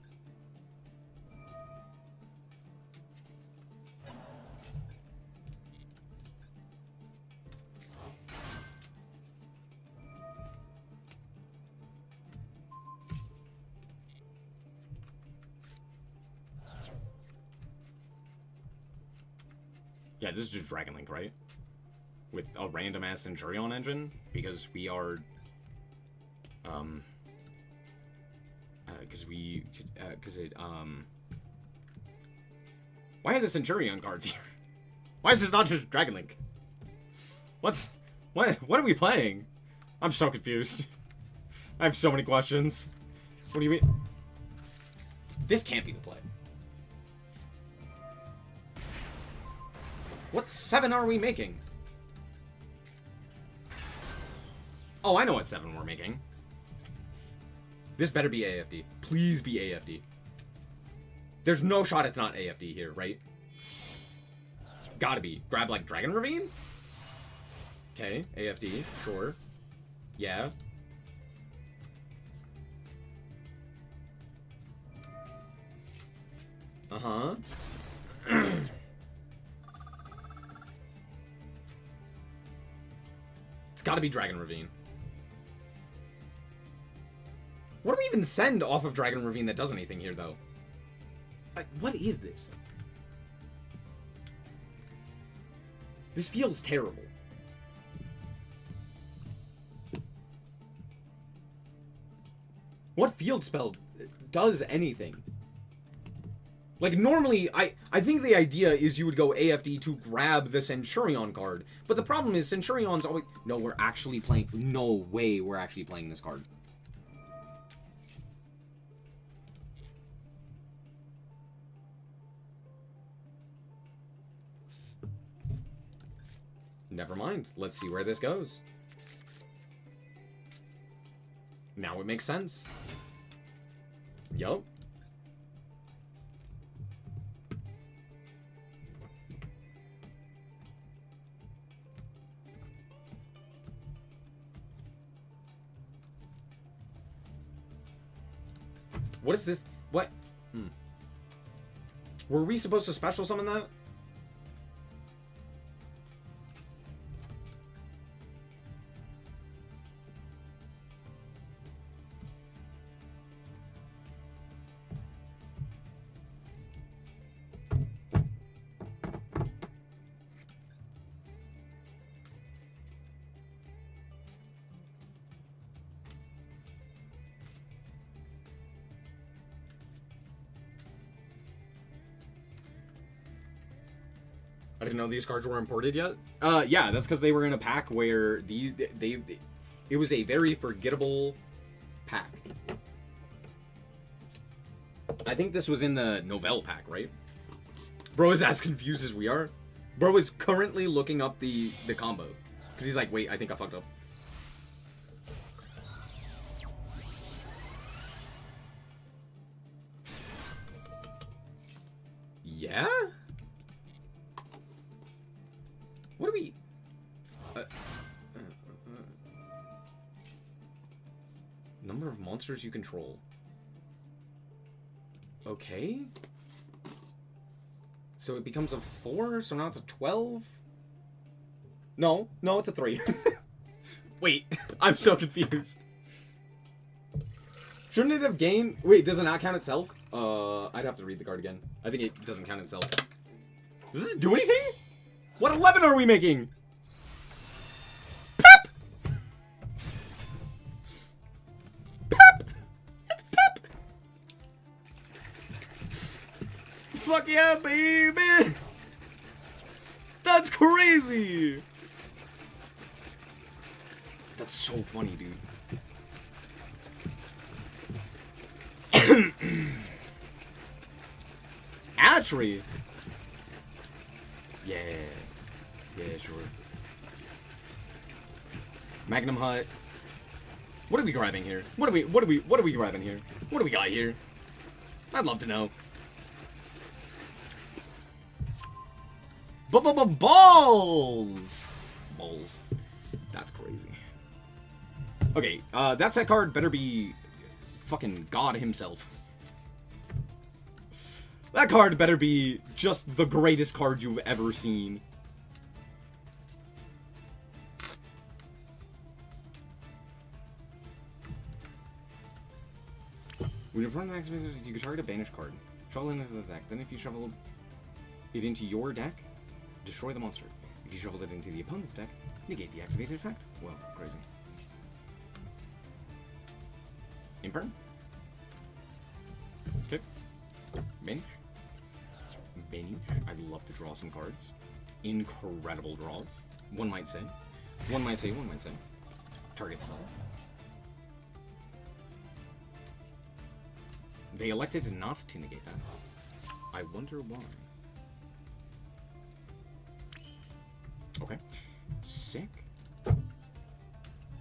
Yeah, this is just Dragon Link, right? With a random-ass Centurion engine? Because we are... Why are the Centurion cards here? Why is this not just Dragon Link? What are we playing? I'm so confused. I have so many questions. What do you mean? This can't be the play. What 7 are we making? Oh, I know what 7 we're making. This better be AFD. Please be AFD. There's no shot it's not AFD here, right? Gotta be. Grab, like, Dragon Ravine? Okay, AFD. Sure. Yeah. Uh-huh. It's gotta be Dragon Ravine. What do we even send off of Dragon Ravine that does anything here, though? What is this? This feels terrible. What field spell does anything? Like, normally, I think the idea is you would go AFD to grab the Centurion card. But the problem is, Centurion's always... No, we're actually playing... No way we're actually playing this card. Never mind. Let's see where this goes. Now it makes sense. Yup. What is this? What? Were we supposed to special summon that? I didn't know these cards were imported yet. Yeah, that's because they were in a pack where it was a very forgettable pack. I think this was in the Novell pack, right? Bro is as confused as we are. Bro is currently looking up the combo. Because he's like, wait, I think I fucked up. Yeah? What do we... number of monsters you control. Okay. So it becomes a 4, so now it's a 12? No, it's a 3. Wait, I'm so confused. Shouldn't it have gained... Wait, does it not count itself? I'd have to read the card again. I think it doesn't count itself. Does this do anything? What 11 are we making? Pep! Pep! It's Pep! Fuck yeah, baby! That's crazy! That's so funny, dude. Atry! Yeah. Yeah, sure. Magnum Hut. What are we grabbing here? What are we grabbing here? What do we got here? I'd love to know. Balls! Balls. That's crazy. Okay, that set card better be fucking God himself. That card better be just the greatest card you've ever seen. When your opponent activates, you can target a banished card. Shuffle it into the deck. Then if you shuffled it into your deck, destroy the monster. If you shuffled it into the opponent's deck, negate the activated effect. Well, crazy. Imperm. Okay. Banish. Banish. I'd love to draw some cards. Incredible draws. One might say. One might say. Target cell. They elected not to negate that. I wonder why. Okay. Sick.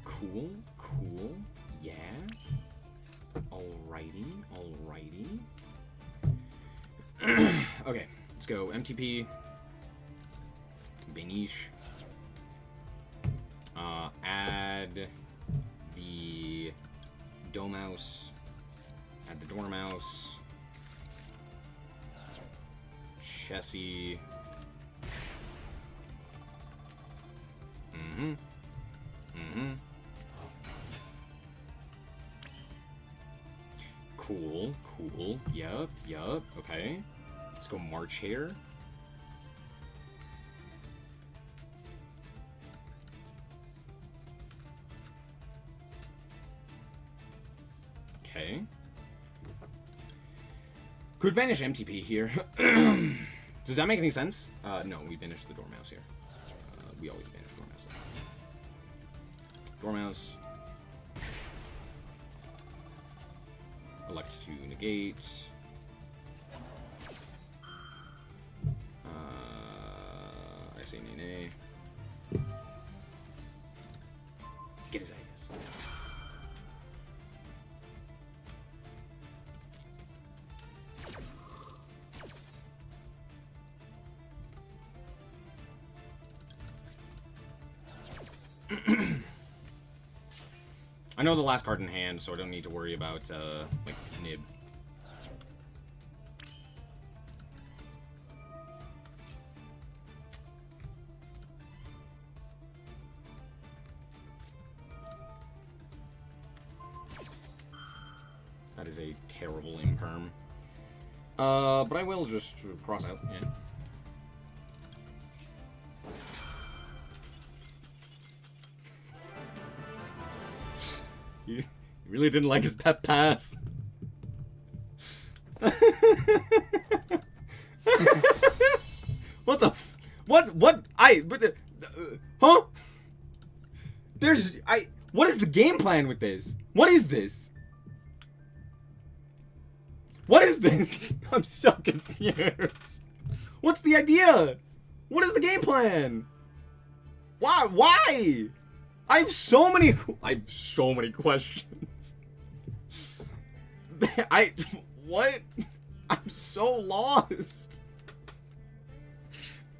Cool. Yeah. Alrighty. Okay, let's go. MTP. Banish. Add the Domouse. Add the Dormouse. Chessie. Cool. Yup. Okay. Let's go March here. Okay. Could banish MTP here. Does that make any sense? No, we banished the Dormouse here. We always banish Dormouse. Dormouse. Elect to negate. I say nay. Get his ideas. I know the last card in hand, so I don't need to worry about, like, nib. That is a terrible imperm. But I will just cross out, yeah. He really didn't like his pep pass. What the f- What? Huh? What is the game plan with this? What is this? What is this? I'm so confused. What's the idea? What is the game plan? Why? I have so many questions. What? I'm so lost.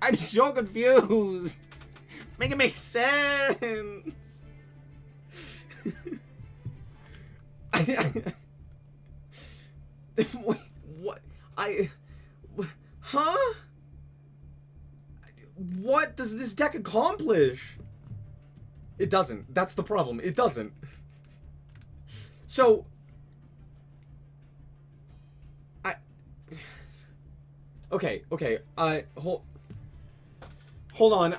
I'm so confused. Make it make sense. Wait, what? Huh? What does this deck accomplish? It doesn't. That's the problem. It doesn't. So... Okay. Hold on.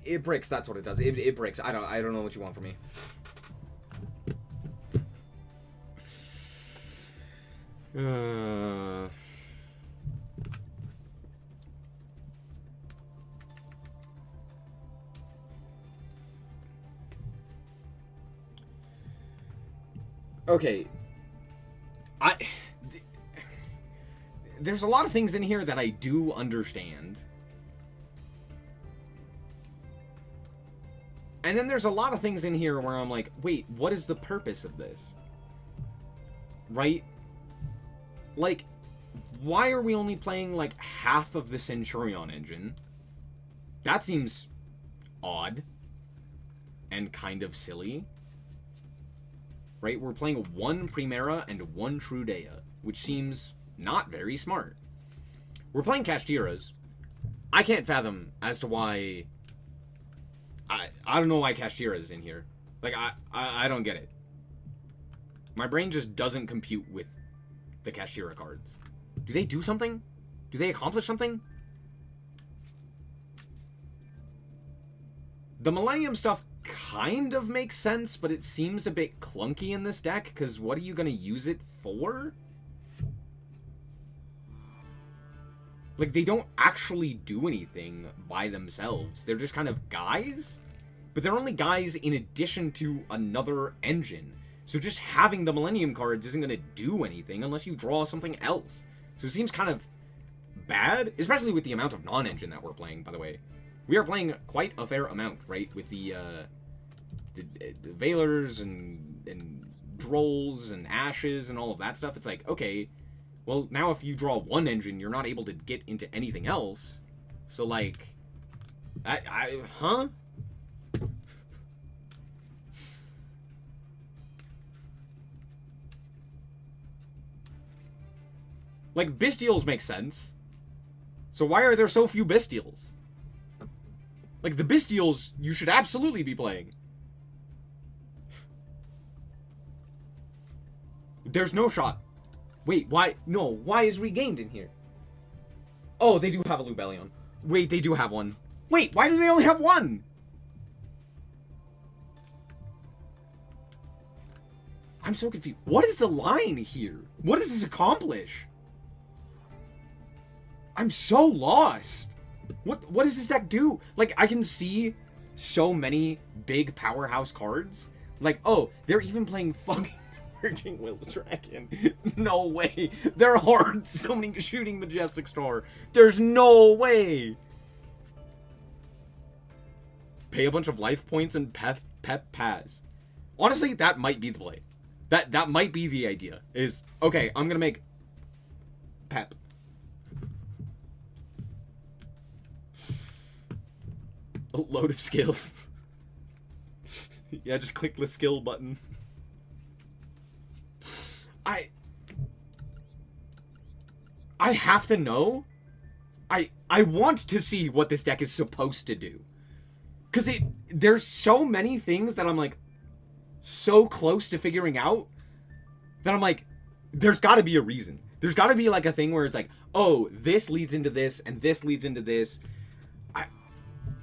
It bricks. That's what it does. It bricks. I don't know what you want from me. Okay. There's a lot of things in here that I do understand. And then there's a lot of things in here where I'm like, wait, what is the purpose of this? Right? Like, why are we only playing, like, half of the Centurion engine? That seems odd. And kind of silly. Right? We're playing one Primera and one Trudea, which seems not very smart. We're playing Castiras. I can't fathom as to why... I don't know why Castira is in here. Like, I don't get it. My brain just doesn't compute with the Castira cards. Do they do something? Do they accomplish something? The Millennium stuff kind of makes sense, but it seems a bit clunky in this deck, because what are you going to use it for? Like, they don't actually do anything by themselves. They're just kind of guys. But they're only guys in addition to another engine. So just having the Millennium cards isn't going to do anything unless you draw something else. So it seems kind of bad, especially with the amount of non-engine that we're playing, by the way. We are playing quite a fair amount, right? With the Veilers and Drolls and Ashes and all of that stuff. It's like, okay... Well, now if you draw one engine, you're not able to get into anything else. So, like... Huh? Like, Bestials make sense. So why are there so few Bestials? Like, the Bestials, you should absolutely be playing. There's no shot. Wait, why? No, why is Regained in here? Oh, they do have a Lubellion. Wait, they do have one. Wait, why do they only have one? I'm so confused. What is the line here? What does this accomplish? I'm so lost. What does this deck do? Like, I can see so many big powerhouse cards. Like, oh, they're even playing fucking... Merging Will Dragon. No way. There are so many shooting Majestic Star. There's no way. Pay a bunch of life points and pep Paz. Honestly, that might be the play. That might be the idea. Is, okay, I'm gonna make Pep. A load of skills. Yeah, just click the skill button. I have to know. I want to see what this deck is supposed to do. Because there's so many things that I'm like so close to figuring out that I'm like, there's got to be a reason. There's got to be like a thing where it's like, oh, this leads into this and this leads into this.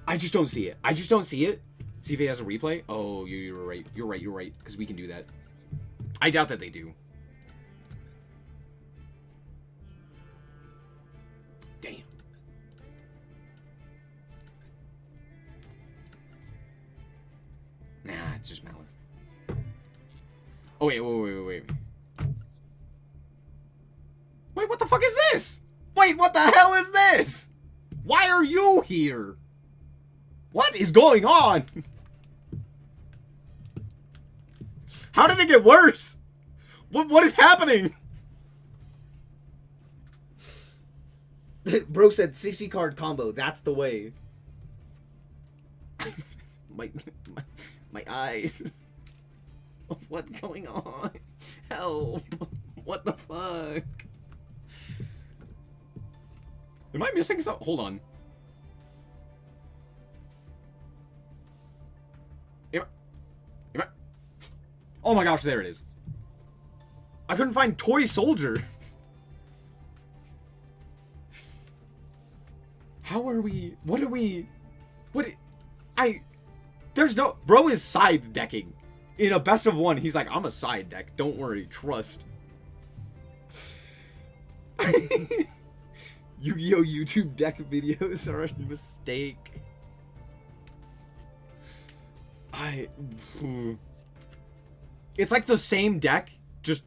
I just don't see it. I just don't see it. See if he has a replay. Oh, you're right. You're right. Because we can do that. I doubt that they do. Damn. Nah, it's just Malice. Oh, wait. Wait, what the fuck is this? Wait, what the hell is this? Why are you here? What is going on? How did it get worse? What is happening? Bro said 60 card combo. That's the way. my eyes. What's going on? Help. What the fuck? Am I missing something? Hold on. Oh my gosh, there it is. I couldn't find Toy Soldier. How are we... What are we... What... There's no... Bro is side decking. In a best of one, he's like, I'm a side deck. Don't worry. Trust. Yu-Gi-Oh! YouTube deck videos are a mistake. It's like the same deck, just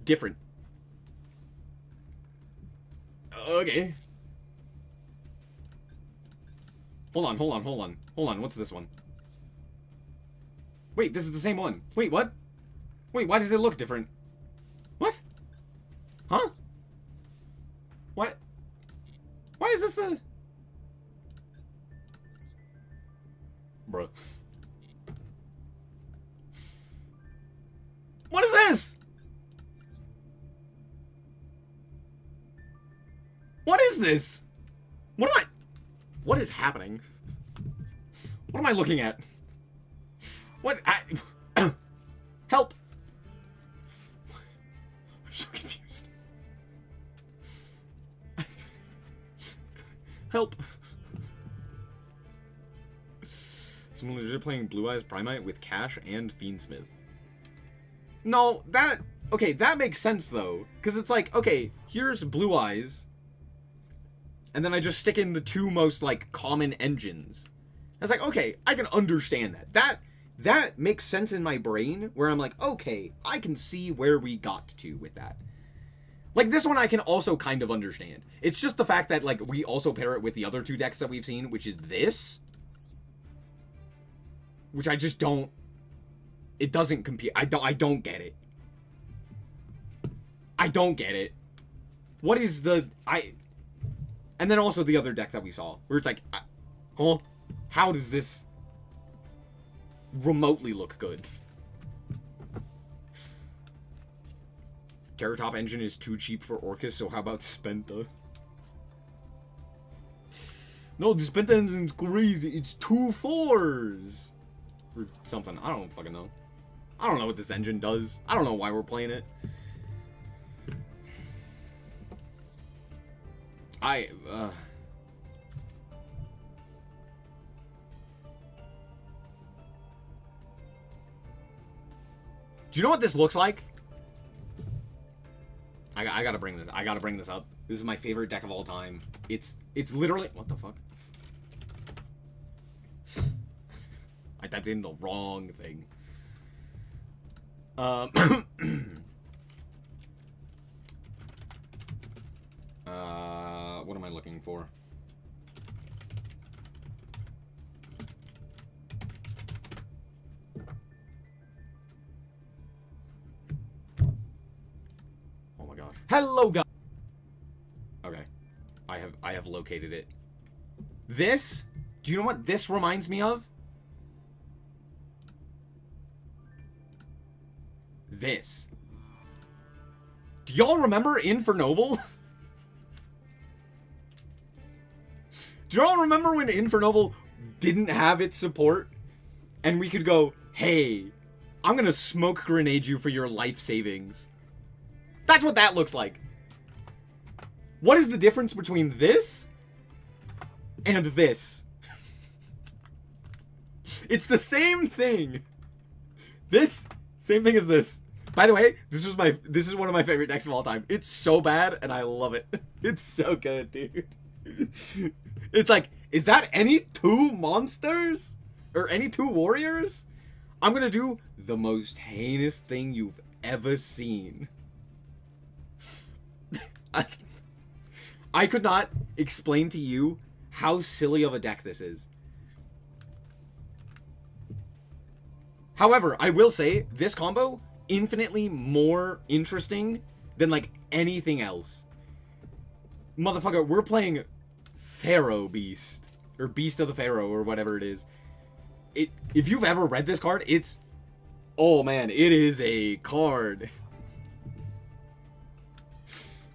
different. Okay. Hold on. What's this one? Wait, this is the same one. Wait, what? Wait, why does it look different? What? Huh? What? Why is this the... Bruh. What is this? What is this? What is happening? What am I looking at? What? Help! I'm so confused. Help! Someone legit playing Blue Eyes Primite with Cash and Fiendsmith. No, that... Okay, that makes sense, though. Because it's like, okay, here's Blue Eyes. And then I just stick in the two most, like, common engines. I was like, okay, I can understand that. That makes sense in my brain, where I'm like, okay, I can see where we got to with that. Like, this one I can also kind of understand. It's just the fact that, like, we also pair it with the other two decks that we've seen, which is this. Which I just don't... It doesn't compete. I don't get it. I don't get it. What is the... And then also the other deck that we saw, where it's like, huh? How does this remotely look good? Terratop Engine is too cheap for Orcus, so how about Spenta? No, the Spenta Engine's crazy. It's 2 4s. Or something. I don't fucking know. I don't know what this engine does. I don't know why we're playing it. Do you know what this looks like? I gotta bring this. I gotta bring this up. This is my favorite deck of all time. It's literally... What the fuck? I typed in the wrong thing. What am I looking for? Oh my gosh. Hello, guys. Okay. I have located it. This, do you know what this reminds me of? This. Do y'all remember Infernoble? Do y'all remember when Infernoble didn't have its support? And we could go, hey, I'm gonna smoke grenade you for your life savings. That's what that looks like. What is the difference between this and this? It's the same thing. This, same thing as this. By the way, this is one of my favorite decks of all time. It's so bad, and I love it. It's so good, dude. It's like, is that any 2 monsters? Or any 2 warriors? I'm gonna do the most heinous thing you've ever seen. I could not explain to you how silly of a deck this is. However, I will say, this combo infinitely more interesting than, like, anything else. Motherfucker, we're playing Pharaoh Beast. Or Beast of the Pharaoh, or whatever it is. If you've ever read this card, it's... Oh, man, it is a card.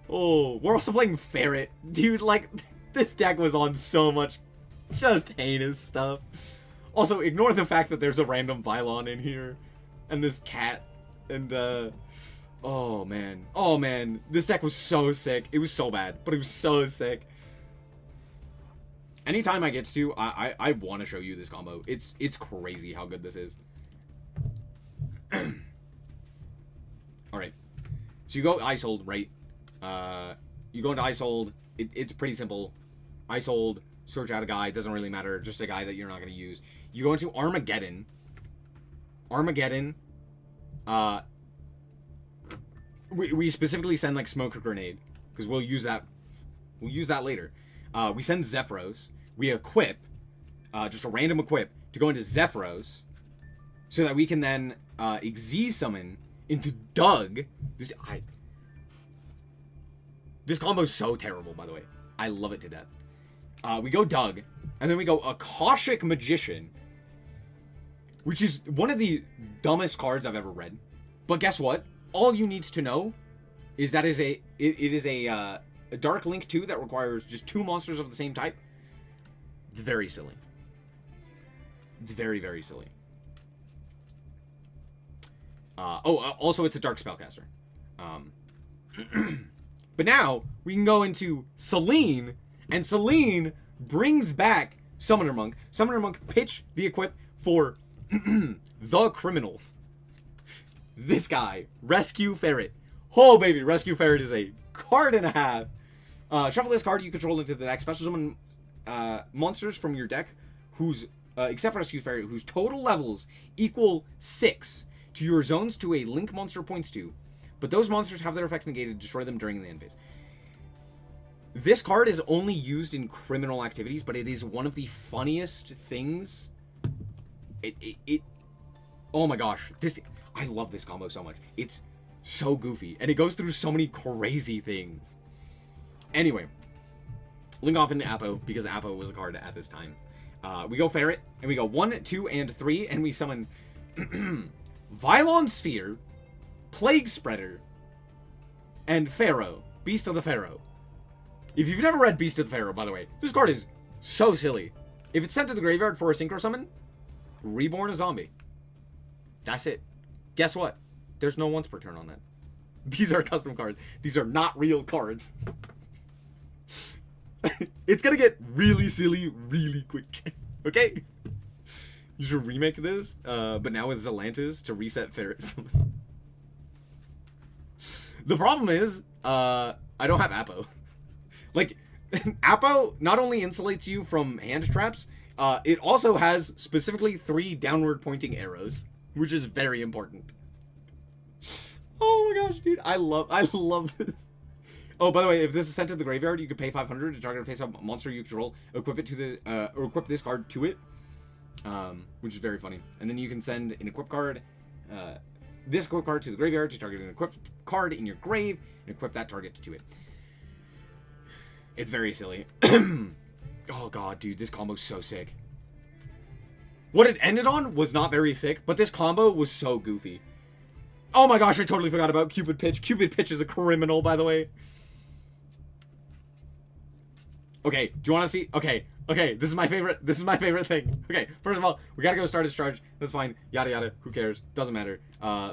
Oh, we're also playing Ferret. Dude, like, this deck was on so much just heinous stuff. Also, ignore the fact that there's a random Vylon in here. And this cat. And, oh, man. Oh, man. This deck was so sick. It was so bad, but it was so sick. Anytime I get to, I want to show you this combo. It's crazy how good this is. Alright. So you go Ice Hold, right? You go into Ice Hold. It's pretty simple. Ice Hold, search out a guy. It doesn't really matter. Just a guy that you're not going to use. You go into Armageddon. Armageddon. We specifically send, like, Smoke Grenade. Because we'll use that. We'll use that later. We send Zephyros. We equip. Just a random equip. To go into Zephyros. So that we can then Xyz summon into Doug. This combo is so terrible, by the way. I love it to death. We go Doug. And then we go Akashic Magician. Which is one of the dumbest cards I've ever read. But guess what? All you need to know is that it is a Dark Link 2 that requires just 2 monsters of the same type. It's very silly. It's very, very silly. Also, it's a Dark Spellcaster. But now, we can go into Selene, and Selene brings back Summoner Monk. Summoner Monk pitch the equip for the Criminal. This guy, Rescue Ferret. Oh, baby, Rescue Ferret is a card and a half. Shuffle this card you control into the deck. Special summon monsters from your deck whose, except Rescue Ferret, whose total levels equal 6 to your zones to a link monster points to. But those monsters have their effects negated. Destroy them during the end phase. This card is only used in criminal activities, but it is one of the funniest things. Oh my gosh. I love this combo so much. It's so goofy. And it goes through so many crazy things. Anyway. Link off into Apo, because Apo was a card at this time. We go Ferret, and we go 1, 2, and 3, and we summon Vylon Sphere, Plague Spreader, and Pharaoh. Beast of the Pharaoh. If you've never read Beast of the Pharaoh, by the way, this card is so silly. If it's sent to the graveyard for a Synchro Summon, reborn a zombie. That's it. Guess what? There's no once per turn on that. These are custom cards. These are not real cards. It's gonna get really silly really quick. Okay? You should remake this, but now with Zelantis to reset Ferret. The problem is, I don't have Apo. Like, Apo not only insulates you from hand traps, it also has specifically 3 downward pointing arrows, which is very important. Oh my gosh, dude, I love this. Oh, by the way, if this is sent to the graveyard, you can pay 500 to target a face-up monster you control, equip it to the, or equip this card to it, which is very funny. And then you can send an equip card, this equip card to the graveyard to target an equipped card in your grave, and equip that target to it. It's very silly. Oh god, dude, this combo's so sick. What it ended on was not very sick, but this combo was so goofy. Oh my gosh, I totally forgot about Cupid Pitch. Cupid Pitch is a criminal, by the way. Okay, do you want to see? Okay, this is my favorite thing. Okay, first of all, we gotta go start his charge. That's fine. Yada yada. Who cares? Doesn't matter.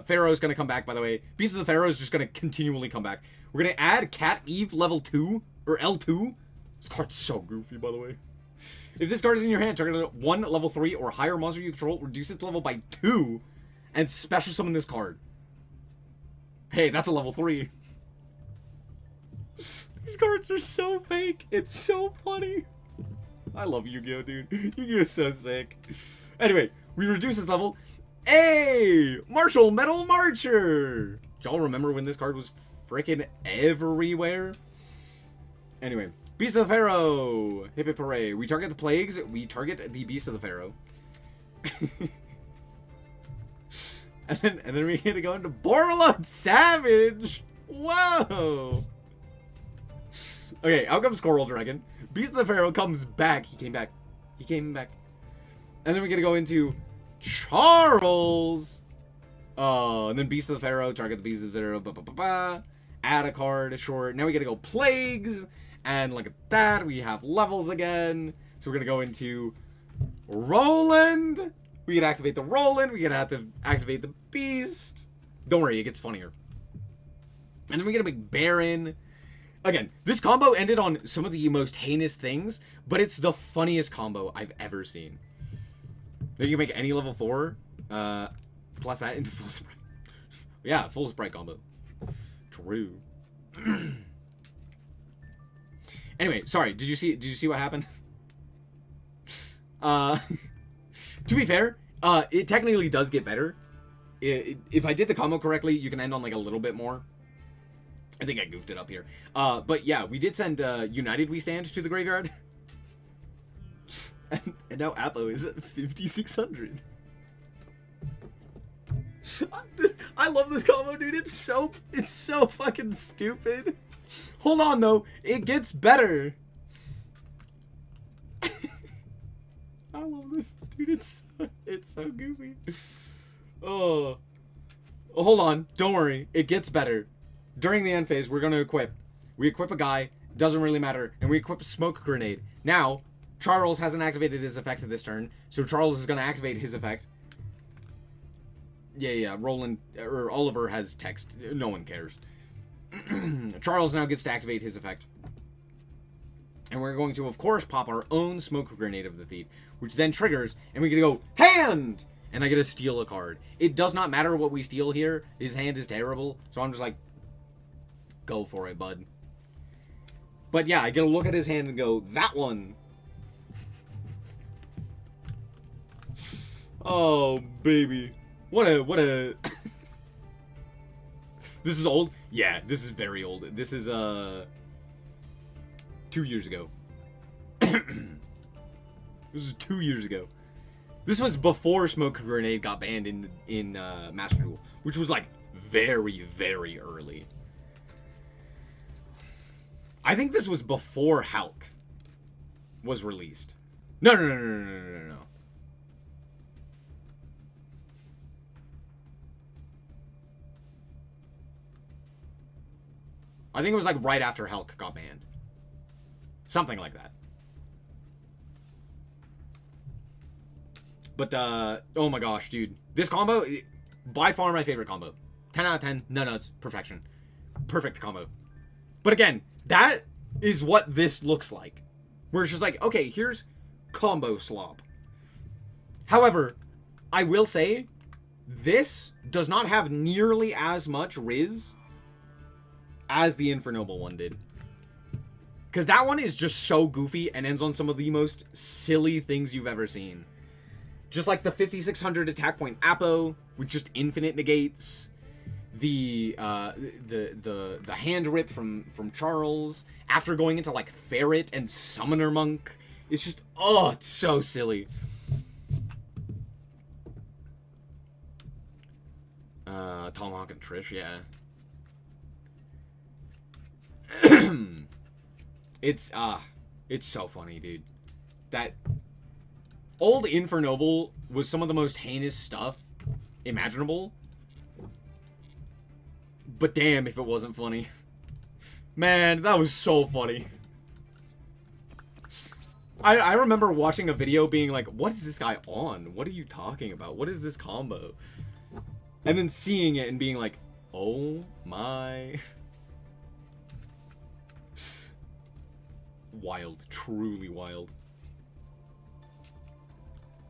Pharaoh's gonna come back, by the way. Beast of the Pharaoh is just gonna continually come back. We're gonna add Cat Eve level 2 or L2. This card's so goofy, by the way. If this card is in your hand, target 1 level 3 or higher monster you control, reduce its level by 2, and special summon this card. Hey, that's a level 3. These cards are so fake. It's so funny. I love Yu-Gi-Oh, dude. Yu-Gi-Oh is so sick. Anyway, we reduce his level. Hey! Martial Metal Marcher! Do y'all remember when this card was freaking everywhere? Anyway, Beast of the Pharaoh! Hip hip hooray. We target the plagues. We target the Beast of the Pharaoh. And then we're gonna go into Borderload Savage. Whoa. Okay, out comes Coral Dragon. Beast of the Pharaoh comes back. He came back. And then we're gonna go into Charles. Oh, and then Beast of the Pharaoh. Target the Beast of the Pharaoh. Add a card. Short. Now we gotta go Plagues. And look at that. We have levels again. So we're gonna go into Roland. We can activate the Roland. We're gonna have to activate the Beast. Don't worry, it gets funnier. And then we're gonna make Baron. Again, this combo ended on some of the most heinous things, but it's the funniest combo I've ever seen. Then you can make any level 4, plus that into full sprite. Yeah, full sprite combo. True. Anyway, sorry. Did you see what happened? To be fair, it technically does get better. If I did the combo correctly, you can end on like a little bit more. I think I goofed it up here. But yeah, we did send United We Stand to the graveyard. and now Apo is at 5,600. I love this combo, dude. It's so fucking stupid. Hold on though, it gets better. I love this, dude. It's so goofy. Oh, hold on. Don't worry, it gets better. During the end phase, we're gonna equip. We equip a guy. Doesn't really matter, and we equip Smoke Grenade. Now, Charles hasn't activated his effect this turn, so Charles is gonna activate his effect. Yeah. Roland or Oliver has text. No one cares. Charles now gets to activate his effect. And we're going to, of course, pop our own Smoke Grenade of the Thief, which then triggers, and we get to go, hand! And I get to steal a card. It does not matter what we steal here. His hand is terrible, so I'm just like, go for it, bud. But yeah, I get to look at his hand and go, that one! Oh, baby. What a... This is old? Yeah, this is very old. This is, 2 years ago. This was 2 years ago. This was before Smoke Grenade got banned in Master Duel, which was like very, very early. I think this was before Hulk was released. No. I think it was like right after Hulk got banned. Something like that. But, oh my gosh, dude. This combo, by far my favorite combo. 10 out of 10, no nuts, perfection. Perfect combo. But again, that is what this looks like. Where it's just like, okay, here's combo slop. However, I will say, this does not have nearly as much Riz as the Infernoble one did. Because that one is just so goofy and ends on some of the most silly things you've ever seen. Just like the 5,600 attack point Apo with just infinite negates. The hand rip from Charles after going into like Ferret and Summoner Monk. It's just, oh, it's so silly. Tomahawk and Trish, yeah. It's so funny, dude. That old Infernoble was some of the most heinous stuff imaginable. But damn if it wasn't funny. Man, that was so funny. I remember watching a video being like, what is this guy on? What are you talking about? What is this combo? And then seeing it and being like, oh my. Wild. Truly wild.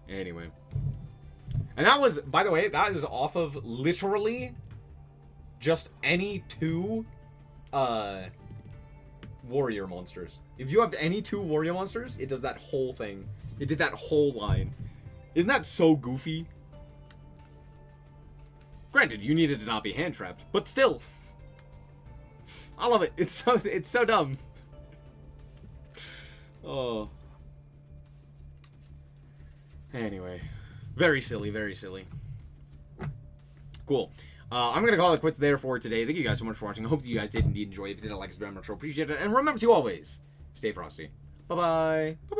Anyway. And that was, by the way, that is off of literally just any two warrior monsters. If you have any two warrior monsters, it does that whole thing. It did that whole line. Isn't that so goofy? Granted, you needed to not be hand trapped, but still. I love it. It's so dumb. Oh. Anyway. Very silly, very silly. Cool. I'm going to call it quits there for today. Thank you guys so much for watching. I hope that you guys did indeed enjoy. If you did, like, subscribe, much appreciate it. And remember to always stay frosty. Bye-bye. Bye-bye.